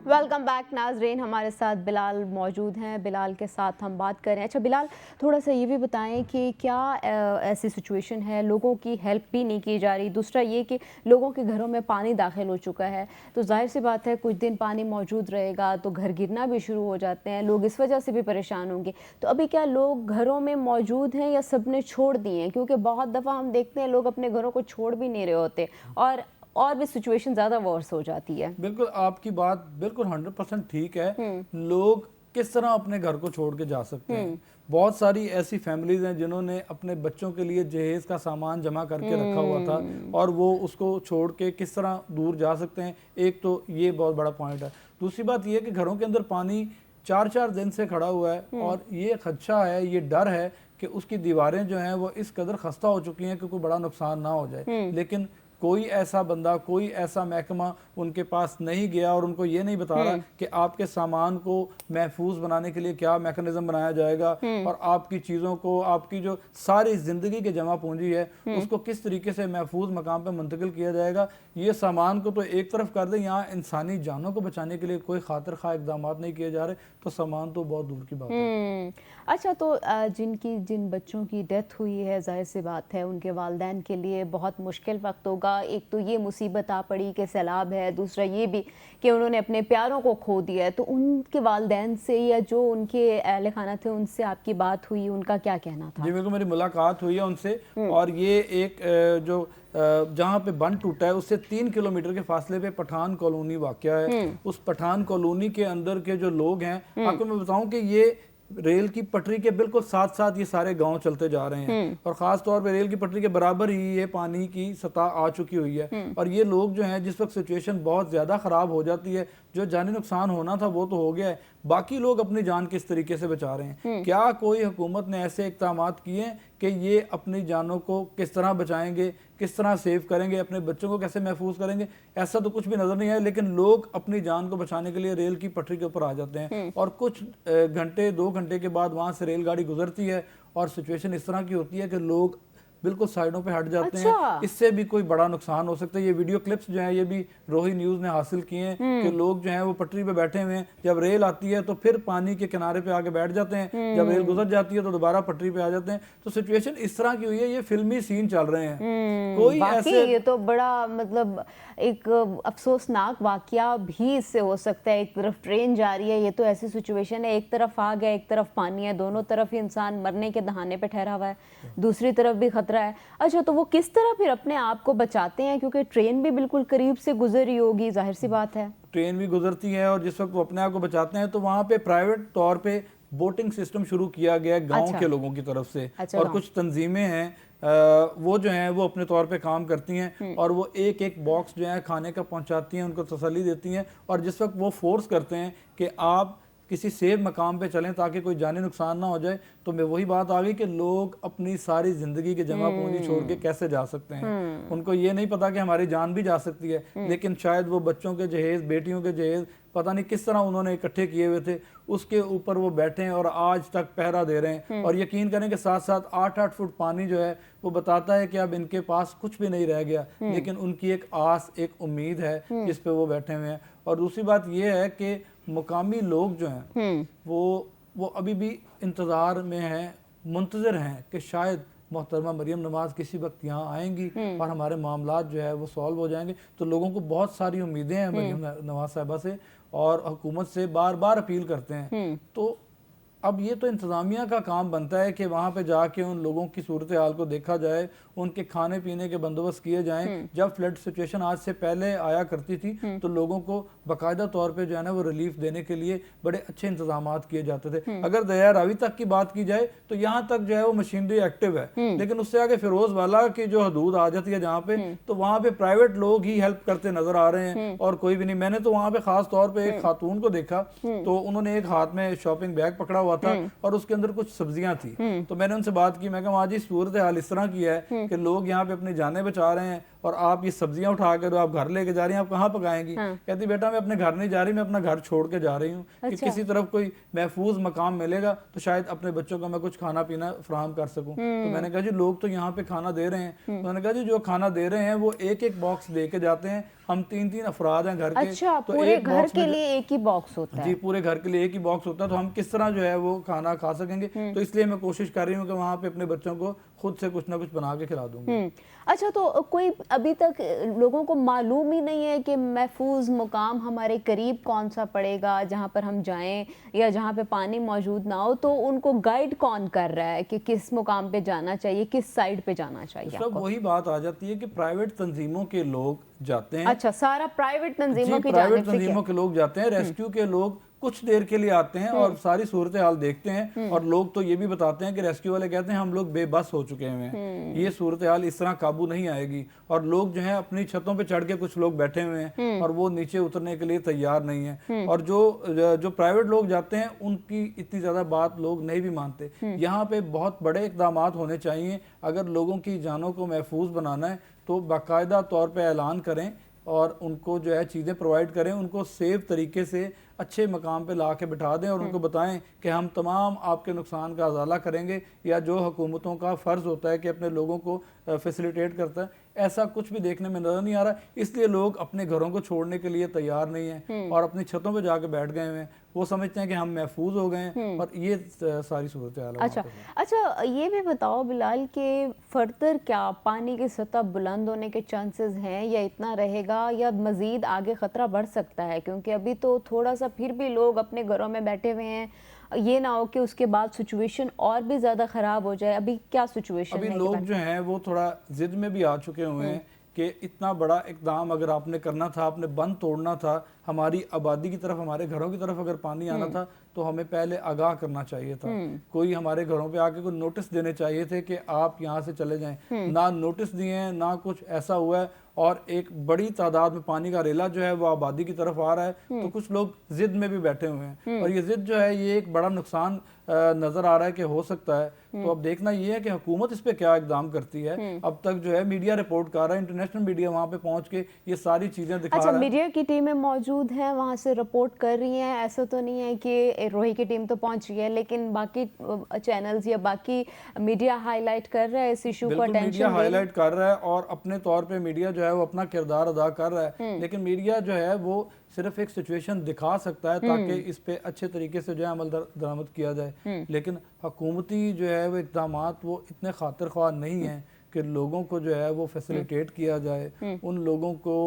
वेलकम बैक नाजरीन, हमारे साथ बिलाल मौजूद हैं। बिलाल के साथ हम बात कर रहे हैं। अच्छा बिलाल, थोड़ा सा ये भी बताएं कि क्या ऐसी सिचुएशन है, लोगों की हेल्प भी नहीं की जा रही, दूसरा ये कि लोगों के घरों में पानी दाखिल हो चुका है, तो जाहिर सी बात है कुछ दिन पानी मौजूद रहेगा तो घर गिरना भी शुरू हो जाते हैं, लोग इस वजह से भी परेशान होंगे। तो अभी क्या लोग घरों में मौजूद हैं या सब ने छोड़ दिए हैं? क्योंकि बहुत दफ़ा हम देखते हैं लोग अपने घरों को छोड़ भी नहीं रहे होते और भी सिचुएशन ज़्यादा वर्स हो जाती है। बिल्कुल, आपकी बात बिल्कुल 100% ठीक है। लोग किस तरह अपने घर को छोड़ के जा सकते हैं? बहुत सारी ऐसी फैमिलीज हैं जिन्होंने अपने बच्चों के लिए जहेज का सामान जमा करके रखा हुआ था और वो उसको छोड़ के किस तरह दूर जा सकते हैं। एक तो ये बहुत बड़ा पॉइंट है। दूसरी बात ये कि घरों के अंदर पानी 4-4 दिन से खड़ा हुआ है और ये खदशा है, ये डर है कि उसकी दीवारें जो हैं वो इस कदर खस्ता हो चुकी हैं कि कोई बड़ा नुकसान ना हो जाए। लेकिन कोई ऐसा बंदा, कोई ऐसा महकमा उनके पास नहीं गया और उनको ये नहीं बता रहा कि आपके सामान को महफूज बनाने के लिए क्या मैकेनिज्म बनाया जाएगा और आपकी चीज़ों को, आपकी जो सारी ज़िंदगी की जमा पूंजी है उसको किस तरीके से महफूज मकाम पर मुंतकिल किया जाएगा। ये सामान को तो एक तरफ कर दें, यहाँ इंसानी जानों को बचाने के लिए कोई खातिर खा इकदाम नहीं किए जा रहे, तो सामान तो बहुत दूर की बात है। अच्छा, तो जिन बच्चों की डेथ हुई है, जाहिर सी बात है उनके वालिदैन के लिए बहुत मुश्किल वक्त होगा। एक तो ये मुसीबत आ पड़ी कि सैलाब है, दूसरा ये भी कि उन्होंने अपने प्यारों को खो दिया है, तो उनके वालिदैन से या जो उनके अहले खाना थे उनसे आपकी बात हुई, उनका क्या कहना था? जी बिल्कुल, मेरी मुलाकात हुई है उनसे और ये एक जो जहाँ पे बंद टूटा है उससे 3 किलोमीटर के फासले पे पठान कॉलोनी वाक़या है। उस पठान कॉलोनी के अंदर के जो लोग हैं, आपको मैं बताऊं कि ये रेल की पटरी के बिल्कुल साथ साथ ये सारे गांव चलते जा रहे हैं और ख़ास तौर पे रेल की पटरी के बराबर ही ये पानी की सतह आ चुकी हुई है। और ये लोग जो हैं, जिस वक्त सिचुएशन बहुत ज़्यादा ख़राब हो जाती है, जो जानी नुकसान होना था वो तो हो गया है, बाकी लोग अपनी जान किस तरीके से बचा रहे हैं? क्या कोई हुकूमत ने ऐसे इक़दाम किए हैं कि ये अपनी जानों को किस तरह बचाएंगे, किस तरह सेव करेंगे, अपने बच्चों को कैसे महफूज करेंगे? ऐसा तो कुछ भी नज़र नहीं आया। लेकिन लोग अपनी जान को बचाने के लिए रेल की पटरी के ऊपर आ जाते हैं और कुछ घंटे 2 घंटे के बाद वहाँ से रेलगाड़ी गुजरती है और सिचुएशन इस तरह की होती है कि लोग बिल्कुल साइडों पे हट जाते अच्छा। हैं, इससे भी कोई बड़ा नुकसान हो सकता है। ये वीडियो क्लिप्स जो हैं ये भी रोही न्यूज़ ने हासिल किए हैं कि लोग जो हैं वो पटरी पे बैठे हुए हैं, जब रेल आती है तो फिर पानी के किनारे पे आके बैठ जाते हैं, जब रेल गुजर जाती है तो दोबारा पटरी पे आ जाते हैं। तो सिचुएशन इस तरह की हुई है, ये फिल्मी सीन चल रहे हैं। कोई वाकई ऐसे ये तो बड़ा मतलब एक अफसोसनाक वाकया भी इससे हो सकता है। एक तरफ ट्रेन जा रही है, ये तो ऐसी सिचुएशन है, एक तरफ आग है, एक तरफ पानी है, दोनों तरफ ही इंसान मरने के दहाने पे ठहरा हुआ है, दूसरी तरफ भी खतरा है। अच्छा, तो वो किस तरह फिर अपने आप को बचाते हैं, क्योंकि ट्रेन भी बिल्कुल करीब से गुजर रही होगी, जाहिर सी बात है। ट्रेन भी गुजरती है और जिस वक्त वो अपने आप को बचाते हैं तो वहाँ पे प्राइवेट तौर पे बोटिंग सिस्टम शुरू किया गया है गांव अच्छा। के लोगों की तरफ से। अच्छा, और गाँव। कुछ तंजीमें हैं वो जो हैं वो अपने तौर पे काम करती हैं और वो एक एक बॉक्स जो है खाने का पहुंचाती हैं, उनको तसल्ली देती हैं। और जिस वक्त वो फोर्स करते हैं कि आप किसी सेफ मकाम पे चलें ताकि कोई जानी नुकसान ना हो जाए, तो मैं वही बात आ गई कि लोग अपनी सारी ज़िंदगी की जमा पूंजी छोड़ के कैसे जा सकते हैं। उनको ये नहीं पता कि हमारी जान भी जा सकती है, लेकिन शायद वो बच्चों के जहेज़, बेटियों के जहेज़ पता नहीं किस तरह उन्होंने इकट्ठे किए हुए थे, उसके ऊपर वो बैठे हैं और आज तक पहरा दे रहे हैं। और यकीन करें कि साथ साथ 8-8 फुट पानी जो है वो बताता है कि अब इनके पास कुछ भी नहीं रह गया, लेकिन उनकी एक आस, एक उम्मीद है जिस पे वो बैठे हुए हैं। और दूसरी बात ये है कि मुकामी लोग जो हैं वो अभी भी इंतज़ार में हैं, मुंतज़िर हैं कि शायद मोहतरमा मरियम नवाज़ किसी वक्त यहाँ आएंगी और हमारे मामलात जो है वो सॉल्व हो जाएंगे। तो लोगों को बहुत सारी उम्मीदें हैं मरियम नवाज़ साहिबा से और हुकूमत से बार बार अपील करते हैं। तो अब ये तो इंतज़ामिया का काम बनता है कि वहाँ पे जाके उन लोगों की सूरत हाल को देखा जाए, उनके खाने पीने के बंदोबस्त किए जाएं। जब फ्लड सिचुएशन आज से पहले आया करती थी तो लोगों को बाकायदा तौर पे जो है ना वो रिलीफ देने के लिए बड़े अच्छे इंतजाम किए जाते थे। अगर दरिया रावी तक की बात की जाए तो यहाँ तक जो है वो मशीनरी एक्टिव है, लेकिन उससे आगे फिरोज वाला की जो हदूद आ जाती है जहाँ पे, तो वहाँ पे प्राइवेट लोग ही हेल्प करते नजर आ रहे हैं और कोई भी नहीं। मैंने तो वहाँ पे खास तौर पर एक खातून को देखा तो उन्होंने एक हाथ में शॉपिंग बैग पकड़ा हुआ था और उसके अंदर कुछ सब्जियां थी। तो मैंने उनसे बात की, मैं कहा माँ जी सूरत हाल इस तरह की है कि लोग यहाँ पे अपनी जानें बचा रहे हैं और आप ये सब्जियां उठा कर आप घर लेके जा रही हैं, आप कहाँ पकाएंगी? कहती बेटा मैं अपने घर नहीं जा रही, मैं अपना घर छोड़ के जा रही हूँ कि किसी तरफ कोई महफूज मकाम मिलेगा तो शायद अपने बच्चों को मैं कुछ खाना पीना फराहम कर सकूँ। तो मैंने कहा जी लोग तो यहाँ पे खाना दे रहे हैं। तो मैंने कहा जी जो खाना दे रहे हैं वो एक एक बॉक्स लेके जाते हैं, हम 3-3 अफराद हैं घर के। अच्छा, तो पूरे एक घर बॉक्स के में लिए एक ही बॉक्स होता है? जी पूरे घर के लिए एक ही बॉक्स होता है, तो हम किस तरह जो है वो खाना खा सकेंगे। तो इसलिए मैं कोशिश कर रही हूँ कि वहाँ पे अपने बच्चों को खुद से कुछ ना कुछ बना के खिला दूंगी। अच्छा, तो कोई अभी तक लोगों को मालूम ही नहीं है कि महफूज मुकाम हमारे करीब कौन सा पड़ेगा जहाँ पर हम जाएं या जहाँ पे पानी मौजूद ना हो, तो उनको गाइड कौन कर रहा है कि किस मुकाम पे जाना चाहिए, किस साइड पे जाना चाहिए? सब वही बात आ जाती है कि प्राइवेट तंजीमों के लोग जाते हैं। अच्छा, सारा प्राइवेट तंजीमों की प्राइवेट जानिब से तंजीमों के लोग जाते हैं, रेस्क्यू के लोग कुछ देर के लिए आते हैं और सारी सूरत हाल देखते हैं। और लोग तो ये भी बताते हैं कि रेस्क्यू वाले कहते हैं हम लोग बेबस हो चुके हैं, ये सूरत हाल इस तरह काबू नहीं आएगी। और लोग जो है अपनी छतों पे चढ़ के कुछ लोग बैठे हुए हैं और वो नीचे उतरने के लिए तैयार नहीं है। और जो प्राइवेट लोग जाते हैं उनकी इतनी ज्यादा बात लोग नहीं भी मानते। यहाँ पे बहुत बड़े इकदाम होने चाहिए। अगर लोगों की जानों को महफूज बनाना है तो बाकायदा तौर पर ऐलान करें और उनको जो है चीज़ें प्रोवाइड करें, उनको सेफ तरीके से अच्छे मकाम पे ला के बिठा दें और उनको बताएं कि हम तमाम आपके नुकसान का अजाला करेंगे, या जो हुकूमतों का फ़र्ज़ होता है कि अपने लोगों को फैसिलिटेट करता है, ऐसा कुछ भी देखने में नज़र नहीं आ रहा। इसलिए लोग अपने घरों को छोड़ने के लिए तैयार नहीं हैं और अपनी छतों पे जाके बैठ गए हैं। वो समझते हैं कि हम महफूज हो गए हैं और ये सारी सूरत हाल है। अच्छा, ये भी बताओ बिलाल कि फर्दर क्या पानी की सतह बुलंद होने के चांसेस हैं या इतना रहेगा या मज़ीद आगे ख़तरा बढ़ सकता है? क्योंकि अभी तो थोड़ा सा फिर भी लोग अपने घरों में बैठे हुए हैं, ये ना हो कि उसके बाद सिचुएशन और भी ज़्यादा ख़राब हो जाए। अभी क्या सिचुएशन है? अभी लोग जो हैं वो थोड़ा जिद में भी आ चुके हुए हैं कि इतना बड़ा इकदाम अगर आपने करना था, आपने बंद तोड़ना था, हमारी आबादी की तरफ, हमारे घरों की तरफ अगर पानी आना था तो हमें पहले आगाह करना चाहिए था। कोई हमारे घरों पे आके कोई नोटिस देने चाहिए थे कि आप यहाँ से चले जाएं। ना नोटिस दिए हैं, ना कुछ ऐसा हुआ है। और एक बड़ी तादाद में पानी का रेला जो है वो आबादी की तरफ आ रहा है, तो कुछ लोग जिद में भी बैठे हुए हैं और ये जिद जो है ये एक बड़ा नुकसान नजर आ रहा है कि हो सकता है। तो अब देखना ये है कि हुकूमत इस पे क्या इकदाम करती है। अब तक जो है मीडिया रिपोर्ट कर रहा है, इंटरनेशनल मीडिया वहाँ पे पहुँच के ये सारी चीजें दिखा अच्छा, रहा है। मीडिया की टीमें मौजूद हैं वहाँ से रिपोर्ट कर रही हैं, ऐसा तो नहीं है कि रोही की टीम तो पहुंच गई है लेकिन बाकी चैनल्स या बाकी मीडिया हाईलाइट कर रहा है इस इशू को, बिल्कुल मीडिया अटेंशन हाईलाइट कर रहा है और अपने तौर पे मीडिया जो है वो अपना किरदार अदा कर रहा है, लेकिन मीडिया जो है वो सिर्फ एक सिचुएशन दिखा सकता है ताकि इस पे अच्छे तरीके से जो है अमल दरामद किया जाए। लेकिन हुकूमती जो है वो इक़दामात वो इतने खातिर ख्वाह नहीं है कि लोगों को जो है वो फैसिलिटेट किया जाए, उन लोगों को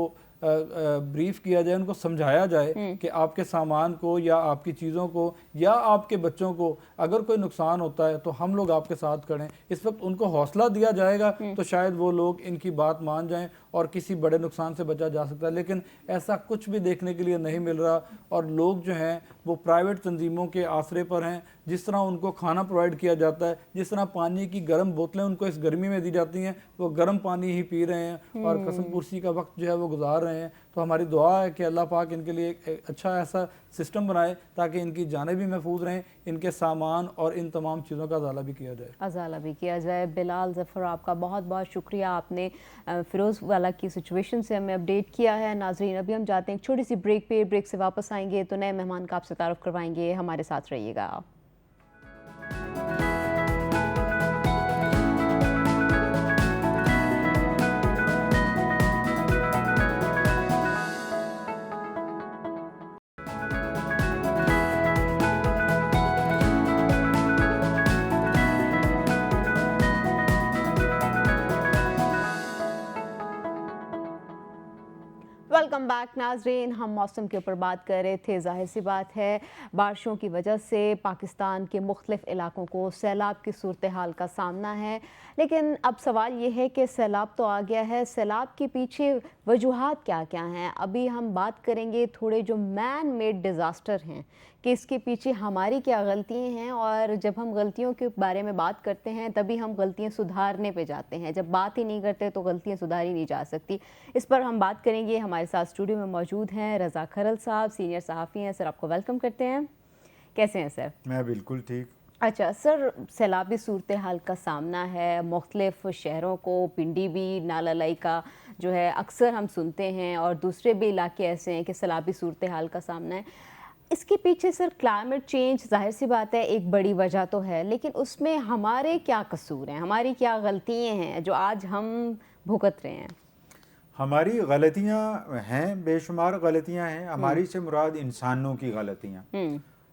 ब्रीफ किया जाए, उनको समझाया जाए कि आपके सामान को या आपकी चीज़ों को या आपके बच्चों को अगर कोई नुकसान होता है तो हम लोग आपके साथ खड़े हैं। इस वक्त उनको हौसला दिया जाएगा तो शायद वो लोग इनकी बात मान जाएं और किसी बड़े नुकसान से बचा जा सकता है, लेकिन ऐसा कुछ भी देखने के लिए नहीं मिल रहा और लोग जो हैं वो प्राइवेट तंजीमों के आसरे पर हैं। जिस तरह उनको खाना प्रोवाइड किया जाता है, जिस तरह पानी की गर्म बोतलें उनको इस गर्मी में दी जाती हैं, वो गर्म पानी ही पी रहे हैं और कसम पुरसी का वक्त जो है वो गुजार रहे हैं। तो हमारी दुआ है कि अल्लाह पाक इनके लिए एक अच्छा ऐसा सिस्टम बनाए ताकि इनकी जानें भी महफूज रहें, इनके सामान और इन तमाम चीज़ों का अजाला भी किया जाए। अजाला भी किया जाए। बिलाल ज़फ़र, आपका बहुत बहुत शुक्रिया, आपने फ़िरोज़ वाला की सिचुएशन से हमें अपडेट किया है। नाजरीन, अभी हम जाते हैं एक छोटी सी ब्रेक पे, ब्रेक से वापस आएंगे तो नए मेहमान का आपसे तारुफ करवाएंगे, हमारे साथ रहिएगा। वेलकम बैक नाजरीन, हम मौसम के ऊपर बात कर रहे थे। जाहिर सी बात है बारिशों की वजह से पाकिस्तान के मुख्तलिफ इलाकों को सैलाब की सूरत हाल का सामना है, लेकिन अब सवाल ये है कि सैलाब तो आ गया है, सैलाब के पीछे वजूहात क्या क्या हैं। अभी हम बात करेंगे थोड़े जो मैन मेड डिज़ास्टर हैं कि इसके पीछे हमारी क्या गलतियाँ हैं, और जब हम गलतियों के बारे में बात करते हैं तभी हम गलतियाँ सुधारने पे जाते हैं, जब बात ही नहीं करते तो गलतियाँ सुधारी नहीं जा सकती। इस पर हम बात करेंगे। हमारे साथ स्टूडियो में मौजूद हैं रज़ा खरल साहब, सीनियर सहाफ़ी हैं। सर, आपको वेलकम करते हैं। कैसे हैं सर? मैं बिल्कुल ठीक। अच्छा सर, सैलाबी सूरत हाल का सामना है मुख्तलिफ शहरों को, पिंडी भी, नाला लाई का जो है अक्सर हम सुनते हैं, और दूसरे भी इलाके ऐसे हैं कि सैलाबी सूरत हाल का सामना है। इसके पीछे सर क्लाइमेट चेंज जाहिर सी बात है एक बड़ी वजह तो है, लेकिन उसमें हमारे क्या कसूर हैं, हमारी क्या गलतियाँ हैं जो आज हम भुगत रहे हैं? हमारी गलतियां हैं, बेशुमार गलतियां हैं। हमारी से मुराद इंसानों की गलतियां।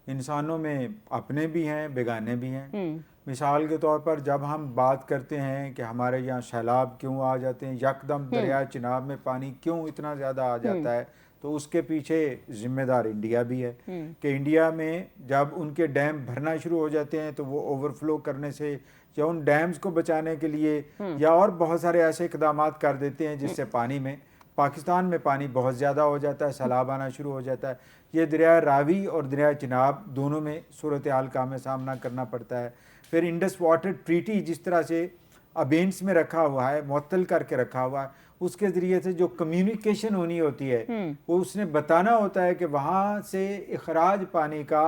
इंसानों में अपने भी हैं, बेगाने भी हैं। मिसाल के तौर पर जब हम बात करते हैं कि हमारे यहाँ सैलाब क्यों आ जाते हैं, यकदम दरिया चिनाब में पानी क्यों इतना ज़्यादा आ जाता है, तो उसके पीछे जिम्मेदार इंडिया भी है कि इंडिया में जब उनके डैम भरना शुरू हो जाते हैं तो वो ओवरफ्लो करने से या उन डैम्स को बचाने के लिए या और बहुत सारे ऐसे इकदाम कर देते हैं जिससे पानी में, पाकिस्तान में पानी बहुत ज़्यादा हो जाता है, सैलाब आना शुरू हो जाता है। ये दरिया रावी और दरिया चिनाब दोनों में सूरत हाल का हमें सामना करना पड़ता है। फिर इंडस वाटर ट्रीटी जिस तरह से अबेंस में रखा हुआ है, मुअत्तल करके रखा हुआ है, उसके ज़रिए से जो कम्युनिकेशन होनी होती है वो उसने बताना होता है कि वहाँ से इखराज पानी का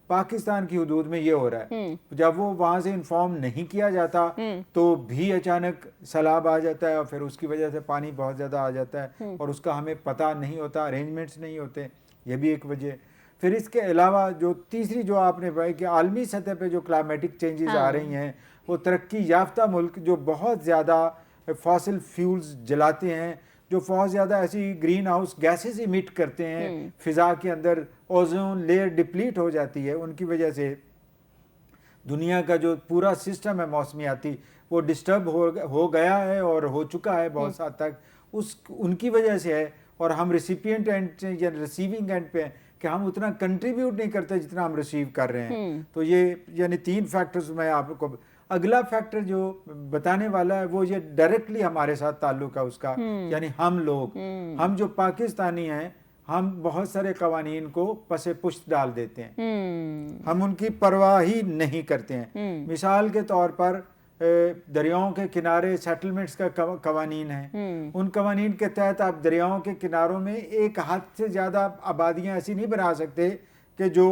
पाकिस्तान की हदूद में ये हो रहा है। जब वो वहाँ से इन्फॉर्म नहीं किया जाता तो भी अचानक सैलाब आ जाता है और फिर उसकी वजह से पानी बहुत ज़्यादा आ जाता है और उसका हमें पता नहीं होता, अरेंजमेंट्स नहीं होते, ये भी एक वजह। फिर इसके अलावा जो तीसरी जो आपने बताया कि आलमी सतह पे जो क्लाइमेटिक चेंजेस आ रही हैं, वो तरक्की याफ्ता मुल्क जो बहुत ज़्यादा फॉसिल फ्यूल्स जलाते हैं, जो बहुत ज़्यादा ऐसी ग्रीन हाउस गैसेस इमिट करते हैं, फ़िज़ा के अंदर ओजोन लेयर डिप्लीट हो जाती है, उनकी वजह से दुनिया का जो पूरा सिस्टम है मौसमियाती वो डिस्टर्ब हो गया है और हो चुका है बहुत हद तक, उनकी वजह से है। और हम रिसिपिएंट एंड या रिसीविंग एंड पे हैं कि हम उतना कंट्रीब्यूट नहीं करते जितना हम रिसीव कर रहे हैं। तो ये यानी 3 फैक्टर्स मैं आपको, अगला फैक्टर जो बताने वाला है वो ये डायरेक्टली हमारे साथ ताल्लुक है उसका, यानी हम लोग, हम जो पाकिस्तानी हैं, हम बहुत सारे कवानीन को पसे पुश्त डाल देते हैं, हम उनकी परवाह ही नहीं करते हैं। मिसाल के तौर पर दरियाओं के किनारे सेटलमेंट्स का कवानीन है। उन कवानीन के तहत आप दरियाओं के किनारों में एक हद से ज़्यादा आबादियाँ ऐसी नहीं बना सकते कि जो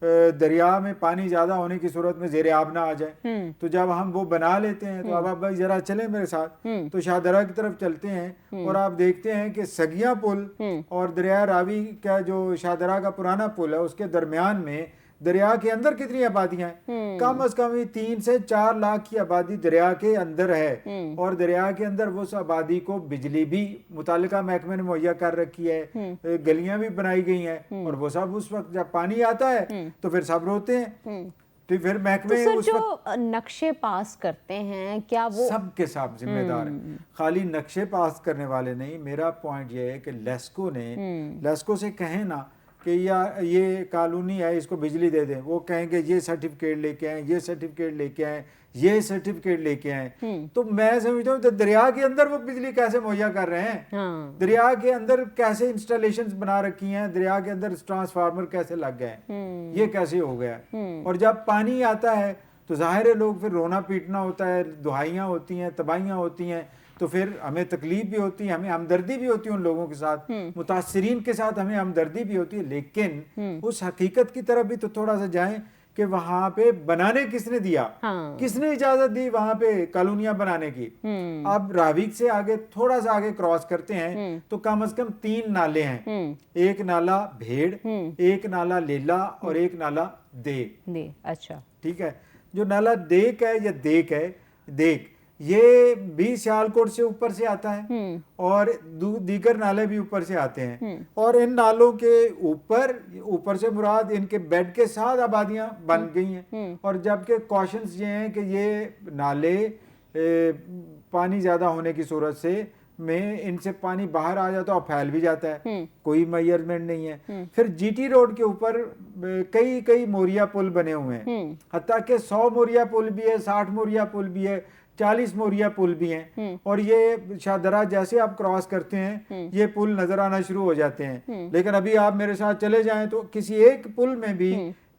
दरिया में पानी ज़्यादा होने की सूरत में ज़ेरे आब ना आ जाए। तो जब हम वो बना लेते हैं तो अब आप भाई ज़रा चलें मेरे साथ, तो शाहदरा की तरफ चलते हैं और आप देखते हैं कि सगिया पुल और दरिया रावी का जो शाहदरा का पुराना पुल है उसके दरमियान में दरिया के अंदर कितनी आबादियां हैं? कम से कम 3 से 4 लाख की आबादी दरिया के अंदर है और दरिया के अंदर वो उस आबादी को बिजली भी मुतालिका महकमे ने मुहैया कर रखी है, गलियां भी बनाई गई हैं और वो सब उस वक्त जब पानी आता है तो फिर सब रोते हैं। तो फिर महकमे तो उस जो वक्त नक्शे पास करते हैं क्या वो सब के सब जिम्मेदार हैं, खाली नक्शे पास करने वाले नहीं। मेरा पॉइंट ये है कि लेस्को से कहें ना कि यार ये कॉलोनी है इसको बिजली दे दें, वो कहेंगे ये सर्टिफिकेट लेके आए, ये सर्टिफिकेट लेके आए, ये सर्टिफिकेट लेके आए। तो मैं समझता हूँ तो दरिया के अंदर वो बिजली कैसे मुहैया कर रहे हैं? हाँ। दरिया के अंदर कैसे इंस्टॉलेशंस बना रखी हैं, दरिया के अंदर ट्रांसफार्मर कैसे लग गए, ये कैसे हो गया? और जब पानी आता है तो जाहिर है लोग फिर रोना पीटना होता है, दुहाइयाँ होती हैं, तबाहियाँ होती हैं, तो फिर हमें तकलीफ भी होती है, हमें हमदर्दी भी होती है उन लोगों के साथ, मुतासरीन के साथ हमें हमदर्दी भी होती है। लेकिन उस हकीकत की तरफ भी तो थोड़ा सा जाएं कि वहां पे बनाने किसने दिया, किसने इजाजत दी वहां पे कॉलोनियां बनाने की। अब रावी से आगे थोड़ा सा आगे क्रॉस करते हैं तो कम से कम 3 नाले हैं, एक नाला भेड़, एक नाला लेला और एक नाला दे। अच्छा, ठीक है। जो नाला देक है या देक है, देक ये भी सियालकोट से ऊपर से आता है और दीगर नाले भी ऊपर से आते हैं और इन नालों के ऊपर से मुराद इनके बेड के साथ आबादियां बन गई हैं। और जबकि कॉशंस ये हैं कि ये नाले पानी ज्यादा होने की सूरत से में इनसे पानी बाहर आ जाता है और फैल भी जाता है, कोई मेजरमेंट नहीं है। फिर जीटी रोड के ऊपर कई मोरिया पुल बने हुए हैं, हत्ता कि 100 मोरिया पुल भी है, 60 मोरिया पुल भी है, 40 मोरिया पुल भी हैं। और ये शाहदरा जैसे आप क्रॉस करते हैं ये पुल नजर आना शुरू हो जाते हैं। लेकिन अभी आप मेरे साथ चले जाएं तो किसी एक पुल में भी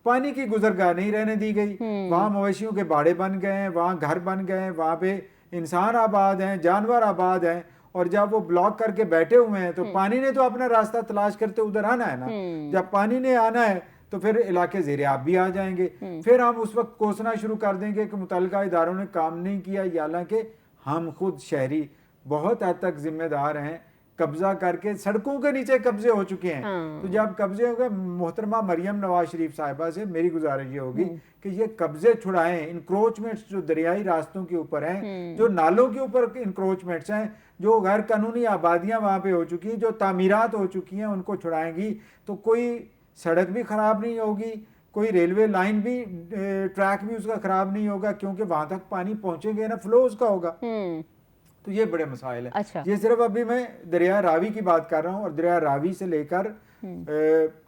पानी की गुजरगाह नहीं रहने दी गई। वहां मवेशियों के बाड़े बन गए हैं, वहां घर बन गए हैं, वहां पे इंसान आबाद हैं, जानवर आबाद हैं। और जब वो ब्लॉक करके बैठे हुए हैं तो पानी ने तो अपना रास्ता तलाश करते उधर आना है ना। जब पानी ने आना है तो फिर इलाके ज़ेरे आब भी आ जाएंगे। फिर हम उस वक्त कोसना शुरू कर देंगे कि मुतल्लिका इदारों ने काम नहीं किया, हालांकि हम खुद शहरी बहुत हद तक जिम्मेदार हैं, कब्जा करके सड़कों के नीचे कब्जे हो चुके हैं। तो जब कब्जे हो गए, मोहतरमा मरियम नवाज शरीफ साहिबा से मेरी गुजारिश ये होगी कि ये कब्जे छुड़ाएं। इंक्रोचमेंट्स जो दरियाई रास्तों के ऊपर हैं, जो नालों के ऊपर इंक्रोचमेंट्स हैं, जो गैर कानूनी आबादियां वहां पे हो चुकी हैं, जो तामीरात हो चुकी हैं, उनको छुड़ाएंगी तो कोई सड़क भी खराब नहीं होगी, कोई रेलवे लाइन भी, ट्रैक भी उसका खराब नहीं होगा, क्योंकि वहां तक पानी पहुंचेंगे ना, फ्लो उसका होगा। तो ये बड़े मसाइल हैं। अच्छा। ये सिर्फ अभी मैं दरिया रावी की बात कर रहा हूँ और दरिया रावी से लेकर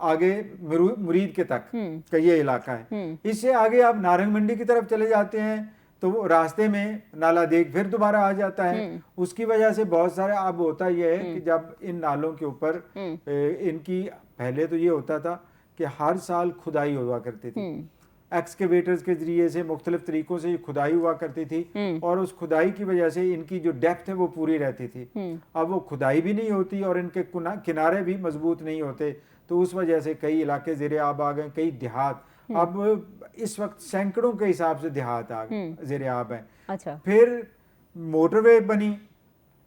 आगे मुरीद के तक का ये इलाका है। इससे आगे आप नारंग मंडी की तरफ चले जाते हैं तो वो रास्ते में नाला देख फिर दोबारा आ जाता है। उसकी वजह से बहुत सारे अब होता ये है कि जब इन नालों के ऊपर इनकी पहले तो ये होता था कि हर साल खुदाई हुआ करती थी, एक्सकेवेटर्स के जरिए से मुख्तलिफ तरीकों से खुदाई हुआ करती थी और उस खुदाई की वजह से इनकी जो डेप्थ है वो पूरी रहती थी। अब वो खुदाई भी नहीं होती और इनके किनारे भी मजबूत नहीं होते, तो उस वजह से कई इलाके ज़ेरे आब आ गए, कई देहात अब इस वक्त सैकड़ों के हिसाब से देहात आ गए ज़ेरे आब हैं। अच्छा। फिर मोटरवे बनी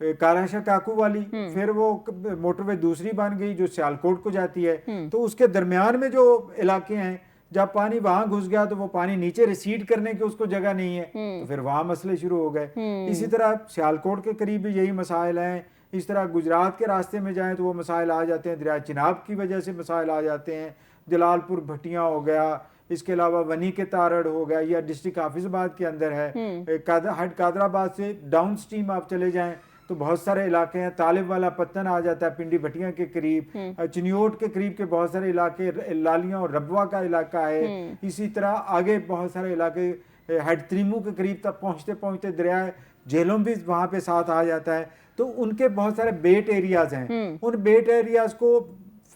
काराशाह काकू वाली, फिर वो मोटरवे दूसरी बन गई जो सियालकोट को जाती है। तो उसके दरमियान में जो इलाके हैं, जब पानी वहां घुस गया तो वो पानी नीचे रिसीड करने की उसको जगह नहीं है, तो फिर वहां मसले शुरू हो गए। इसी तरह सियालकोट के करीब भी यही मसाइल हैं। इस तरह गुजरात के रास्ते में जाएं तो वो मसाइल आ जाते हैं, दरिया चिनाब की वजह से मसाइल आ जाते हैं, जलालपुर भट्टियां हो गया, इसके अलावा वनी के तारड़ हो गया, या डिस्ट्रिक्ट हाफिजाबाद के अंदर है, हट कादराबाद से डाउन स्ट्रीम आप चले जाएं तो बहुत सारे इलाके हैं। तालिब वाला पत्तन आ जाता है पिंडी भटिया के करीब, चिनियोट के करीब के बहुत सारे इलाके, लालियां और रबवा का इलाका है। इसी तरह आगे बहुत सारे इलाके हेड त्रीमू के करीब तक पहुंचते पहुंचते दरिया झेलों भी वहां पे साथ आ जाता है। तो उनके बहुत सारे बेट एरियाज हैं, उन बेट एरियाज को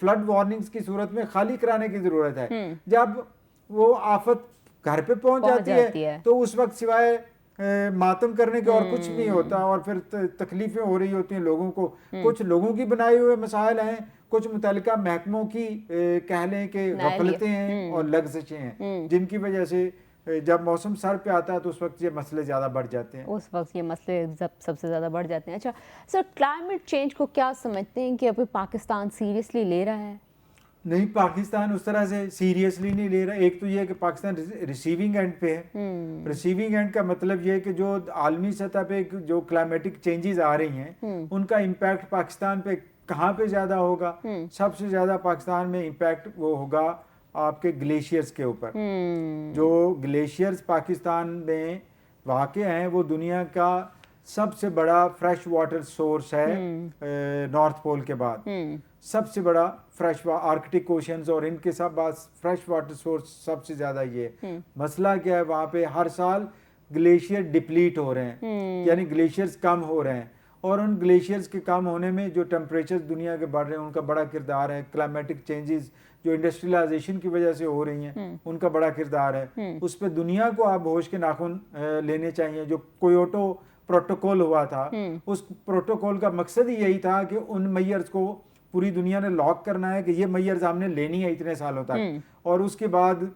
फ्लड वार्निंग्स की सूरत में खाली कराने की जरूरत है। जब वो आफत घर पे पहुंच जाती है तो उस वक्त सिवाय मातम करने के और कुछ नहीं होता, और फिर तकलीफें हो रही होती हैं लोगों को। कुछ लोगों की बनाए हुए मसाइल हैं, कुछ मुतल्लिका महकमों की कह लें कि गफलतें हैं और लग्ज़शें हैं, जिनकी वजह से जब मौसम सर पे आता है तो उस वक्त ये मसले ज़्यादा बढ़ जाते हैं। उस वक्त ये मसले सबसे ज़्यादा बढ़ जाते हैं। अच्छा सर, क्लाइमेट चेंज को क्या समझते हैं कि अभी पाकिस्तान सीरियसली ले रहा है? नहीं, पाकिस्तान उस तरह से सीरियसली नहीं ले रहा। एक तो ये है कि पाकिस्तान रिसीविंग एंड पे है। रिसीविंग एंड का मतलब ये है कि जो आलमी सतह पे जो क्लाइमेटिक चेंजेस आ रही हैं उनका इम्पैक्ट पाकिस्तान पे कहाँ पे ज़्यादा होगा? सबसे ज़्यादा पाकिस्तान में इम्पैक्ट वो होगा आपके ग्लेशियर्स के ऊपर। जो ग्लेशियर्स पाकिस्तान में वाक़ हैं वो दुनिया का सबसे बड़ा फ्रेश वाटर सोर्स है नॉर्थ पोल के बाद। सबसे बड़ा फ्रेश आर्कटिक ओशंस और इनके सब फ्रेश वाटर सोर्स सबसे ज़्यादा ये मसला क्या है, वहाँ पे हर साल ग्लेशियर डिप्लीट हो रहे हैं, यानी ग्लेशियर्स कम हो रहे हैं, और उन ग्लेशियर्स के कम होने में जो टेम्परेचर दुनिया के बढ़ रहे हैं उनका बड़ा किरदार है। क्लाइमेटिक चेंजेस जो इंडस्ट्रियलाइजेशन की वजह से हो रही हैं उनका बड़ा किरदार है। उस पर दुनिया को आप होश के नाखून लेने चाहिए। जो कोयोटो प्रोटोकॉल हुआ था, उस प्रोटोकॉल का मकसद ही यही था कि उन मेयर्स को पूरी दुनिया ने लॉक करना है कि ये मेयर्स हमने लेनी है इतने सालों तक, और उसके बाद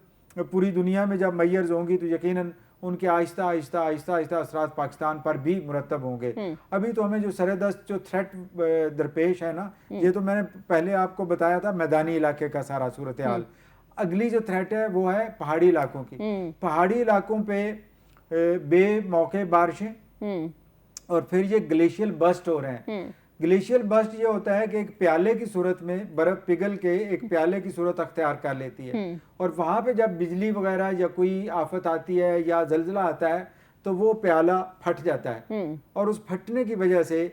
पूरी दुनिया में जब मेयर्स होंगी तो यकीनन उनके आहिस्ता आहिस्ता आहिस्ता आहिस्ता असरात पाकिस्तान पर भी मुरतब होंगे। अभी तो हमें जो सरदस्त जो थ्रेट दरपेश है ना, ये तो मैंने पहले आपको बताया था मैदानी इलाके का सारा सूरत हाल। अगली जो थ्रेट है वो है पहाड़ी इलाकों की। पहाड़ी इलाकों पे बेमौके बारिशें और फिर ये ग्लेशियल बस्ट हो रहे हैं। ग्लेशियल बस्ट ये होता है कि एक प्याले की सूरत में बर्फ पिघल के एक प्याले की सूरत अख्तियार कर लेती है, और वहां पे जब बिजली वगैरह या कोई आफत आती है या जल्जला आता है तो वो प्याला फट जाता है, और उस फटने की वजह से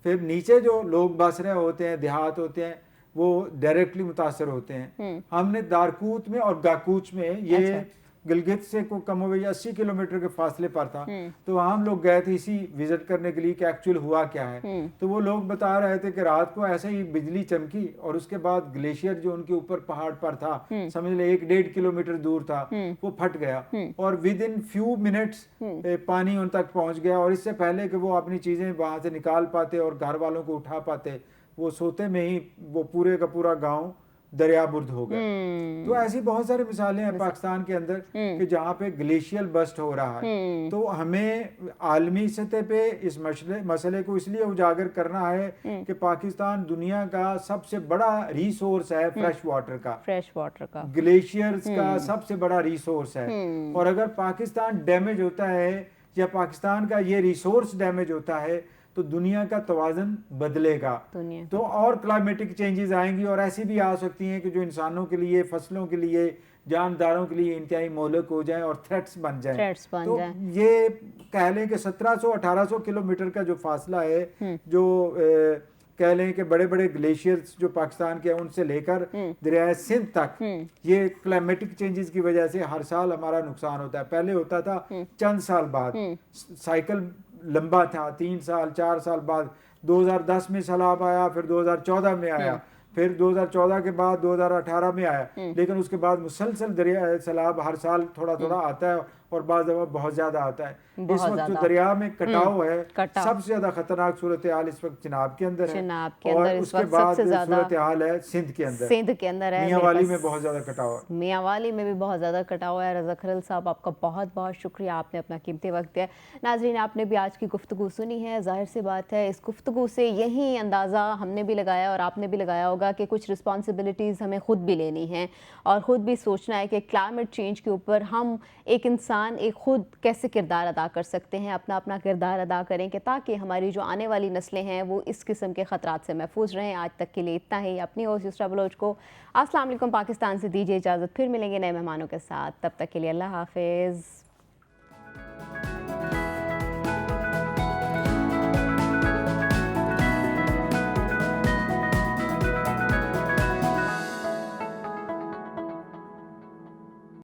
फिर नीचे जो लोग बस रहे होते हैं, देहात होते हैं, वो डायरेक्टली मुतासर होते हैं। हमने दारकूत में और गाकूच में ये गिलगित से को कम हो गई 80 किलोमीटर के फासले पर था, तो वहाँ हम लोग गए थे इसी विजिट करने के लिए कि एक्चुअल हुआ क्या है। तो वो लोग बता रहे थे कि रात को ऐसे ही बिजली चमकी और उसके बाद ग्लेशियर जो उनके ऊपर पहाड़ पर था, समझ ले 1-1.5 किलोमीटर दूर था, वो फट गया और विद इन फ्यू मिनट्स पानी उन तक पहुंच गया, और इससे पहले कि वो अपनी चीजें वहां से निकाल पाते और घर वालों को उठा पाते, वो सोते में ही वो पूरे का पूरा गाँव दरियाबुर्द हो गए। तो ऐसी बहुत सारी मिसालें हैं पाकिस्तान के अंदर कि जहाँ पे ग्लेशियल बस्ट हो रहा है। तो हमें आलमी सतह पे इस मसले को इसलिए उजागर करना है कि पाकिस्तान दुनिया का सबसे बड़ा रिसोर्स है फ्रेश वाटर का, ग्लेशियर्स का सबसे बड़ा रिसोर्स है, और अगर पाकिस्तान डैमेज होता है या पाकिस्तान का ये रिसोर्स डैमेज होता है तो दुनिया का तवाज़न बदलेगा, तो और क्लाइमेटिक चेंजेस आएंगी, और ऐसी भी आ सकती हैं कि जो इंसानों के लिए, फसलों के लिए, जानदारों के लिए इंतहाई मोहलक हो जाएं और थ्रेट्स बन जाएं। तो ये कह लें कि 1700-1800 किलोमीटर का जो फासला है, जो कह लें कि बड़े बड़े ग्लेशियर्स जो पाकिस्तान के हैं उनसे लेकर दरियाए सिंध तक, ये क्लाइमेटिक चेंजेस की वजह से हर साल हमारा नुकसान होता है। पहले होता था चंद साल बाद, साइकिल लंबा था, 3 साल 4 साल बाद 2010 में सैलाब आया, फिर 2014 में आया, फिर 2014 के बाद 2018 में आया, लेकिन उसके बाद मुसलसल दरिया सैलाब हर साल थोड़ा थोड़ा आता है और बाद बहुत ज्यादा आता है। इस वक्त जो दरिया में कटाव है, सबसे ज्यादा खतरनाक सूरत हाल इस वक्त चिनाब के अंदर है, और उसके बाद सूरत हाल है सिंध के अंदर है। मियांवाली में बहुत ज्यादा कटाव है, मियांवाली में भी बहुत ज्यादा कटाव है। रज़ा खलील साहब, आपका बहुत बहुत शुक्रिया, आपने अपना कीमती वक्त दिया। नाज़रीन, आपने भी आज की गुफ्तगू सुनी है। जाहिर सी बात है इस गुफ्तगू से यही अंदाज़ा हमने भी लगाया और आपने भी लगाया होगा कि कुछ रिस्पॉन्सिबिलिटीज़ हमें खुद भी लेनी है और ख़ुद भी सोचना है कि क्लाइमेट चेंज के ऊपर हम एक इंसान एक खुद कैसे किरदार अदा कर सकते हैं, अपना अपना किरदार अदा करें कि ताकि हमारी जो आने वाली नस्लें हैं वो इस किस्म के ख़तरात से महफूज रहें। आज तक के लिए इतना ही। अपनी होस्ट युसरा बलोच को अस्सलाम वालेकुम पाकिस्तान से दीजिए इजाज़त, फिर मिलेंगे नए मेहमानों के साथ। तब तक के लिए अल्लाह हाफिज़।